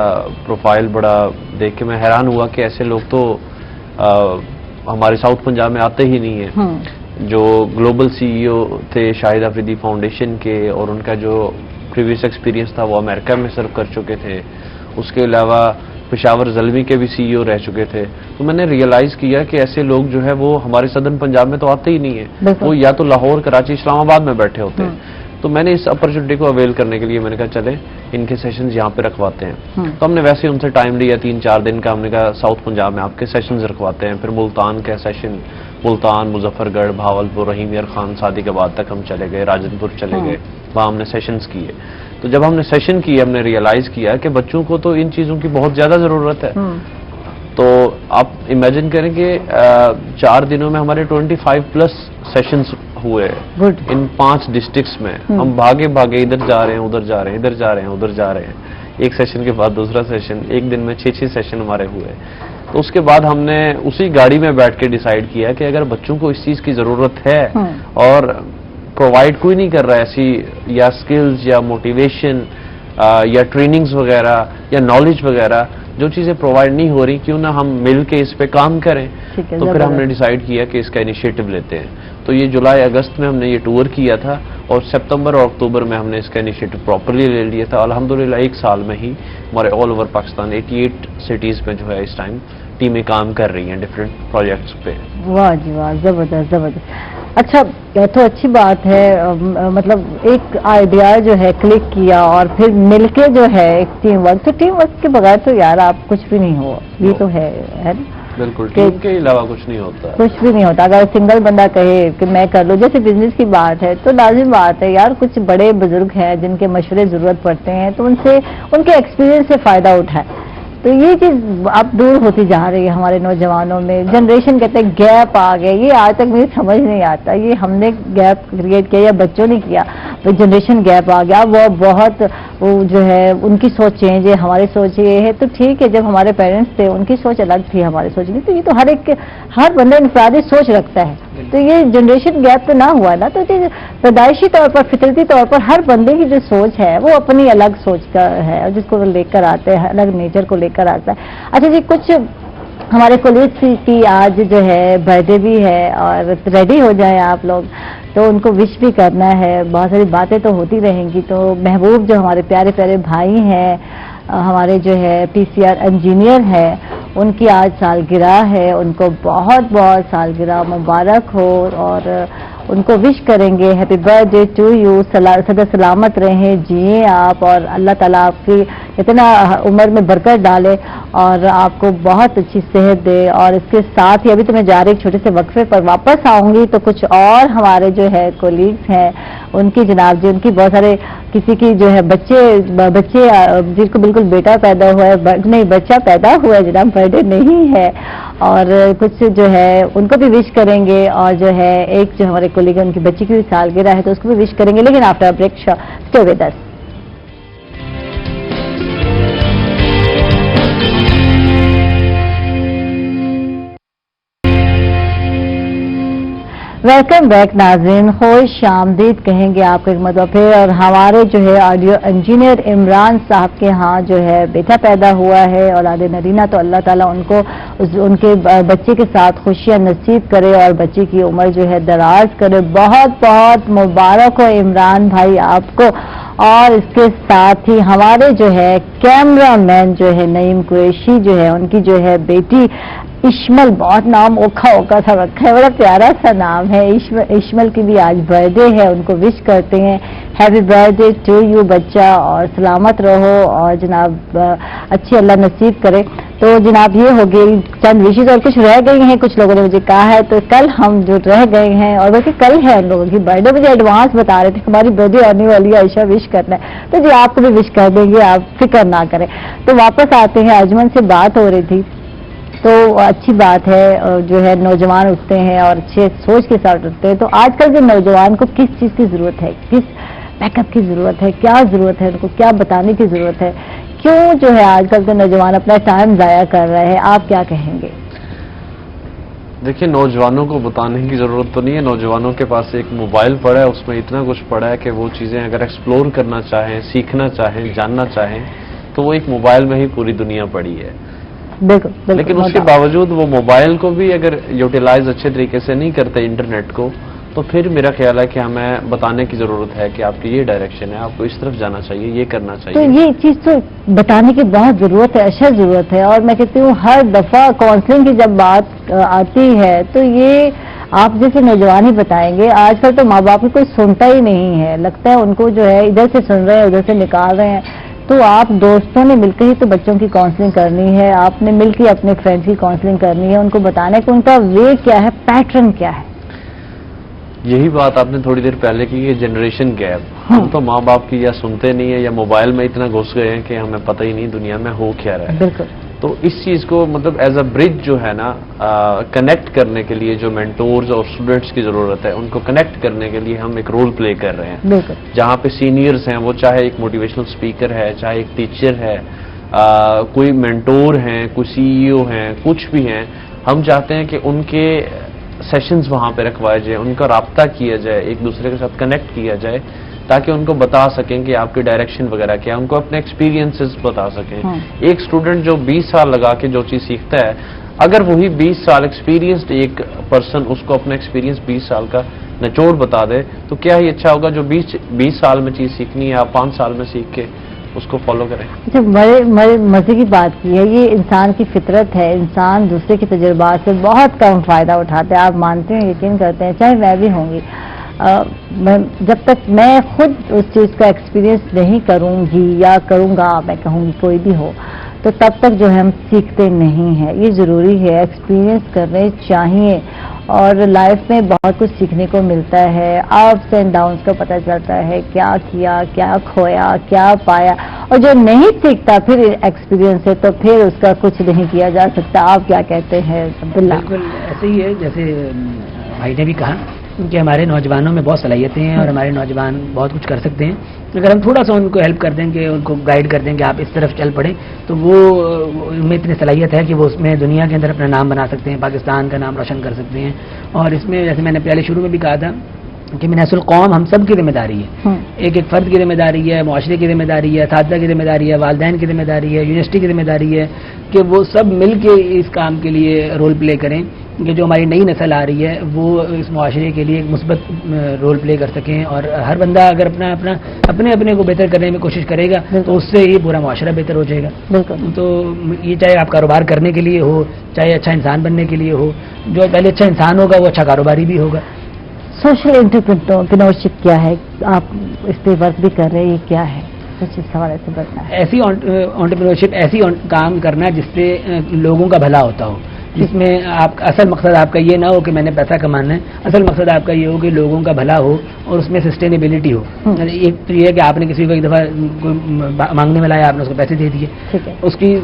پروفائل بڑا دیکھ کے میں حیران ہوا کہ ایسے لوگ تو ہمارے ساؤتھ پنجاب میں آتے ہی نہیں ہیں. جو گلوبل سی ای او تھے شاہد آفریدی فاؤنڈیشن کے, اور ان کا جو پریویس ایکسپیرینس تھا وہ امریکہ میں سرو کر چکے تھے. اس کے علاوہ پشاور زلمی کے بھی سی ای او رہ چکے تھے. تو میں نے ریئلائز کیا کہ ایسے لوگ جو ہے وہ ہمارے سدرن پنجاب میں تو آتے ہی نہیں ہیں, وہ یا تو لاہور, کراچی, اسلام آباد میں بیٹھے ہوتے ہیں. تو میں نے اس اپرچونٹی کو اویل کرنے کے لیے میں نے کہا چلیں ان کے سیشنز یہاں پہ رکھواتے ہیں. تو ہم نے ویسے ان سے ٹائم لیا 3-4 دن کا, ہم نے کہا ساؤتھ پنجاب میں آپ کے سیشنز رکھواتے ہیں. پھر ملتان کا سیشن, ملتان, مظفر گڑھ, بھاولپور, رحیم یار خان, صادق آباد تک ہم چلے گئے, راجن پور چلے گئے, وہاں ہم نے سیشنز کیے. تو جب ہم نے سیشن کیے ہم نے ریئلائز کیا کہ بچوں کو تو ان چیزوں کی بہت زیادہ ضرورت ہے. تو آپ امیجن کریں کہ 4 دنوں میں ہمارے 25+ سیشنز ہوئے ان 5 ڈسٹرکٹس میں. ہم بھاگے بھاگے ادھر جا رہے ہیں, ادھر جا رہے ہیں, ادھر جا رہے ہیں, ادھر جا رہے ہیں. ایک سیشن کے بعد دوسرا سیشن, ایک دن میں 6 سیشن ہمارے ہوئے. تو اس کے بعد ہم نے اسی گاڑی میں بیٹھ کے ڈیسائیڈ کیا کہ اگر بچوں کو اس چیز کی ضرورت ہے اور پرووائڈ کوئی نہیں کر رہا ایسی یا سکلز یا موٹیویشن یا ٹریننگز وغیرہ یا نالج وغیرہ, جو چیزیں پرووائڈ نہیں ہو رہی, کیوں نہ ہم مل کے اس پہ کام کریں. تو پھر ہم نے ڈیسائیڈ کیا کہ اس کا انیشیٹو لیتے ہیں. تو یہ جولائی اگست میں ہم نے یہ ٹور کیا تھا اور سپتمبر اور اکتوبر میں ہم نے اس کا انیشیٹو پراپرلی لے لیا تھا. الحمدللہ 1 سال میں ہی ہمارے آل اوور پاکستان 88 سٹیز میں جو ہے اس ٹائم ٹیمیں کام کر رہی ہیں ڈفرینٹ پروجیکٹس پہ. واہ جی واہ, زبردست زبردست. اچھا تو اچھی بات ہے, مطلب ایک آئیڈیا جو ہے کلک کیا اور پھر مل کے جو ہے ایک ٹیم ورک. تو ٹیم ورک کے بغیر تو یار آپ کچھ بھی نہیں ہو, یہ تو ہے نا. بالکل, ٹیم کے علاوہ کچھ نہیں ہوتا, کچھ بھی نہیں ہوتا. اگر سنگل بندہ کہے کہ میں کر لوں, جیسے بزنس کی بات ہے تو لازم بات ہے یار کچھ بڑے بزرگ ہیں جن کے مشورے ضرورت پڑتے ہیں, تو ان سے ان کے ایکسپیرینس سے فائدہ اٹھائے. تو یہ چیز اب دور ہوتی جا رہی ہے ہمارے نوجوانوں میں. جنریشن کہتے ہیں گیپ آ گیا, یہ آج تک مجھے سمجھ نہیں آتا, یہ ہم نے گیپ کریٹ کیا یا بچوں نے کیا, تو جنریشن گیپ آ گیا. وہ بہت وہ جو ہے ان کی سوچ چینج ہے, ہماری سوچ یہ ہے. تو ٹھیک ہے, جب ہمارے پیرنٹس تھے ان کی سوچ الگ تھی, ہماری سوچ نہیں. تو یہ تو ہر بندہ انفرادی سوچ رکھتا ہے. تو یہ جنریشن گیپ تو نہ ہوا نا. تو پیدائشی طور پر فطرتی طور پر ہر بندے کی جو سوچ ہے وہ اپنی الگ سوچ کا ہے, جس کو لے کر آتے ہیں, الگ نیچر کو لے کر آتا ہے. اچھا جی, کچھ ہمارے کولیگس کی آج جو ہے برتھ ڈے بھی ہے, اور ریڈی ہو جائیں آپ لوگ, تو ان کو وش بھی کرنا ہے. بہت ساری باتیں تو ہوتی رہیں گی. تو محبوب جو ہمارے پیارے پیارے بھائی ہیں, ہمارے جو ہے PCR انجینئر ہے, ان کی آج سالگرہ ہے. ان کو بہت بہت سالگرہ مبارک ہو, اور ان کو وش کریں گے happy birthday to you. سدا سلامت رہیں, جئیں آپ, اور اللہ تعالیٰ آپ کی اتنا عمر میں برکت ڈالے اور آپ کو بہت اچھی صحت دے. اور اس کے ساتھ ہی ابھی تو میں جا رہی ایک چھوٹے سے وقفے پر, واپس آؤں گی تو کچھ اور ہمارے جو ہے کولیگس ہیں ان کی جناب جی, ان کی بہت سارے, کسی کی جو ہے بچے جن کو بالکل بیٹا پیدا ہوا ہے, نہیں بچہ پیدا ہوا ہے جناب, برتھ ڈے نہیں ہے, اور کچھ جو ہے ان کو بھی وش کریں گے. اور جو ہے ایک جو ہمارے کولیگ ان کی بچی کی بھی سالگرہ ہے تو اس کو بھی وش کریں گے, لیکن after break. Stay with us. Welcome back ناظرین, خوش آمدید کہیں گے آپ کو ایک مرتبہ پھر. اور ہمارے جو ہے آڈیو انجینئر عمران صاحب کے ہاں جو ہے بیٹا پیدا ہوا ہے, اولاد نرینہ. تو اللہ تعالیٰ ان کو ان کے بچے کے ساتھ خوشیاں نصیب کرے اور بچے کی عمر جو ہے دراز کرے. بہت بہت مبارک ہو عمران بھائی آپ کو. اور اس کے ساتھ ہی ہمارے جو ہے کیمرہ مین جو ہے نعیم قریشی جو ہے, ان کی جو ہے بیٹی اشمل, بہت نام اوکھا اوکھا سا رکھا ہے, بڑا پیارا سا نام ہے. اشمل کی بھی آج برتھ ڈے ہے, ان کو وش کرتے ہیں happy birthday to you بچہ, اور سلامت رہو اور جناب اچھی اللہ نصیب کرے. تو جناب یہ ہو گئی چند وشز, اور کچھ رہ گئی ہیں, کچھ لوگوں نے مجھے کہا ہے. تو کل ہم جو رہ گئے ہیں, اور ویسے کل ہے ان لوگوں کی برتھ ڈے, مجھے ایڈوانس بتا رہے تھے ہماری برتھ ڈے آنے والی ہے, عائشہ وش کرنا ہے. تو جی آپ کو بھی وش کر دیں گے, آپ فکر نہ کریں. تو واپس آتے ہیں, اجمن سے بات ہو رہی تھی. تو اچھی بات ہے جو ہے نوجوان اٹھتے ہیں اور اچھے سوچ کے ساتھ اٹھتے ہیں. تو آج کل کے نوجوان کو کس چیز کی ضرورت ہے, کس بیک اپ کی ضرورت ہے, کیا ضرورت ہے, ان کو کیا بتانے کی ضرورت ہے, کیوں جو ہے آج کل کے نوجوان اپنا ٹائم ضائع کر رہے ہیں, آپ کیا کہیں گے؟ دیکھیں, نوجوانوں کو بتانے کی ضرورت تو نہیں ہے. نوجوانوں کے پاس ایک موبائل پڑا ہے, اس میں اتنا کچھ پڑا ہے کہ وہ چیزیں اگر ایکسپلور کرنا چاہیں, سیکھنا چاہیں, جاننا چاہیں, تو وہ ایک موبائل میں ہی پوری دنیا پڑی ہے. لیکن اس کے باوجود وہ موبائل کو بھی اگر یوٹیلائز اچھے طریقے سے نہیں کرتے انٹرنیٹ کو, تو پھر میرا خیال ہے کہ ہمیں بتانے کی ضرورت ہے کہ آپ کی یہ ڈائریکشن ہے, آپ کو اس طرف جانا چاہیے, یہ کرنا چاہیے. تو یہ چیز تو بتانے کی بہت ضرورت ہے, اشد ضرورت ہے. اور میں کہتی ہوں ہر دفعہ کاؤنسلنگ کی جب بات آتی ہے تو یہ آپ جیسے نوجوان ہی بتائیں گے. آج کل تو ماں باپ کی کوئی سنتا ہی نہیں ہے, لگتا ہے ان کو جو ہے ادھر سے سن رہے ہیں ادھر سے نکال رہے ہیں. تو آپ دوستوں نے مل کر ہی تو بچوں کی کاؤنسلنگ کرنی ہے, آپ نے مل کے اپنے فرینڈس کی کاؤنسلنگ کرنی ہے, ان کو بتانا ہے کہ ان کا وے کیا ہے, پیٹرن کیا ہے. یہی بات آپ نے تھوڑی دیر پہلے کی, یہ جنریشن گیپ. ہم تو ماں باپ کی یا سنتے نہیں ہیں یا موبائل میں اتنا گھس گئے ہیں کہ ہمیں پتہ ہی نہیں دنیا میں ہو کیا رہا ہے. بالکل. تو اس چیز کو مطلب ایز اے برج جو ہے نا کنیکٹ کرنے کے لیے جو مینٹورز اور اسٹوڈنٹس کی ضرورت ہے, ان کو کنیکٹ کرنے کے لیے ہم ایک رول پلے کر رہے ہیں. جہاں پہ سینئرز ہیں, وہ چاہے ایک موٹیویشنل اسپیکر ہے, چاہے ایک ٹیچر ہے, کوئی مینٹور ہیں, کوئی CEO ہیں, کچھ بھی ہیں, ہم چاہتے ہیں کہ ان کے سیشنز وہاں پہ رکھوائے جائیں, ان کا رابطہ کیا جائے, ایک دوسرے کے ساتھ کنیکٹ کیا جائے, تاکہ ان کو بتا سکیں کہ آپ کے ڈائریکشن وغیرہ کیا, ان کو اپنے ایکسپیرینسز بتا سکیں. ایک اسٹوڈنٹ جو 20 سال لگا کے جو چیز سیکھتا ہے, اگر وہی 20 سال ایکسپیرینسڈ ایک پرسن اس کو اپنا ایکسپیرینس 20 سال کا نچوڑ بتا دے, تو کیا ہی اچھا ہوگا. جو 20 سال میں چیز سیکھنی ہے, آپ 5 سال میں سیکھ کے اس کو فالو کریں. اچھا, بڑے مزے کی بات کی ہے. یہ انسان کی فطرت ہے, انسان دوسرے کے تجربات سے بہت کم فائدہ اٹھاتے ہیں. آپ مانتے ہیں, یقین کرتے ہیں, چاہے میں بھی ہوں گی, جب تک میں خود اس چیز کا ایکسپیرینس نہیں کروں گی یا کروں گا, میں کہوں گی کوئی بھی ہو, تو تب تک جو ہے ہم سیکھتے نہیں ہیں. یہ ضروری ہے, ایکسپیرینس کرنے چاہیے, اور لائف میں بہت کچھ سیکھنے کو ملتا ہے. اپس اینڈ ڈاؤنس کا پتہ چلتا ہے, کیا کیا, کیا کھویا, کیا پایا. اور جو نہیں سیکھتا پھر ایکسپیرینس سے, تو پھر اس کا کچھ نہیں کیا جا سکتا. آپ کیا کہتے ہیں عبداللہ؟ بالکل ایسے ہی ہے جیسے بھائی نے بھی کہا کہ ہمارے نوجوانوں میں بہت صلاحیتیں ہیں اور ہمارے نوجوان بہت کچھ کر سکتے ہیں. اگر ہم تھوڑا سا ان کو ہیلپ کر دیں, کہ ان کو گائیڈ کر دیں کہ آپ اس طرف چل پڑیں, تو وہ ان میں اتنی صلاحیت ہے کہ وہ اس میں دنیا کے اندر اپنا نام بنا سکتے ہیں, پاکستان کا نام روشن کر سکتے ہیں. اور اس میں جیسے میں نے پہلے شروع میں بھی کہا تھا کہ منحص القوم ہم سب کی ذمہ داری ہے. ایک ایک فرد کی ذمہ داری ہے, معاشرے کی ذمہ داری ہے, اساتذہ کی ذمہ داری ہے, والدین کی ذمہ داری ہے, یونیورسٹی کی ذمہ داری ہے, کہ وہ سب مل کے اس کام کے لیے رول پلے کریں, کہ جو ہماری نئی نسل آ رہی ہے وہ اس معاشرے کے لیے ایک مثبت رول پلے کر سکیں. اور ہر بندہ اگر اپنے کو بہتر کرنے میں کوشش کرے گا, تو اس سے یہ پورا معاشرہ بہتر ہو جائے گا. تو یہ چاہے آپ کاروبار کرنے کے لیے ہو, چاہے اچھا انسان بننے کے لیے ہو, جو پہلے اچھا انسان ہوگا وہ اچھا کاروباری بھی ہوگا. سوشل انٹرپرینورشپ کیا ہے؟ آپ اس پہ ورک بھی کر رہے ہیں, یہ کیا ہے؟ کچھ اس حوالے سے بتائیں. ایسی انٹرپرینورشپ ایسی کام کرنا جس سے لوگوں کا بھلا ہوتا ہو, جس میں آپ اصل مقصد آپ کا یہ نہ ہو کہ میں نے پیسہ کمانا ہے, اصل مقصد آپ کا یہ ہو کہ لوگوں کا بھلا ہو اور اس میں سسٹینیبلٹی ہو. ایک تو یہ ہے کہ آپ نے کسی کو ایک دفعہ مانگنے میں لایا, آپ نے اس کو پیسے دے دیے, اس کی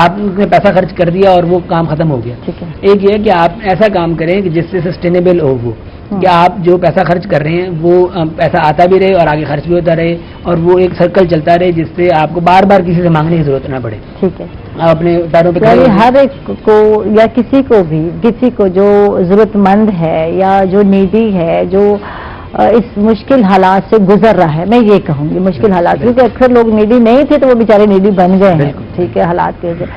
آپ نے پیسہ خرچ کر دیا اور وہ کام ختم ہو گیا. ایک یہ ہے کہ آپ ایسا کام کریں کہ جس سے سسٹینیبل ہو, وہ کہ آپ جو پیسہ خرچ کر رہے ہیں وہ پیسہ آتا بھی رہے اور آگے خرچ بھی ہوتا رہے, اور وہ ایک سرکل چلتا رہے جس سے آپ کو بار بار کسی سے مانگنے کی ضرورت نہ پڑے. ٹھیک ہے, آپ اپنے پیروں پہ ہر ایک کو یا کسی کو جو ضرورت مند ہے یا جو نیڈی ہے, جو اس مشکل حالات سے گزر رہا ہے, میں یہ کہوں گی مشکل حالات, کیونکہ اکثر لوگ نیڈی نہیں تھے تو وہ بیچارے نیڈی بن گئے ہیں. ٹھیک ہے, حالات کے وجہ.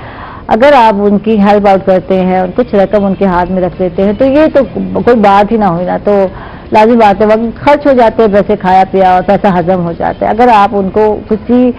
اگر آپ ان کی ہیلپ آؤٹ کرتے ہیں اور کچھ رقم ان کے ہاتھ میں رکھ دیتے ہیں, تو یہ تو کوئی بات ہی نہ ہوئی نا, تو لازمی بات ہے وقت خرچ ہو جاتے ہیں, پیسے کھایا پیا اور پیسہ ہضم ہو جاتا ہے. اگر آپ ان کو کسی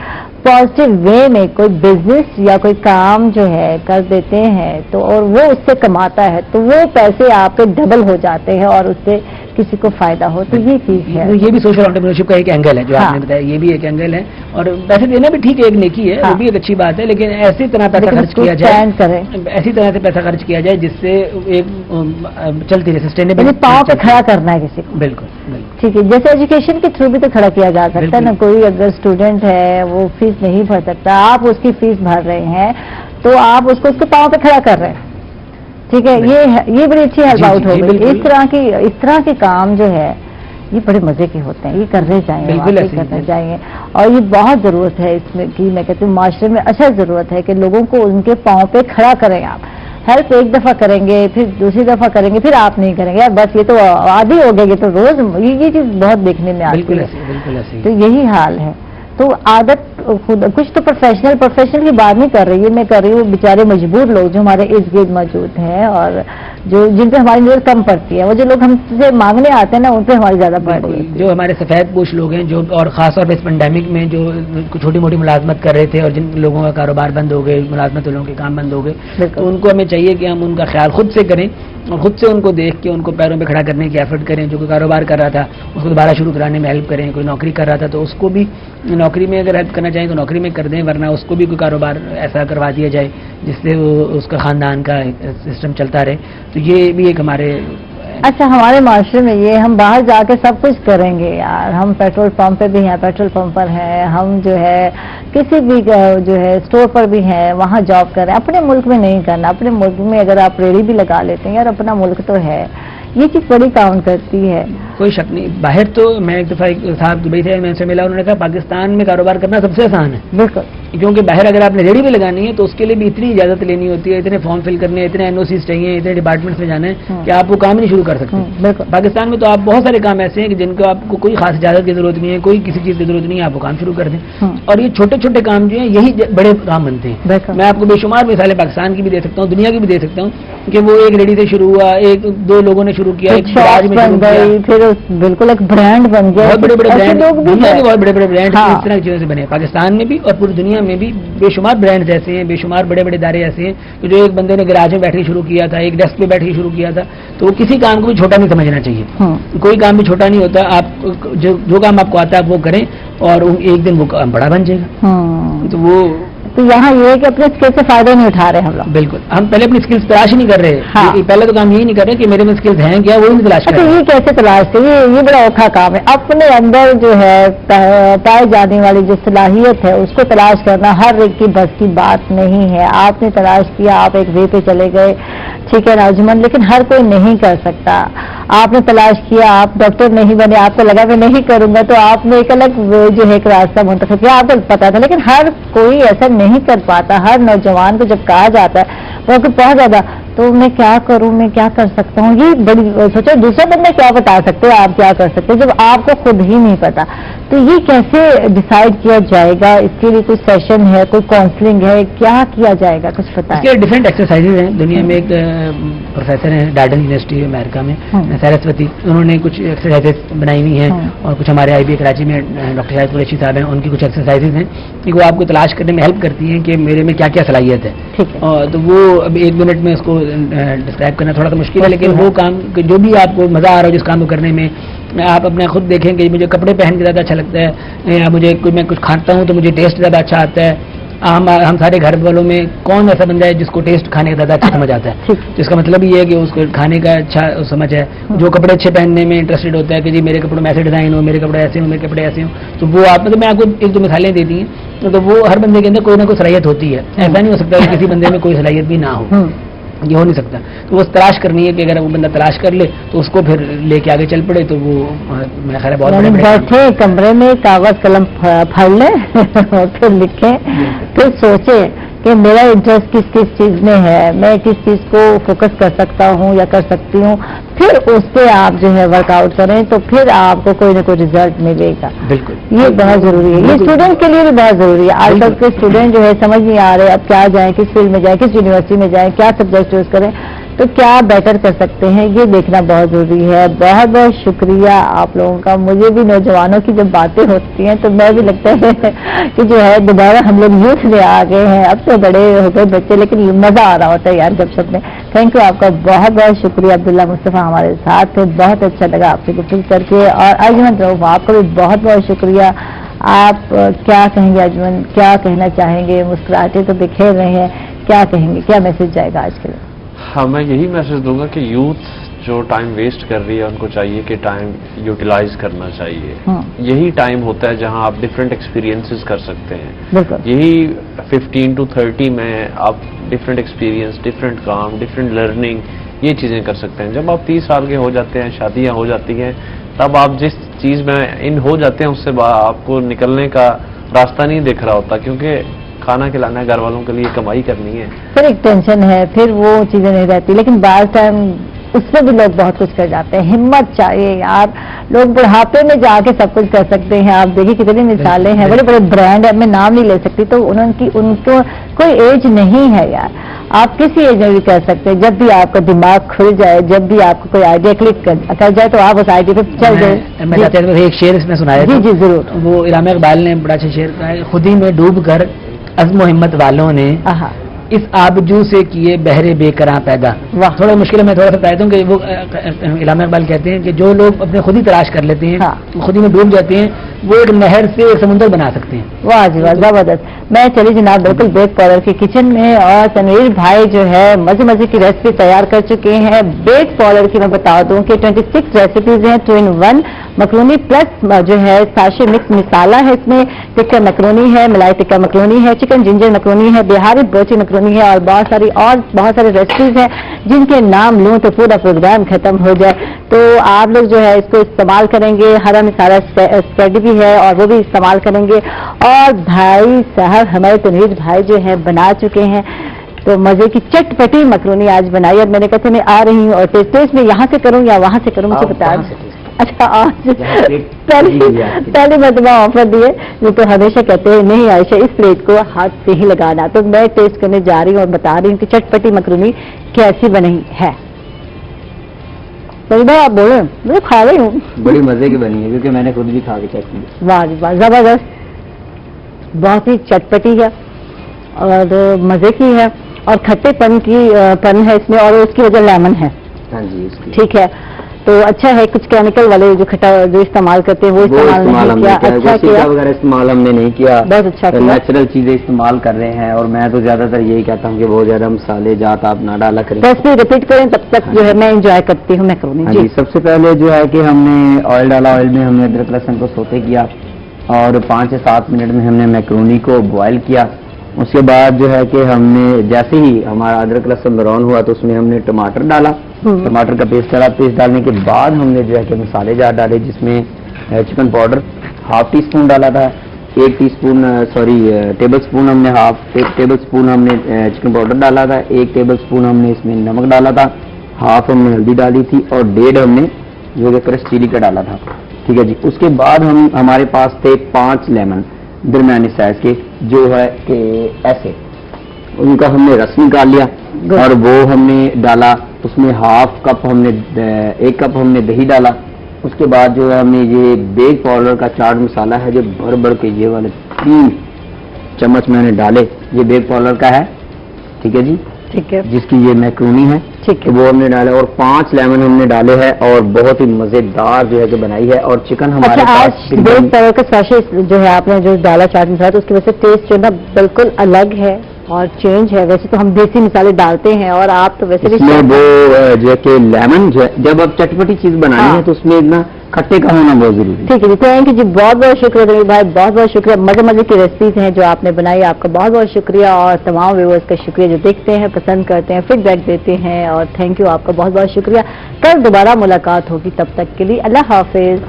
پازیٹیو وے میں کوئی بزنس یا کوئی کام جو ہے کر دیتے ہیں, تو اور وہ اس سے کماتا ہے, تو وہ پیسے آپ کے ڈبل ہو جاتے ہیں اور اس سے کسی کو فائدہ ہو. تو یہ چیز ہے, یہ بھی سوشل انٹرپرینورشپ کا ایک اینگل ہے جو آپ نے بتایا, یہ بھی ایک اینگل ہے. اور پیسے دینا بھی ٹھیک ہے, ایک نیکی ہے, وہ بھی ایک اچھی بات ہے, لیکن ایسی طرح پیسہ خرچ کیا جائے, ایسی طرح سے پیسہ خرچ کیا جائے جس سے ایک چلتی رہے, سسٹینیبل, پاؤں پہ کھڑا کرنا ہے کسی کو. بالکل ٹھیک ہے, جیسے ایجوکیشن کے تھرو بھی تو کھڑا کیا جا سکتا ہے نا. کوئی اگر اسٹوڈنٹ ہے وہ فیس نہیں بھر سکتا, آپ اس کی فیس بھر رہے ہیں, تو آپ اس کو پاؤں پہ کھڑا کر رہے ہیں. ٹھیک ہے, یہ بڑی اچھی ہیلپ آؤٹ ہو گئی. اس طرح کے کام جو ہے یہ بڑے مزے کے ہوتے ہیں, یہ کرنے چاہیے, کرنے چاہیے. اور یہ بہت ضرورت ہے اس میں کی, میں کہتی ہوں معاشرے میں اچھا ضرورت ہے کہ لوگوں کو ان کے پاؤں پہ کھڑا کریں. آپ ہیلپ ایک دفعہ کریں گے, پھر دوسری دفعہ کریں گے, پھر آپ نہیں کریں گے, بس یہ تو عادی ہو گئے, یہ تو روز یہ چیز بہت دیکھنے میں آتی ہے. تو یہی حال ہے. تو عادت خود کچھ تو پروفیشنل کی بات نہیں کر رہی ہے, میں کر رہی ہوں بیچارے مجبور لوگ جو ہمارے ارد گرد موجود ہیں اور जो जिन पे हमारी नजर कम पड़ती है, वो जो लोग हमसे मांगने आते हैं ना, उन पे हमारी ज्यादा पड़ रही है। जो हमारे सफेद पोश लोग हैं, जो और खास तौर पर इस पेंडेमिक में जो छोटी मोटी मुलाजमत कर रहे थे और जिन लोगों का कारोबार बंद हो गए, मुलाजमत वालों के काम बंद हो गए, तो उनको हमें चाहिए कि हम उनका ख्याल खुद से करें और खुद से उनको देख के उनको पैरों पे खड़ा करने की एफर्ट करें। जो कोई कारोबार कर रहा था उसको दोबारा शुरू कराने में हेल्प करें, कोई नौकरी कर रहा था तो उसको भी नौकरी में अगर हेल्प करना चाहें तो नौकरी में कर दें, वरना उसको भी कोई कारोबार ऐसा करवा दिया जाए जिससे वो उसका खानदान का सिस्टम चलता रहे। तो ये भी एक हमारे अच्छा, हमारे माशरे में ये हम बाहर जाके सब कुछ करेंगे यार, हम पेट्रोल पंप पे भी हैं, पेट्रोल पंप पर हैं, हम जो है किसी भी जो है स्टोर पर भी हैं, वहाँ जॉब कर रहे हैं। अपने मुल्क में नहीं करना, अपने मुल्क में अगर आप रेडी भी लगा लेते हैं यार, अपना मुल्क तो है, ये चीज बड़ी काउंट करती है। कोई शक नहीं। बाहर तो मैं एक दफा एक साहब दुबई से मैं उनसे मिला, उन्होंने कहा पाकिस्तान में कारोबार करना सबसे आसान है। बिल्कुल, क्योंकि बाहर अगर आपने रेडी भी लगानी है तो उसके लिए भी इतनी इजाजत लेनी होती है, इतने फॉर्म फिल करने, इतने एनओसी चाहिए, इतने डिपार्टमेंट्स में जाना है कि आप वो काम ही नहीं शुरू कर सकते। पाकिस्तान में तो आप बहुत सारे काम ऐसे हैं कि जिनको आपको कोई खास इजाजत की जरूरत नहीं है, कोई किसी चीज की जरूरत नहीं है, आप वो काम शुरू कर दें। और ये छोटे छोटे काम जो है यही बड़े काम बनते हैं। मैं आपको बेशुमार मिसालें पाकिस्तान की भी दे सकता हूँ, दुनिया की भी दे सकता हूँ कि वो एक रेडी से शुरू हुआ, एक दो लोगों ने शुरू किया, फिर बिल्कुल एक ब्रांड बन गया, बहुत बड़े बड़े ब्रांड, दुनिया के बहुत बड़े बड़े ब्रांड इस तरह की चीजों से बने। पाकिस्तान में भी और पूरी दुनिया में भी बेशुमार ब्रांड्स ऐसे हैं, बेशुमार बड़े बड़े इदारे ऐसे हैं कि जो एक बंदे ने गैराज में बैठ के शुरू किया था, एक डेस्क पे बैठ के शुरू किया था, तो वो किसी काम को भी छोटा नहीं समझना चाहिए। कोई काम भी छोटा नहीं होता। आप जो काम आपको आता है आप वो करें और एक दिन वो काम बड़ा बन जाएगा। तो वो तो यहाँ ये है कि अपने स्किल से फायदा नहीं उठा रहे हम लोग। बिल्कुल, हम पहले अपनी स्किल्स तलाश ही नहीं कर रहे। हाँ। पहले तो काम यही नहीं कर रहे कि मेरे में स्किल्स हैं क्या, वो नहीं तलाश कर रहे। ये कैसे तलाश है, ये बड़ा औखा काम है। अपने अंदर जो है पाए जाने वाली जो सलाहियत है उसको तलाश करना हर एक की बस की बात नहीं है। आपने तलाश किया, आप एक वे पे चले गए, ठीक है नाजुमन, लेकिन हर कोई नहीं कर सकता। आपने तलाश किया, आप डॉक्टर नहीं बने, आपको लगा मैं नहीं करूंगा, तो आपने एक अलग जो है एक रास्ता मुंतखब किया, आपको पता था, लेकिन हर कोई ऐसा नहीं कर पाता। हर नौजवान को जब कहा जाता है वो बहुत ज्यादा तो मैं क्या करूं, मैं क्या कर सकता हूं, ये बड़ी सोचो दूसरा बंदा क्या बता सकते हो, आप क्या कर सकते हो जब आपको खुद ही नहीं पता। तो ये कैसे डिसाइड किया जाएगा, इसके लिए कोई सेशन है, कोई काउंसलिंग है, क्या किया जाएगा, कुछ पता है? इसके डिफरेंट एक्सरसाइजेज हैं। दुनिया में एक प्रोफेसर हैं डार्डन यूनिवर्सिटी अमेरिका में, सरस्वती, उन्होंने कुछ एक्सरसाइजेज बनाई हुई हैं और कुछ हमारे IBA कराची में डॉक्टर शाहिद कुरैशी साहब हैं, उनकी कुछ एक्सरसाइजेज हैं कि वो आपको तलाश करने में हेल्प करती हैं कि मेरे में क्या क्या सलाहियत है। तो वो अब 1 मिनट में उसको डिस्क्राइब करना थोड़ा सा मुश्किल है, लेकिन वो काम जो भी आपको मजा आ रहा हो जिस काम को करने में, आप अपने खुद देखें कि मुझे कपड़े पहन के ज़्यादा अच्छा लगता है या मुझे मैं कुछ खाता हूँ तो मुझे टेस्ट ज़्यादा अच्छा आता है। हम सारे घर वालों में कौन ऐसा बंदा है जिसको टेस्ट खाने का ज़्यादा अच्छा समझ आता है? तो इसका मतलब ये है कि उसको खाने का अच्छा समझ है। जो कपड़े अच्छे पहनने में इंटरेस्टेड होता है कि जी मेरे कपड़ों में ऐसे डिज़ाइन हो, मेरे कपड़े ऐसे हो, मेरे कपड़े ऐसे हो, तो वो आप मतलब मैं आपको 1-2 मिसालें देती हैं। तो वो हर बंदे के अंदर कोई ना कोई सलाहियत होती है। ऐसा नहीं हो सकता कि किसी बंदे में कोई सलाहियत भी ना हो, ये हो नहीं सकता। तो वो तलाश करनी है कि अगर वो बंदा तलाश कर ले तो उसको फिर लेके आगे चल पड़े। तो वो मेरा ख्याल है बहुत बैठे कमरे में कागज कलम फाड़ ले और फिर लिखे, फिर सोचे कि मेरा इंटरेस्ट किस किस चीज में है, मैं किस चीज को फोकस कर सकता हूँ या कर सकती हूँ, फिर उस पे आप जो है वर्कआउट करें तो फिर आपको कोई ना कोई रिजल्ट मिलेगा। बिल्कुल, ये बहुत जरूरी है, ये स्टूडेंट के लिए भी बहुत जरूरी है। आजकल के स्टूडेंट जो है समझ नहीं आ रहे अब क्या जाएं, किस फील्ड में जाएं, किस यूनिवर्सिटी में जाएं, क्या सब्जेक्ट चूज करें, तो क्या बेटर कर सकते हैं, ये देखना बहुत जरूरी है। बहुत बहुत शुक्रिया आप लोगों का। मुझे भी नौजवानों की जब बातें होती हैं तो मैं भी लगता है कि जो है दोबारा हम लोग यूथ में आ गए हैं, अब तो बड़े हो गए बच्चे, लेकिन मजा आ रहा होता है यार जब सब में। थैंक यू, आपका बहुत बहुत शुक्रिया। अब्दुल्ला मुस्तफा हमारे साथ थे, बहुत अच्छा लगा आपसे गुफ्तगू करके। और अजमन रऊफ आपको भी बहुत बहुत शुक्रिया। आप क्या कहेंगे अजमन, क्या कहना चाहेंगे? मुस्कुराते तो बिखेर रहे हैं, क्या कहेंगे, क्या मैसेज जाएगा आज के लिए? हाँ, मैं यही मैसेज दूंगा कि यूथ जो टाइम वेस्ट कर रही है उनको चाहिए कि टाइम यूटिलाइज करना चाहिए। यही टाइम होता है जहां आप डिफरेंट एक्सपीरियंसेस कर सकते हैं। यही 15 to 30 में आप डिफरेंट एक्सपीरियंस, डिफरेंट काम, डिफरेंट लर्निंग, ये चीजें कर सकते हैं। जब आप 30 साल के हो जाते हैं, शादियां हो जाती हैं, तब आप जिस चीज में इन हो जाते हैं उससे आपको निकलने का रास्ता नहीं दिख रहा होता, क्योंकि खाना खिलाना है, घर वालों के लिए कमाई करनी है, फिर एक टेंशन है, फिर वो चीजें नहीं रहती। लेकिन बार टाइम उसमें भी लोग बहुत कुछ कर जाते हैं। हिम्मत चाहिए यार, लोग बुढ़ापे में जाके सब कुछ कर सकते हैं। आप देखिए कितनी मिसालें हैं, बड़े बड़े ब्रांड है, मैं नाम नहीं ले सकती, तो उनको कोई एज नहीं है यार। आप किसी एज में भी कर सकते हैं, जब भी आपका दिमाग खुल जाए, जब भी आपको कोई आइडिया क्लिक कर जाए तो आप उस आइडिया पे चल जाए। मैं एक शेर इसमें सुनाया जी जी जरूर। वो इलामा इकबाल ने बड़ा अच्छा शेर कहा है, खुदी में डूब कर अज़्म हिम्मत वालों ने इस आबजू से किए बहरे बेकरां पैदा। थोड़ा मुश्किल है, मैं थोड़ा सा बता देता हूँ कि वो इलामा इकबाल कहते हैं कि जो लोग अपने खुद ही तलाश कर लेते हैं, खुद ही में डूब जाते हैं, वो एक नहर से एक समुद्र बना सकते हैं। वाह जी वाह, जबरदस्त। मैं चली जनाब बिल्कुल बेक पाउडर के किचन में, और तनवीर भाई जो है मजे मजे की रेसिपी तैयार कर चुके हैं। बेक पाउडर की मैं बता दूं कि 26 रेसिपीज हैं, 2 in 1 मकरोनी प्लस जो है साशे मिक्स मसाला है, इसमें टिक्का मकरोनी है, मलाई टिक्का मकरोनी है, चिकन जिंजर मकरोनी है, बिहारी ब्रोची मकरोनी है, और बहुत सारी रेसिपीज हैं जिनके नाम लूं तो पूरा प्रोग्राम खत्म हो जाए। तो आप लोग जो है इसको इस्तेमाल करेंगे, हरा मसाला स्प्रेड भी है और वो भी इस्तेमाल करेंगे। और भाई साहब हमारे तनवीर भाई जो है बना चुके हैं तो मजे की चटपटी मकरोनी आज बनाई, और मैंने कहा मैं आ रही हूँ और टेस्ट में यहाँ से करूँ या वहाँ से करूँ, मुझे बता। अच्छा, आज पहले मरतबा ऑफर दिए, जो तो हमेशा कहते हैं नहीं आयशा इस प्लेट को हाथ से ही लगाना, तो मैं टेस्ट करने जा रही हूँ और बता रही हूँ कि चटपटी मकरोनी कैसी बनी है। भाई आप बोले, मैं खा रही हूँ, बड़ी मजे की बनी है क्योंकि मैंने खुद भी खा के चेक की। वाह वाह, जबरदस्त, बहुत ही चटपटी है और मजे की है, और खट्टेपन की पन है इसमें, और उसकी वजह लेमन है। हाँ जी, ठीक है, तो अच्छा है। कुछ केमिकल वाले जो खट्टा जो इस्तेमाल करते हैं वो इस्तेमाल नहीं किया, अच्छा किया, वगैरह इस्तेमाल हमने नहीं किया, बहुत अच्छा किया। नेचुरल चीजें इस्तेमाल कर रहे हैं, और मैं तो ज्यादातर यही कहता हूँ कि बहुत ज्यादा मसाले जात आप ना डाला करें। रेसिपी रिपीट करें तब तक जो है मैं एंजॉय करती हूँ मैकरोनी। जी, सबसे पहले जो है कि हमने ऑयल डाला, ऑयल में हमने अदरक लहसुन को सौते किया और 5 से 7 मिनट में हमने मैकरोनी को बॉयल किया। उसके बाद जो है कि हमने जैसे ही हमारा अदरक लहसुन ब्राउन हुआ तो उसमें हमने टमाटर डाला, टमाटर का पेस्ट डाला। पेस्ट डालने के बाद हमने जो है कि मसाले जार डाले, जिसमें चिकन पाउडर ½ टीस्पून डाला था, 1 टीस्पून टेबल स्पून हमने एक टेबल स्पून हमने चिकन पाउडर डाला था, 1 टेबल स्पून हमने इसमें नमक डाला था, ½ हमने हल्दी डाली थी, और 1.5 हमने जो कि क्रश चिली का डाला था। ठीक है जी। उसके बाद हमारे पास थे 5 लेमन दरमियानी साइज के, जो है कि ऐसे, उनका हमने रस निकाल लिया और वो हमने डाला। उसमें 1/2 कप हमने 1 कप हमने दही डाला। उसके बाद जो है हमने ये बेक पाउडर का चाट मसाला है जो भर के ये वाले 3 चम्मच मैंने डाले, ये बेक पाउडर का है। ठीक है जी, ठीक है, जिसकी ये मैक्रोनी है, ठीक है, वो हमने डाले, और 5 लेमन हमने डाले हैं, और बहुत ही मजेदार जो है कि बनाई है। और चिकन हमारे पास बेक पाउडर का साशे जो है आपने जो डाला चाट मसाला, तो उसकी वजह से टेस्ट जो है ना बिल्कुल अलग है और चेंज है। वैसे तो हम देसी मसाले डालते हैं और आप तो वैसे भी वो जो है कि लेमन जो है, जब आप चटपटी चीज बनानी है तो उसमें इतना खट्टे का होना बहुत जरूरी है। ठीक है जी, थैंक यू जी, बहुत बहुत शुक्रिया रवि भाई, बहुत बहुत शुक्रिया। मजे मजे की रेसिपीज हैं जो आपने बनाई, आपका बहुत बहुत शुक्रिया, और तमाम व्यूअर्स का शुक्रिया जो देखते हैं, पसंद करते हैं, फीडबैक देते हैं, और थैंक यू, आपका बहुत बहुत शुक्रिया। कल दोबारा मुलाकात होगी, तब तक के लिए अल्लाह हाफिज।